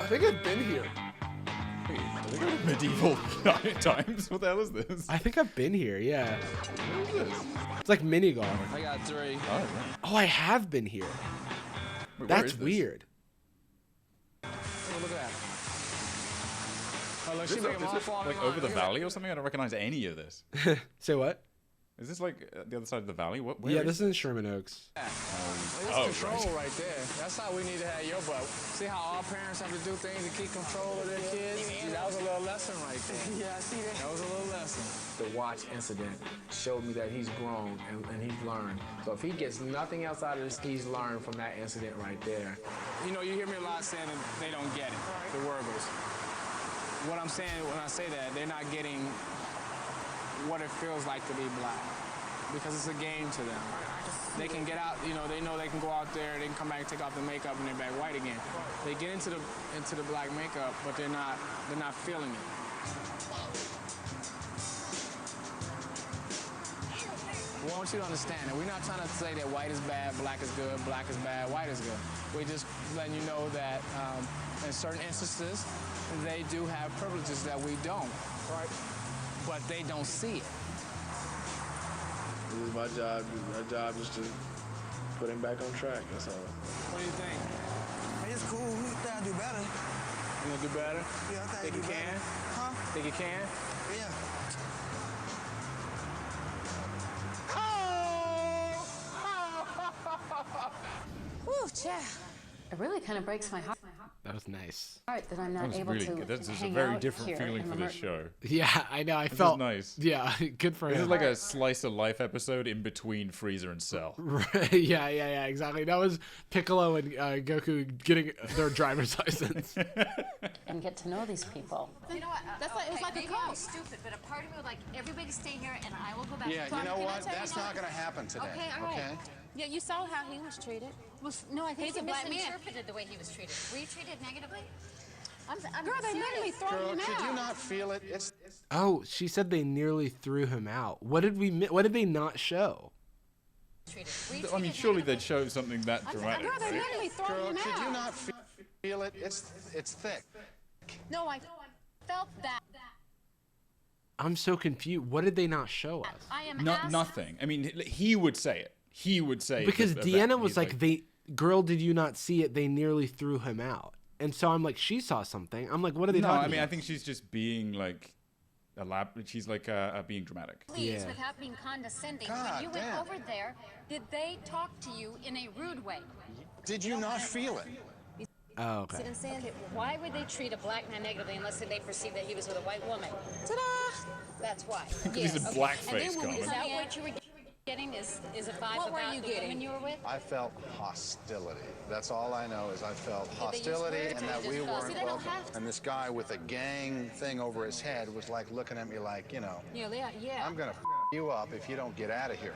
S1: I think I've been here.
S2: Wait, do they go to medieval times? What the hell is this?
S1: I think I've been here, yeah.
S2: What is this?
S1: It's like mini golf.
S10: I got 3.
S1: Oh, I have been here.
S2: Wait, where
S1: That's
S2: is this?
S1: weird.
S11: Oh, look at that.
S19: Oh, look,
S2: Is
S19: she
S2: this,
S19: making
S2: is
S19: my
S2: this
S19: fall in
S2: like
S19: line.
S2: over the
S19: Look at
S2: valley or something? I don't recognize any of this.
S1: Say what?
S2: Is this like the other side of the valley? What? Where
S1: Yeah,
S2: is
S1: this is in Sherman Oaks.
S19: It's control right there. That's how we need to have your butt. See how all parents have to do things to keep control of their kids? See, that was a little lesson right there.
S7: Yeah, I see that.
S19: That was a little lesson.
S16: The watch incident showed me that he's grown and he's learned. So if he gets nothing else out of this, he's learned from that incident right there.
S19: You know, you hear me a lot saying that they don't get it, the Wurgles. What I'm saying when I say that, they're not getting what it feels like to be black, because it's a game to them. They can get out, you know they can go out there, they can come back and take off the makeup and they're back white again. They get into the black makeup, but they're not feeling it. We want you to understand that we're not trying to say that white is bad, black is good, black is bad, white is good. We're just letting you know that in certain instances, they do have privileges that we don't, right? But they don't see it.
S16: This is my job. My job is to put him back on track. That's all.
S19: What do you think?
S13: It's cool. We gotta do better.
S19: You gonna do better?
S13: Yeah, I
S19: think you can?
S13: Huh?
S19: Think you can?
S13: Yeah.
S3: Whew, child. It really kind of breaks my heart.
S1: That was nice.
S3: That I'm
S2: That
S3: not
S2: was
S3: able
S2: really
S3: to
S2: good. This is a
S3: hang
S2: very
S3: out
S2: different
S3: here
S2: feeling
S3: in
S2: for
S3: the
S2: this show.
S1: Yeah, I know. I
S2: This
S1: felt
S2: is nice.
S1: Yeah, good for
S2: This
S1: him.
S2: is like a slice of life episode in between Freezer and Cell.
S1: Right, yeah, exactly. That was Piccolo and Goku getting their driver's license.
S3: and get to know these people.
S20: You know what? That's like, it's like a cult. Stupid, but a part of me would like everybody stay here, and I will go back.
S11: Yeah,
S20: to
S11: you know
S20: Can I
S11: what?
S20: tell you
S11: That's
S20: something?
S11: not going to happen today.
S20: Okay, all right.
S11: Okay?
S20: Yeah, you saw how he was treated. Well, no, I think
S18: He's
S20: he
S18: a black man.
S20: misinterpreted the way he was treated. Were you treated negatively? I'm
S18: Girl, they literally throw
S11: Girl,
S18: him
S11: could
S18: out.
S11: you not feel it? It's
S1: Oh, she said they nearly threw him out. What did they not show?
S2: I mean, surely they'd show something that dramatic.
S18: Girl, they literally throw
S11: Girl,
S18: him
S11: could
S18: out.
S11: you not feel it? It's thick.
S20: No, I felt that.
S1: I'm so confused. What did they not show us?
S20: I am
S2: Nothing. I mean, he would say it. He would say
S1: Because
S2: that
S1: Deanna was
S2: he's
S1: like, girl, did you not see it? They nearly threw him out. And so I'm like, she saw something. I'm like, what are they
S2: no,
S1: talking
S2: I mean,
S1: about?
S2: I think she's just being like she's like being dramatic.
S20: Please, without being condescending.
S11: God
S20: when you went
S11: damn.
S20: over there, did they talk to you in a rude way?
S11: Did you not feel it?
S1: Oh, okay.
S20: See what I'm saying? Okay, why would they treat a black man negatively unless they perceive that he was with a white woman? Ta-da! That's why.
S2: He's a blackface
S20: And then when
S2: comic.
S20: is that what you were getting? Is a vibe
S15: What were
S20: about
S15: you
S20: the
S15: getting?
S20: women you were with?
S11: I felt hostility. That's all I know is I felt
S20: Yeah, they use
S11: hostility
S20: words
S11: and
S20: and
S11: that
S20: they
S11: we
S20: just felt-
S11: weren't
S20: See, they don't
S11: welcome.
S20: have to.
S11: And this guy with a gang thing over his head was like looking at me like, you know,
S20: Yeah.
S11: I'm going to you up if you don't get out of here.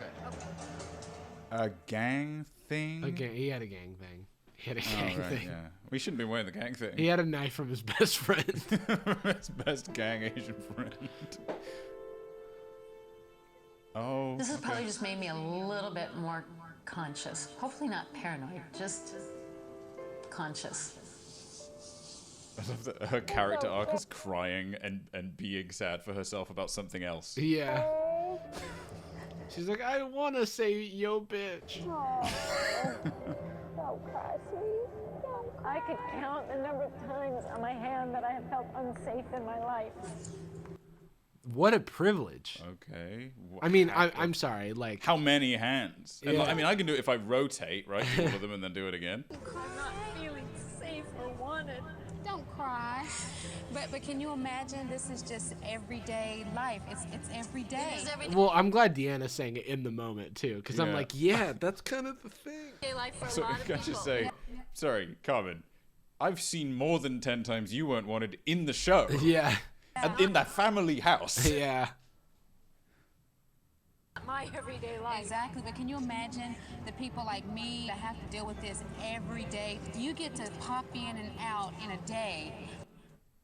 S2: A gang thing.
S1: He had a gang thing. He had a
S2: Oh,
S1: gang
S2: right,
S1: thing.
S2: yeah. We shouldn't be wearing the gang thing.
S1: He had a knife from his best friend.
S2: His best gang Asian friend. Oh.
S3: This has
S2: okay.
S3: probably just made me a little bit more conscious. Hopefully not paranoid, just conscious.
S2: I love that her character arc is crying and being sad for herself about something else.
S1: Yeah. She's like, I want to say yo bitch.
S5: Don't cry, sweetie. I could count the number of times on my hand that I have felt unsafe in my life.
S1: What a privilege.
S2: Okay.
S1: I mean, I'm sorry. Like,
S2: how many hands? And
S1: Yeah.
S2: I mean, I can do it if I rotate, right? Do all of them and then do it again.
S5: I'm not feeling safe or wanted.
S15: Don't cry. But can you imagine this is just everyday life? It's every day.
S1: well, I'm glad Deanna's saying it in the moment too, because I'm
S2: Yeah.
S1: like, yeah, that's kind of the thing.
S20: Life for a
S2: So
S20: lot of
S2: can I
S20: people.
S2: just say, sorry, Carmen, I've seen more than 10 times you weren't wanted in the show.
S1: Yeah.
S2: And in that family house.
S1: Yeah.
S15: My everyday life. Exactly, but can you imagine the people like me that have to deal with this every day? You get to pop in and out in a day.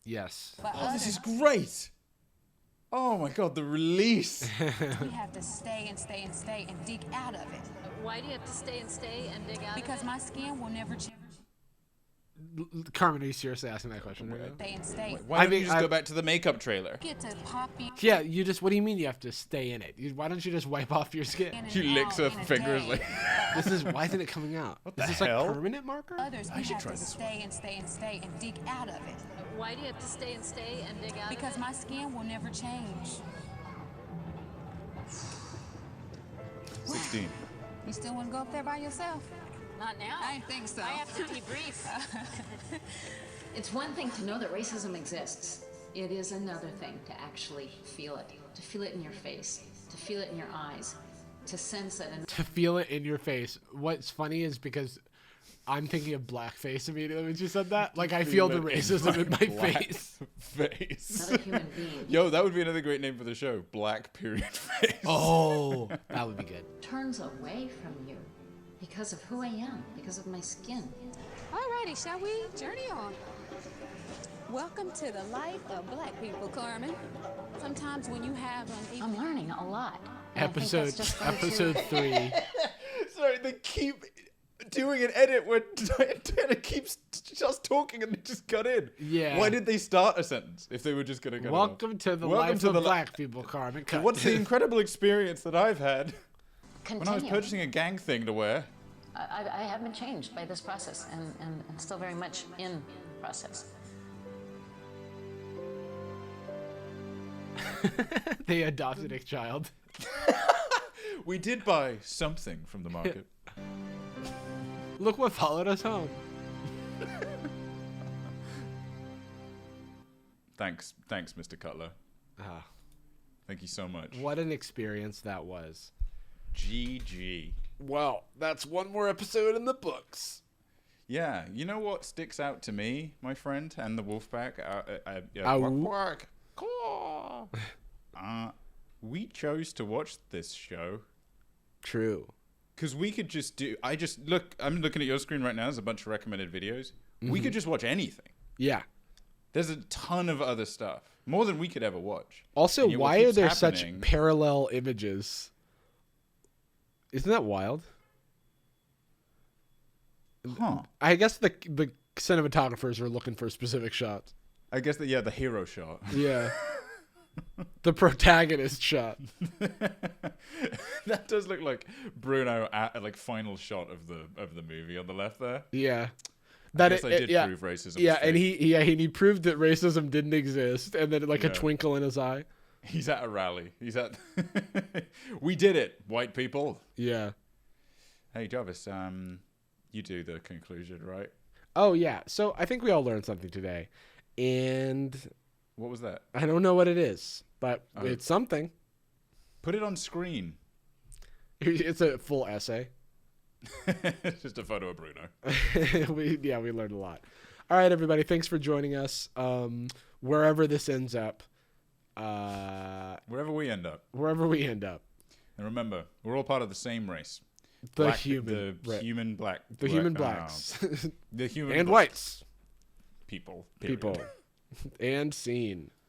S1: Yes.
S15: But
S2: Oh, this
S15: others-
S2: is great. Oh my god, the release.
S15: We have to stay and dig out of it.
S20: Why do you have to stay and dig out
S15: Because my skin will never change.
S1: Carmen, are you seriously asking that question right now?
S15: Stay and stay.
S2: Why don't you just go back to the makeup trailer?
S15: Get to pop in.
S1: Yeah, you just. What do you mean you have to stay in it? Why don't you just wipe off your skin?
S2: She licks her fingers like.
S1: This is. Why isn't it coming out?
S2: What
S1: is
S2: the
S1: this
S2: hell?
S1: like permanent marker?
S15: Others,
S2: I
S15: we
S2: should
S15: have
S2: try
S15: to
S2: this
S15: stay and stay and dig out of it.
S4: Why do you have to stay and dig out?
S15: Because my skin will never change.
S2: 16.
S15: You still want to go up there by yourself?
S4: Not now.
S15: I didn't think so.
S4: I have to debrief.
S3: It's one thing to know that racism exists. It is another thing to actually feel it. To feel it in your face. To feel it in your eyes. To sense it.
S1: To feel it in your face. What's funny is because I'm thinking of blackface immediately when you said that. Like, I feel the racism in my face.
S3: Another human being.
S2: Yo, that would be another great name for the show. Black period face.
S1: Oh, that would be good.
S3: Turns away from you because of who I am, because of my skin.
S15: Alrighty, shall we journey on? Welcome to the life of black people, Carmen. Sometimes when you have an...
S3: I'm learning a lot. And I think that's
S1: Episode
S3: just going
S1: episode
S3: to...
S1: 3.
S2: Sorry, they keep doing an edit where Diana keeps just talking and they just cut in.
S1: Yeah.
S2: Why did they start a sentence if they were just going to cut
S1: Welcome to the life of black people, Carmen.
S2: So what's the incredible experience that I've had when I was
S3: Continue.
S2: purchasing a gang thing to wear?
S3: I have been changed by this process and still very much in process.
S1: They adopted a child.
S2: We did buy something from the market.
S1: Look what followed us home.
S2: Thanks, Mr. Cutler. Thank you so much.
S1: What an experience that was.
S2: GG.
S1: Well, that's one more episode in the books.
S2: Yeah, you know what sticks out to me, my friend, and the Wolfpack? We chose to watch this show.
S1: True.
S2: Because we could just do... I'm looking at your screen right now. There's a bunch of recommended videos. We could just watch anything.
S1: Yeah.
S2: There's a ton of other stuff. More than we could ever watch.
S1: Also,
S2: And yet what
S1: why are
S2: keeps
S1: there
S2: happening-
S1: such parallel images? Isn't that wild?
S2: Huh.
S1: I guess the cinematographers are looking for specific shots.
S2: I guess the hero shot.
S1: Yeah. The protagonist shot.
S2: That does look like Bruno at like final shot of the movie on the left there.
S1: Yeah.
S2: I guess I did prove racism.
S1: Yeah,
S2: straight.
S1: and he proved that racism didn't exist, and then like a twinkle in his eye.
S2: He's at a rally. He's at. We did it, white people.
S1: Yeah.
S2: Hey Jarvis, you do the conclusion, right?
S1: Oh yeah. So I think we all learned something today, and
S2: what was that?
S1: I don't know what it is, but
S2: Oh.
S1: it's something.
S2: Put it on screen.
S1: It's a full essay.
S2: It's just a photo of Bruno.
S1: we learned a lot. All right, everybody. Thanks for joining us. Wherever this ends up.
S2: Wherever we end up.
S1: Wherever we end up.
S2: And remember, we're all part of the same race.
S1: The
S2: human black.
S1: The human blacks.
S2: The human
S1: and
S2: black.
S1: whites.
S2: People.
S1: People. And scene.